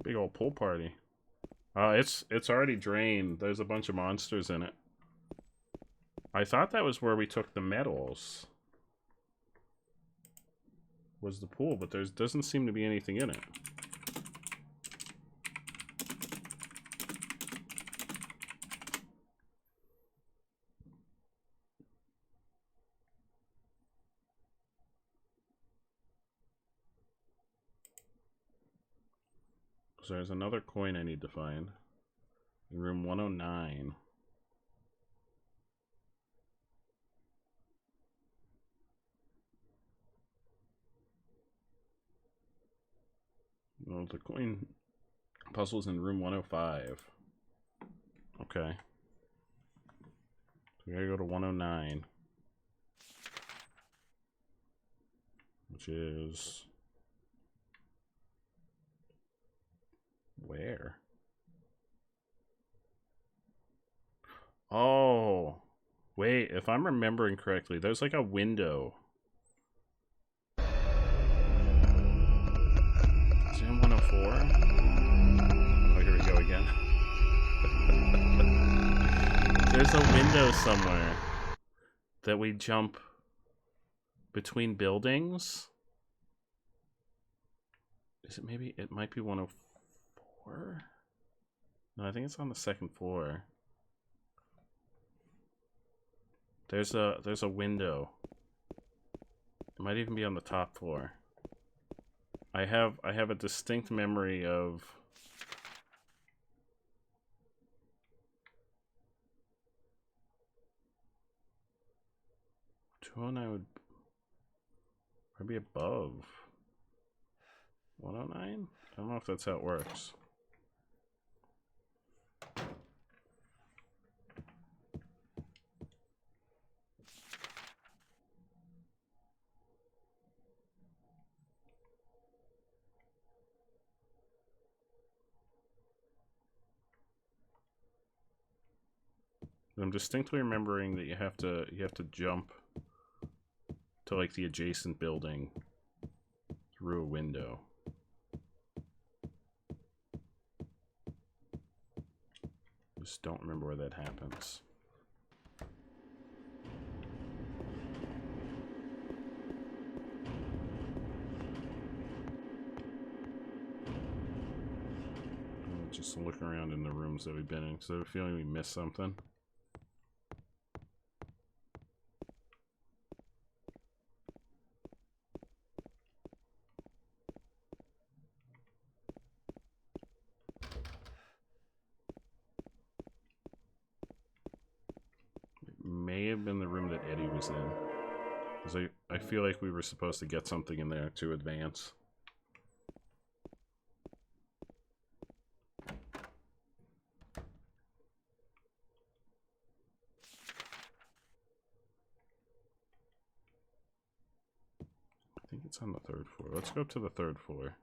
Big old pool party. It's already drained. There's a bunch of monsters in it. I thought that was where we took the medals. Was the pool, but there doesn't seem to be anything in it. So there's another coin I need to find. In room 109. Well, the coin puzzle's in room 105. Okay. So we gotta go to 109. Which is... where? Oh, wait, if I'm remembering correctly, there's like a window. Is it in 104? Oh, here we go again. There's a window somewhere that we jump between buildings. Is it maybe, it might be 104? No, I think it's on the second floor. There's a window. It might even be on the top floor. I have a distinct memory of .209 would probably be above 109? I don't know if that's how it works. I'm distinctly remembering that you have to jump to like the adjacent building through a window. Just don't remember where that happens. Just look around in the rooms that we've been in, because I have a feeling we missed something. It may have been the room that Eddie was in, because I feel like we were supposed to get something in there to advance. I think it's on the 3rd floor. Let's go up to the 3rd floor.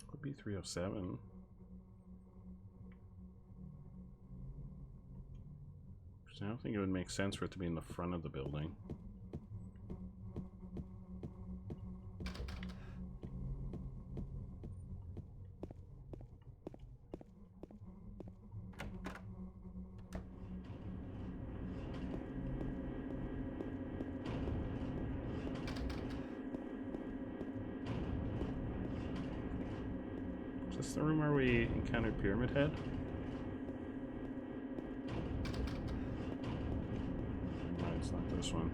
Could be 307. I don't think it would make sense for it to be in the front of the building. Is this the room where we encountered Pyramid Head? It's not this one.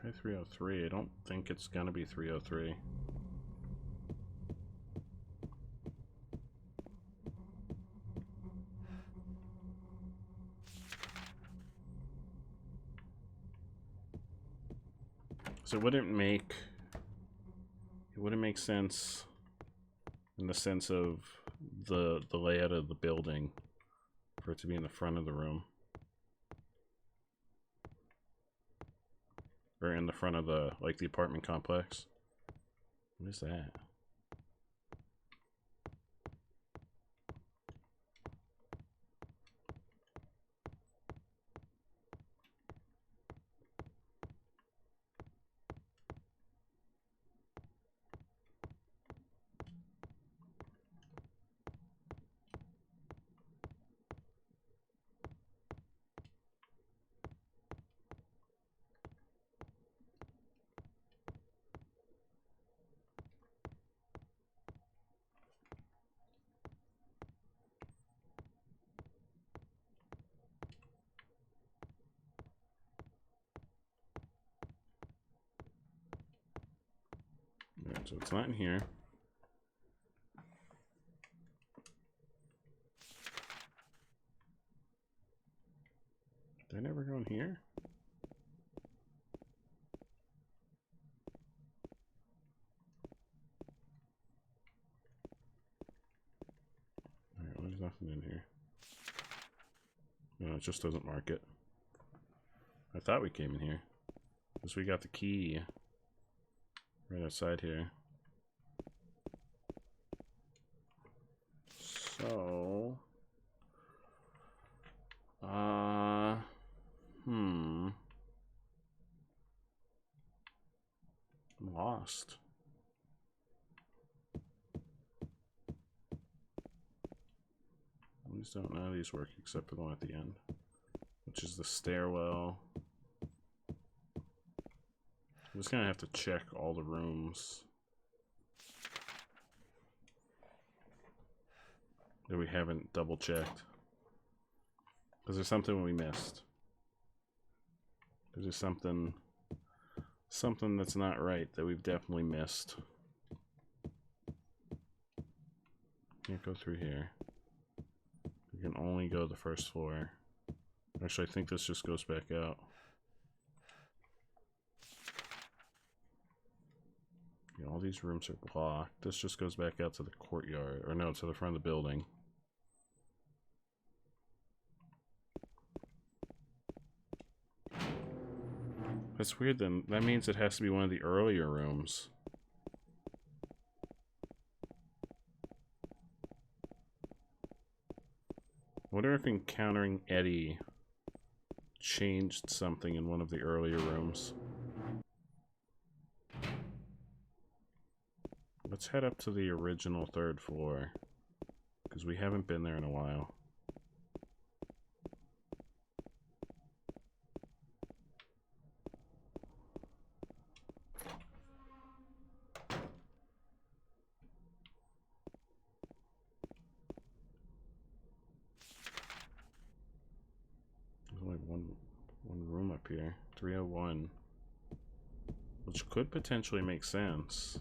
Try 303. I don't think it's gonna be 303. So it wouldn't make sense in the sense of the layout of the building for it to be in the front of the room. Or in the front of the the apartment complex. What is that? Alright, so it's not in here. Did I never go in here? Alright, well, there's nothing in here. No, it just doesn't mark it. I thought we came in here. Because we got the key right outside here. So... I'm lost. I just don't know how these work except for the one at the end, which is the stairwell. I'm just gonna have to check all the rooms that we haven't double checked, because there's something we missed. There's just something that's not right that we've definitely missed. Can't go through here. We can only go the first floor. Actually, I think this just goes back out. Yeah, all these rooms are blocked. This just goes back out to the courtyard. Or no, to the front of the building. That's weird then. That means it has to be one of the earlier rooms. I wonder if encountering Eddie changed something in one of the earlier rooms. Let's head up to the original 3rd floor, because we haven't been there in a while. There's only one room up here. 301. Which could potentially make sense.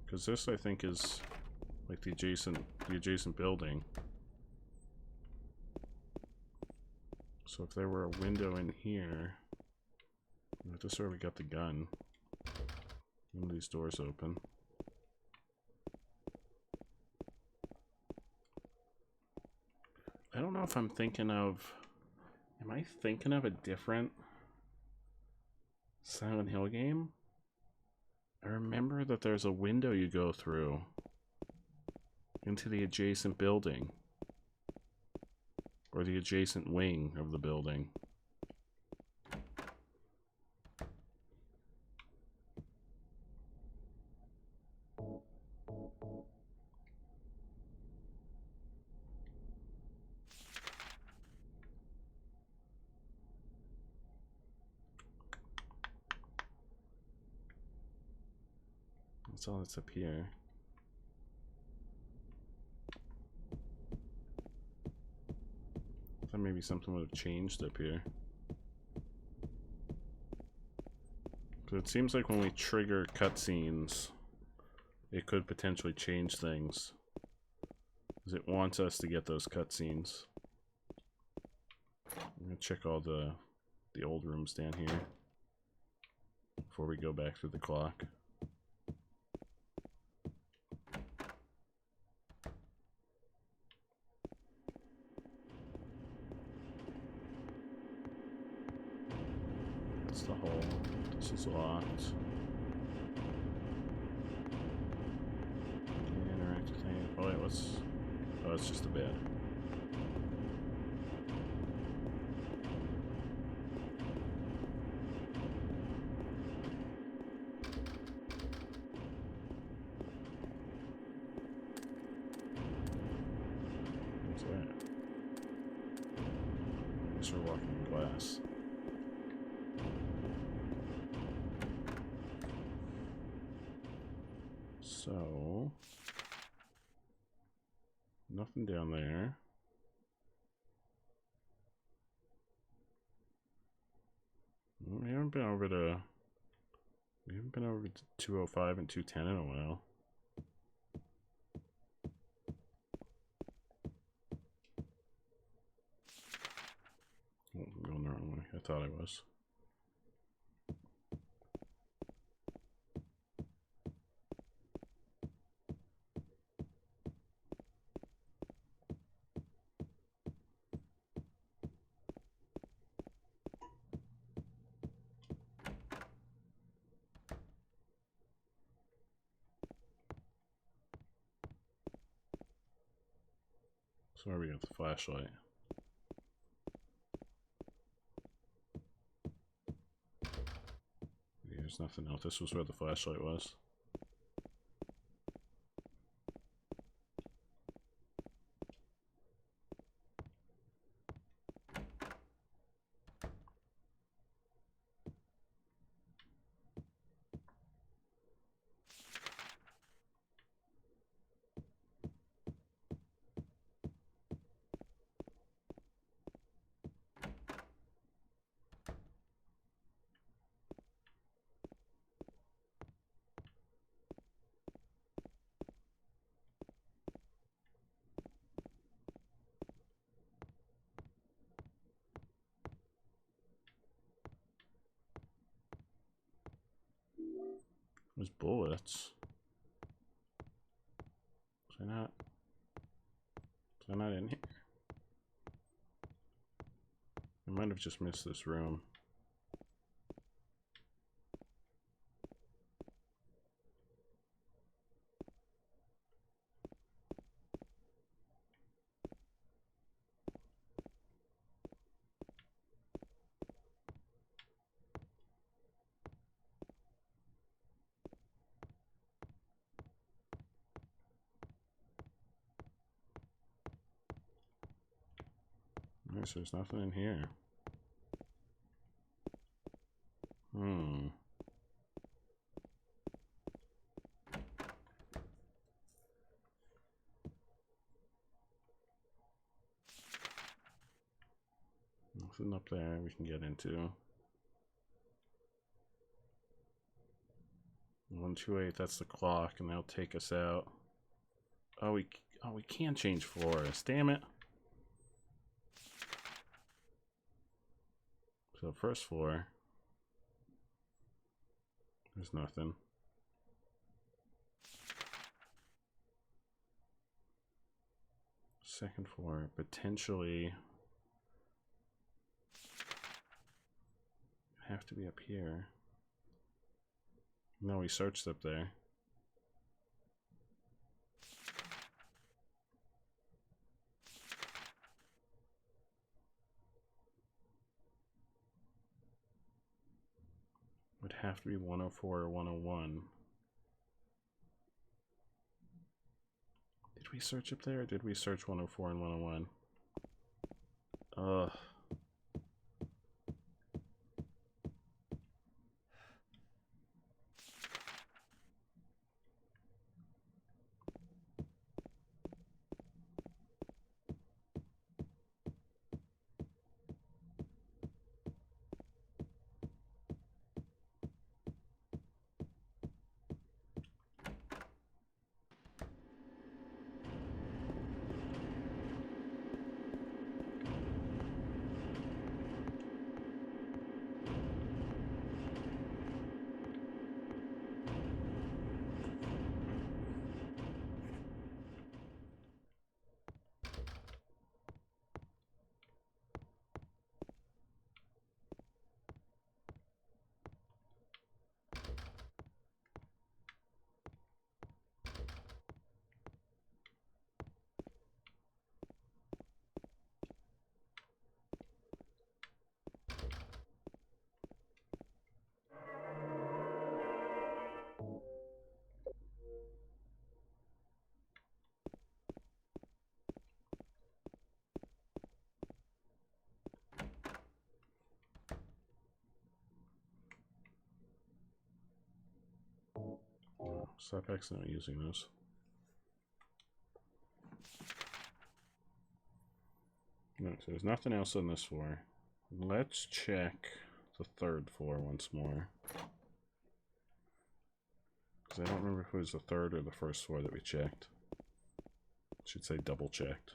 Because this, I think, is like the adjacent building. So if there were a window in here, this is where we got the gun. One of these doors open. I don't know if I'm thinking of... Am I thinking of a different Silent Hill game? I remember that there's a window you go through into the adjacent building. Or the adjacent wing of the building. That's all that's up here. I thought maybe something would have changed up here. Because it seems like when we trigger cutscenes, it could potentially change things. Because it wants us to get those cutscenes. I'm going to check all the old rooms down here before we go back through the clock. That's the hole. This is locked. Interact with anything. Oh wait, what's... Oh, it's just a bed. What's that? I guess we're walking in glass. So, nothing down there. We haven't been over to 205 and 210 in a while. Oh, I'm going the wrong way. I thought I was. So where we got the flashlight. There's nothing else. This was where the flashlight was. There's bullets. Is I not in here? I might have just missed this room. Alright, so there's nothing in here. Nothing up there we can get into. 128, that's the clock, and that'll take us out. Oh, we can't change floors. Damn it. So first floor, there's nothing. Second floor, potentially have to be up here. No, we searched up there. Would have to be 104 or 101. Did we search up there, or did we search 104 and 101? Ugh. Stop accidentally using those. No, so there's nothing else on this floor. Let's check the third floor once more. Because I don't remember if it was the third or the first floor that we checked. I should say double checked.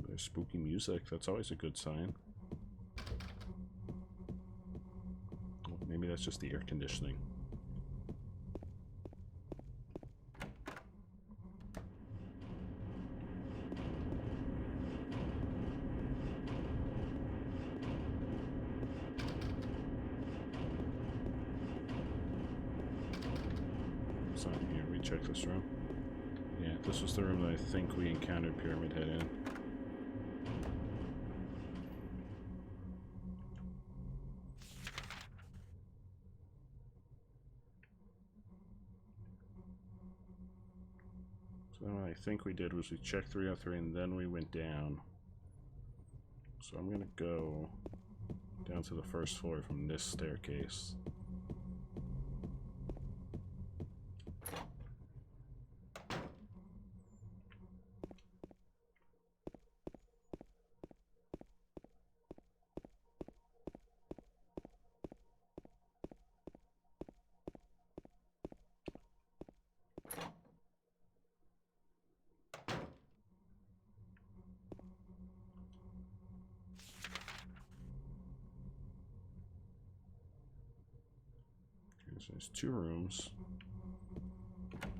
There's spooky music, that's always a good sign. Well, maybe that's just the air conditioning. So here, recheck this room. Yeah, this was the room that I think we encountered Pyramid Head in. So what I think we did was we checked 303 and then we went down. So I'm gonna go down to the first floor from this staircase. So there's 2 rooms.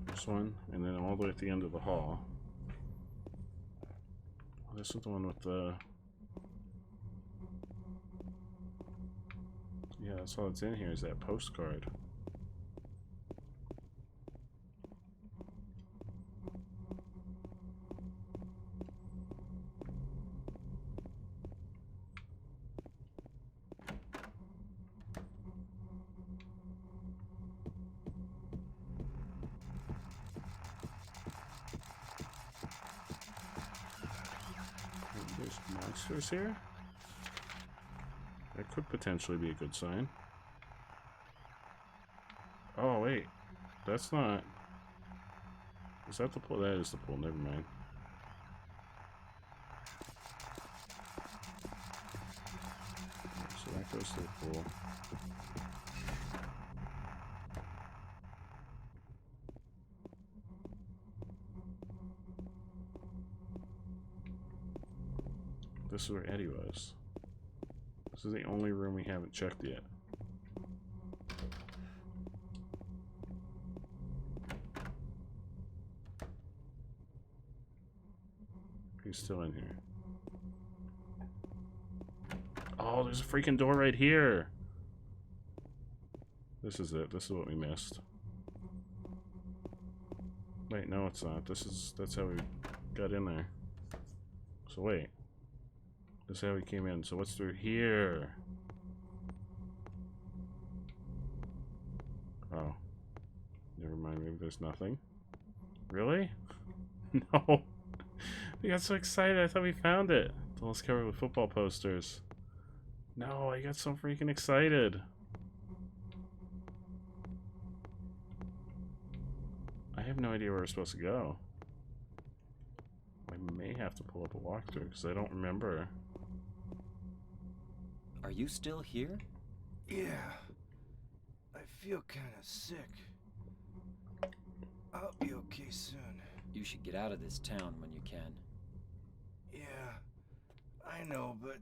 This one, and then all the way at the end of the hall. Oh, this is the one with the... Yeah, that's all that's in here is that postcard. There's monsters here? That could potentially be a good sign. Oh, wait. That's not... Is that the pool? That is the pool. Never mind. So that goes to the pool. This is where Eddie was. This is the only room we haven't checked yet. He's still in here. Oh, there's a freaking door right here. This is it. This is what we missed. Wait, no, it's not. That's how we got in there. So wait. This is how we came in. So what's through here? Oh. Never mind. Maybe there's nothing. Really? No. We got so excited. I thought we found it. The list covered with football posters. No, I got so freaking excited. I have no idea where we're supposed to go. I may have to pull up a walkthrough because I don't remember. Are you still here? Yeah. I feel kind of sick. I'll be okay soon. You should get out of this town when you can. Yeah, I know, but...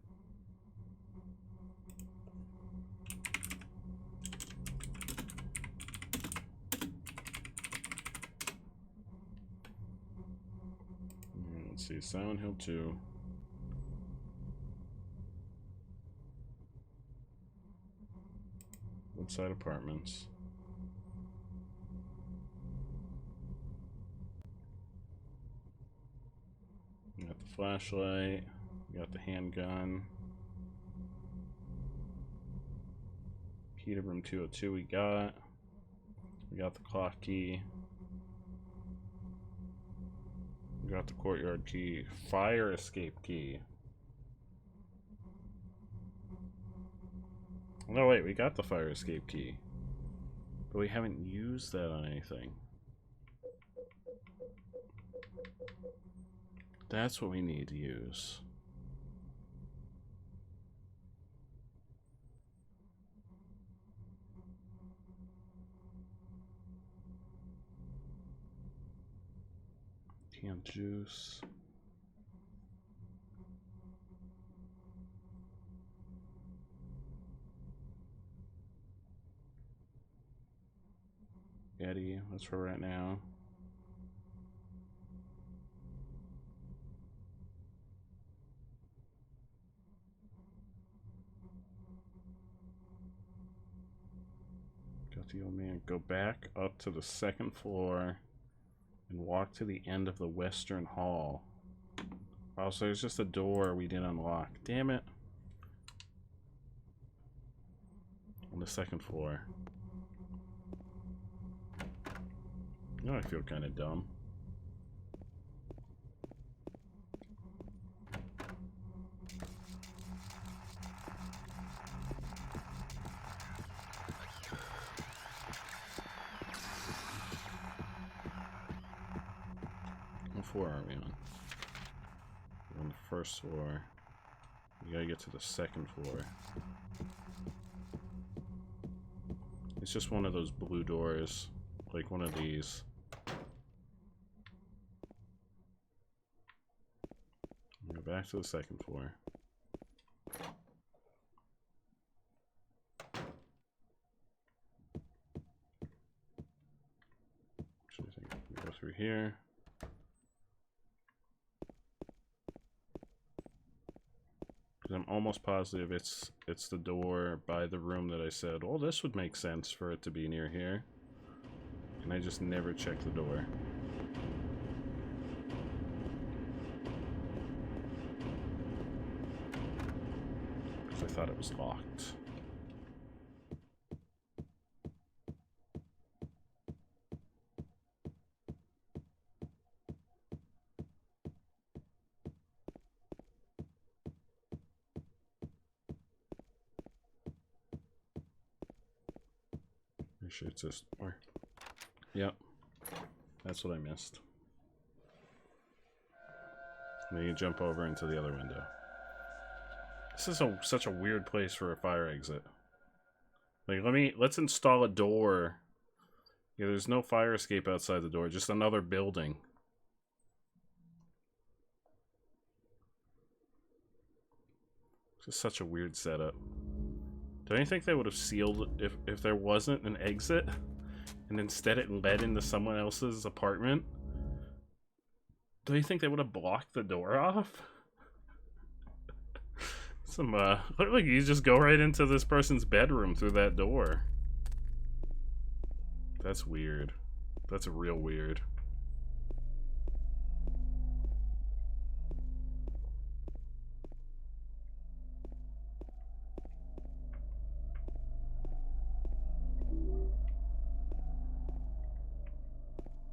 Let's see, Silent Hill 2. Woodside Apartments. We got the flashlight. We got the handgun. Key to room 202 we got. We got the clock key. We got the courtyard key. Fire escape key. No, wait, we got the fire escape key. But we haven't used that on anything. That's what we need to use. Canned juice. Eddie, that's where we're at now. Got the old man. Go back up to the 2nd floor and walk to the end of the western hall. Oh, so there's just a door we didn't unlock. Damn it. On the 2nd floor. You know, I feel kind of dumb. What floor are we on? We're on the 1st floor. We gotta get to the 2nd floor. It's just one of those blue doors. Like one of these. Go back to the 2nd floor. here. Because I'm almost positive it's the door by the room that I said, well, this would make sense for it to be near here. And I just never checked the door. Because I thought it was locked. Pretty sure it's this door. Yep. That's what I missed. Then you jump over into the other window. This is such a weird place for a fire exit. Like, let's install a door. Yeah, there's no fire escape outside the door, just another building. This is such a weird setup. Don't you think they would have sealed it if there wasn't an exit? And instead it led into someone else's apartment? Do you think they would have blocked the door off? Look like you just go right into this person's bedroom through that door. That's weird. That's real weird.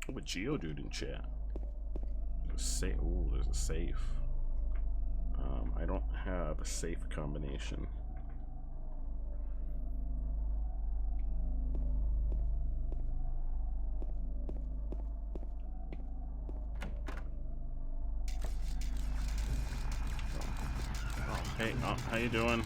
Oh, a Geodude in chat. Ooh, there's a safe. I don't have a safe combination. Oh, hey, how you doing?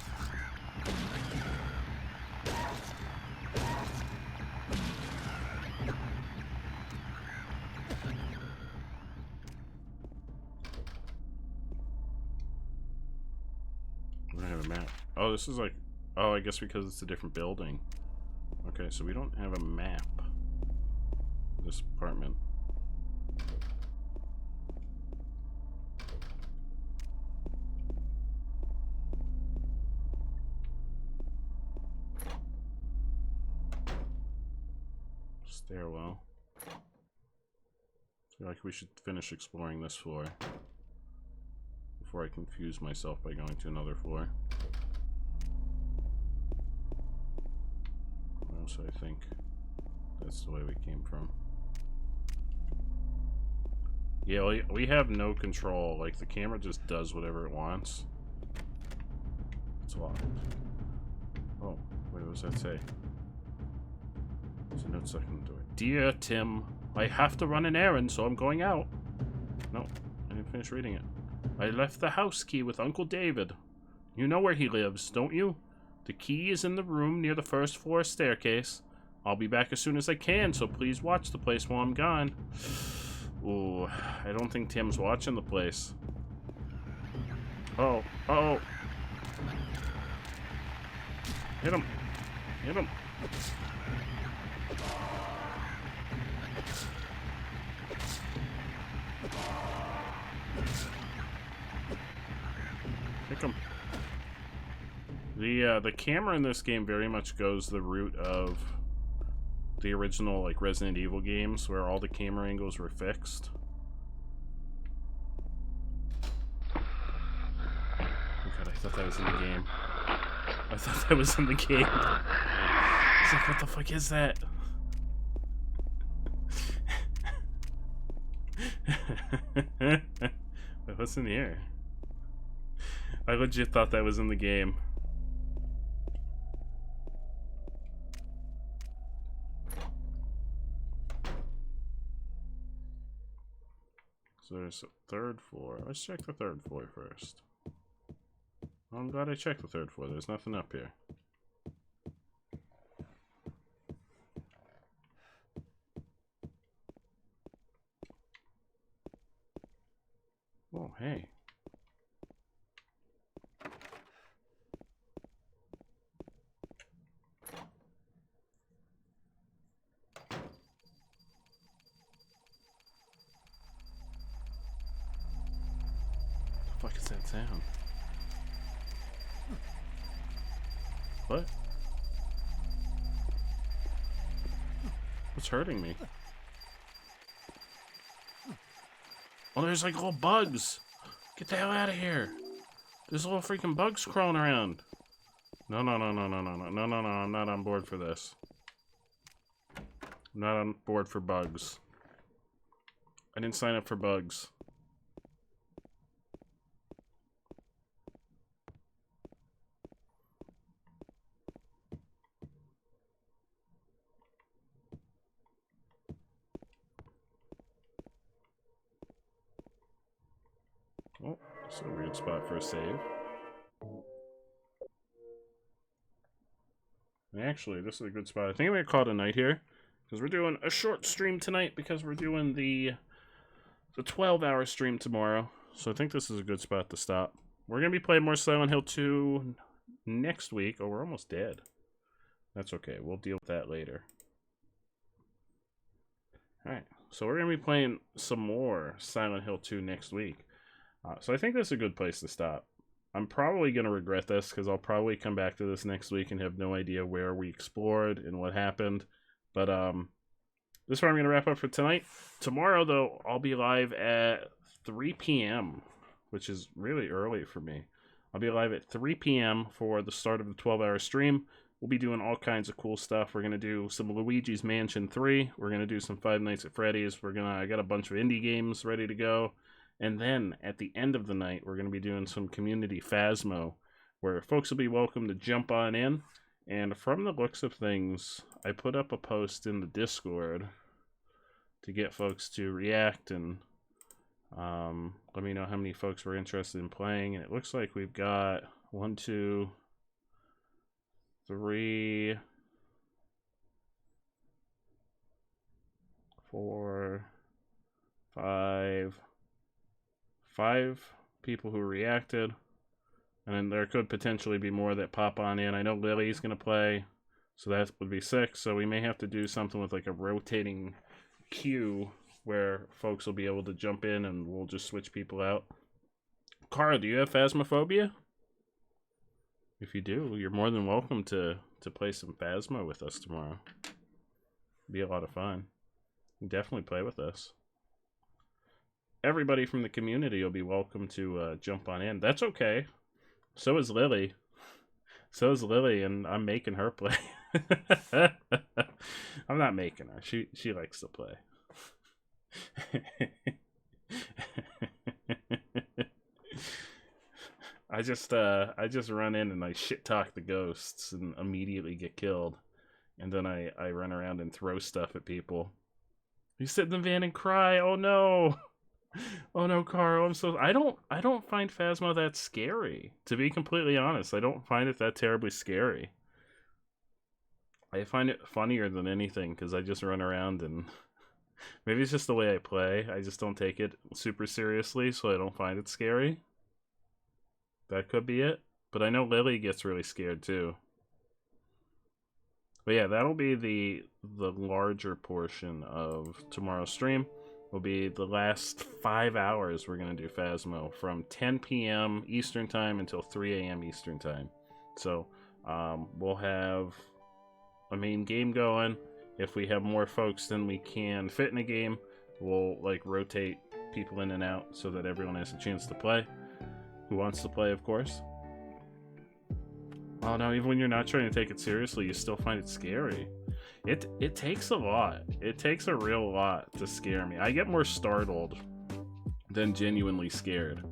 Oh, this is like... Oh, I guess because it's a different building. Okay, so we don't have a map. This apartment. Stairwell. I feel like we should finish exploring this floor before I confuse myself by going to another floor. So I think that's the way we came from. Yeah, we have no control. Like, the camera just does whatever it wants. It's locked. Oh, wait, what does that say? There's a note stuck in the door. Dear Tim, I have to run an errand, so I'm going out. No, I didn't finish reading it. I left the house key with Uncle David. You know where he lives, don't you? The key is in the room near the first floor staircase. I'll be back as soon as I can, so please watch the place while I'm gone. Ooh, I don't think Tim's watching the place. Oh, uh-oh. Hit him. Hit him. Kick him. The camera in this game very much goes the route of the original, like, Resident Evil games, where all the camera angles were fixed. Oh god, I thought that was in the game. I thought that was in the game. I was like, what the fuck is that? Wait, what's in here? I legit thought that was in the game. So there's a third floor. Let's check the third floor first. I'm glad I checked the third floor. There's nothing up here. Oh, hey. fuck is that sound? What? What's hurting me? Oh, there's like little bugs. Get the hell out of here. There's little freaking bugs crawling around. No. I'm not on board for this. I'm not on board for bugs. I didn't sign up for bugs. Oh, that's a weird spot for a save. Actually, this is a good spot. I think I'm going to call it a night here. Because we're doing a short stream tonight because we're doing the 12-hour stream tomorrow. So I think this is a good spot to stop. We're going to be playing more Silent Hill 2 next week. Oh, we're almost dead. That's okay. We'll deal with that later. Alright. So we're going to be playing some more Silent Hill 2 next week. So I think this is a good place to stop. I'm probably going to regret this because I'll probably come back to this next week and have no idea where we explored and what happened. But this is where I'm going to wrap up for tonight. Tomorrow, though, I'll be live at 3 p.m., which is really early for me. I'll be live at 3 p.m. for the start of the 12-hour stream. We'll be doing all kinds of cool stuff. We're going to do some Luigi's Mansion 3. We're going to do some Five Nights at Freddy's. I got a bunch of indie games ready to go. And then, at the end of the night, we're going to be doing some community Phasmo, where folks will be welcome to jump on in. And from the looks of things, I put up a post in the Discord to get folks to react and let me know how many folks were interested in playing. And it looks like we've got 1, 2, 3, 4, 5 people who reacted. And then there could potentially be more that pop on in. I know Lily's going to play, so that would be 6. So we may have to do something with like a rotating queue where folks will be able to jump in and we'll just switch people out. Cara, do you have Phasmophobia? If you do, you're more than welcome to play some Phasmo with us tomorrow. Be a lot of fun. Definitely play with us. Everybody from the community will be welcome to jump on in. That's okay. So is Lily. So is Lily, and I'm making her play. I'm not making her. She likes to play. I just run in and I shit talk the ghosts and immediately get killed. And then I run around and throw stuff at people. You sit in the van and cry. Oh no. Oh no, Carl, I don't find Phasmo that scary. To be completely honest, I don't find it that terribly scary. I find it funnier than anything because I just run around and maybe it's just the way I play. I just don't take it super seriously, so I don't find it scary. That could be it. But I know Lily gets really scared too. But yeah, that'll be the larger portion of tomorrow's stream. Will be the last 5 hours we're going to do Phasmo from 10 p.m. Eastern Time until 3 a.m. Eastern Time. So we'll have a main game going. If we have more folks than we can fit in a game, we'll like rotate people in and out so that everyone has a chance to play. Who wants to play, of course. Oh no, even when you're not trying to take it seriously, you still find it scary. It takes a lot. It takes a real lot to scare me. I get more startled than genuinely scared.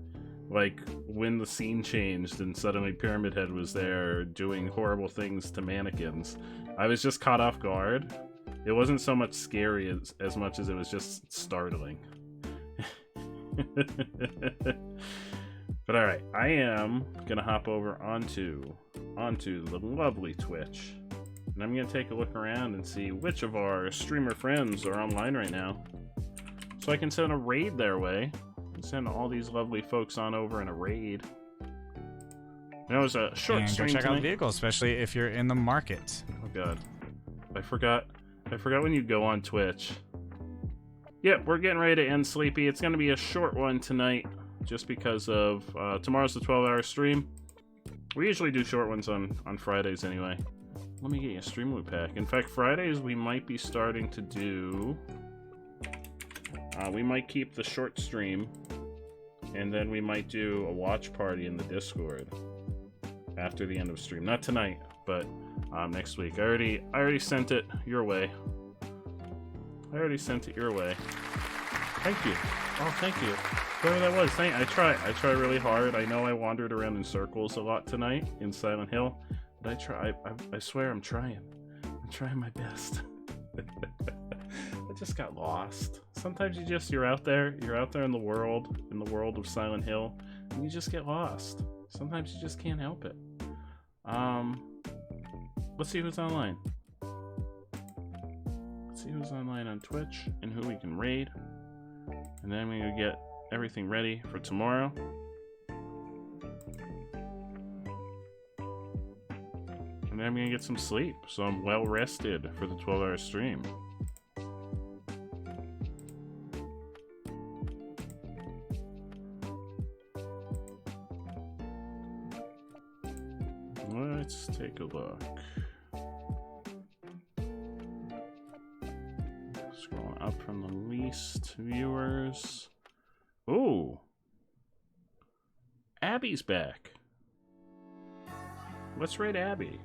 Like when the scene changed and suddenly Pyramid Head was there doing horrible things to mannequins. I was just caught off guard. It wasn't so much scary as much as it was just startling. But alright, I am gonna hop over onto the lovely Twitch. And I'm going to take a look around and see which of our streamer friends are online right now. So I can send a raid their way. And send all these lovely folks on over in a raid. And it was a short and stream go check tonight. out the vehicle, especially if you're in the market. Oh god. I forgot when you go on Twitch. Yep, we're getting ready to end Sleepy. It's going to be a short one tonight. just because of tomorrow's the 12-hour stream. We usually do short ones on Fridays anyway. Let me get you a stream loop pack. In fact, Fridays we might be starting to do... we might keep the short stream, and then we might do a watch party in the Discord after the end of stream. Not tonight, but next week. I already sent it your way. Thank you. Oh, thank you. Whoever that was, I try really hard. I know I wandered around in circles a lot tonight in Silent Hill, but I swear I'm trying. I'm trying my best. I just got lost. Sometimes you're out there in the world of Silent Hill, and you just get lost. Sometimes you just can't help it. Let's see who's online. Let's see who's online on Twitch and who we can raid. And then we're gonna get everything ready for tomorrow. And then I'm gonna get some sleep, so I'm well rested for the 12-hour stream. Let's take a look. Scrolling up from the least viewers. Ooh. Abby's back. Let's raid Abby.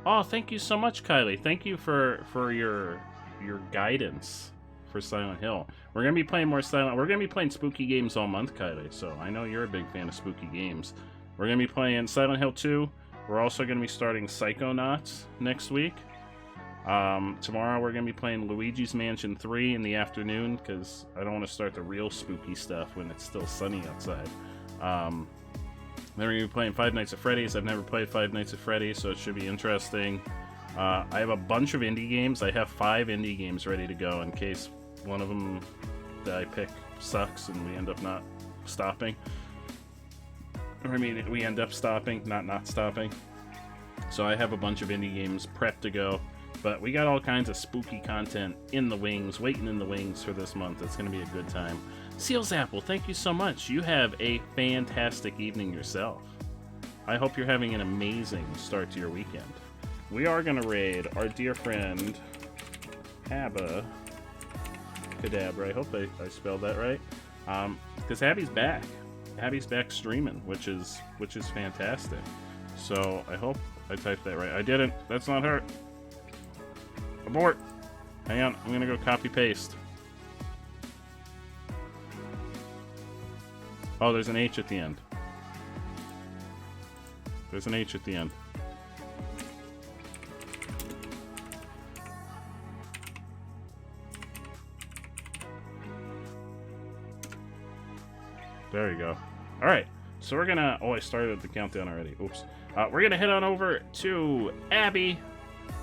Oh, thank you so much, Kylie. Thank you for your guidance for Silent Hill. We're gonna be playing more We're gonna be playing spooky games all month, Kylie. So I know you're a big fan of spooky games. We're gonna be playing Silent Hill 2. We're also gonna be starting Psychonauts next week. Tomorrow we're gonna be playing Luigi's Mansion 3 in the afternoon because I don't want to start the real spooky stuff when it's still sunny outside. Then we're gonna be playing Five Nights at Freddy's. I've never played Five Nights at Freddy's, so it should be interesting. I have a bunch of indie games. I have 5 indie games ready to go in case one of them that I pick sucks and we end up not stopping. Or I mean, we end up stopping, not stopping. So I have a bunch of indie games prepped to go. But we got all kinds of spooky content in the wings, waiting in the wings for this month. It's going to be a good time. Seals Apple, thank you so much. You have a fantastic evening yourself. I hope you're having an amazing start to your weekend. We are going to raid our dear friend, Abba Cadabra. I hope I spelled that right. Because Abby's back. Abby's back streaming, which is fantastic. So I hope I typed that right. I didn't. That's not her. Abort. Hang on. I'm gonna go copy paste. Oh, there's an H at the end. There's an H at the end. There you go. All right, so we're gonna. Oh, I started the countdown already. Oops. We're gonna head on over to Abby,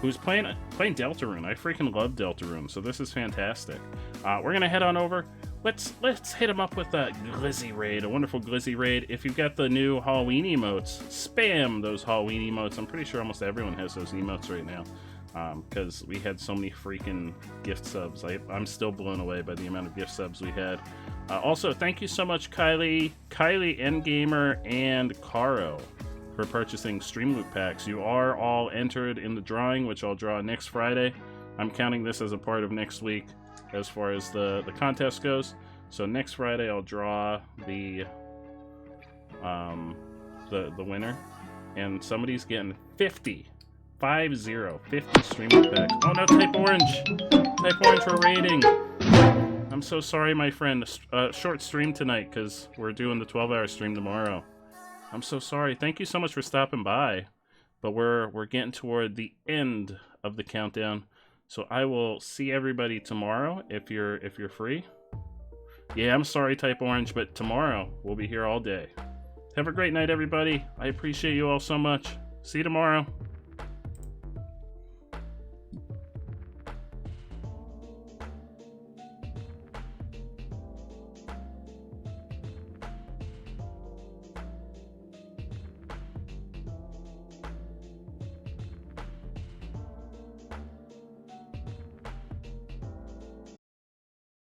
who's playing Deltarune. I freaking love Deltarune, so this is fantastic. We're gonna head on over. Let's hit him up with a Glizzy raid, a wonderful Glizzy raid. If you've got the new Halloween emotes, spam those Halloween emotes. I'm pretty sure almost everyone has those emotes right now, because we had so many freaking gift subs. I'm still blown away by the amount of gift subs we had. Also, thank you so much, Kylie, Endgamer, and Caro for purchasing Stream Loop packs. You are all entered in the drawing, which I'll draw next Friday. I'm counting this as a part of next week as far as the contest goes. So next Friday I'll draw the winner, and somebody's getting 50 Stream Loop packs. Oh no, Type Orange for rating. I'm so sorry, my friend. Short stream tonight because we're doing the 12-hour stream tomorrow. I'm so sorry. Thank you so much for stopping by. But we're getting toward the end of the countdown. So I will see everybody tomorrow if you're free. Yeah, I'm sorry, Type Orange, but tomorrow we'll be here all day. Have a great night, everybody. I appreciate you all so much. See you tomorrow.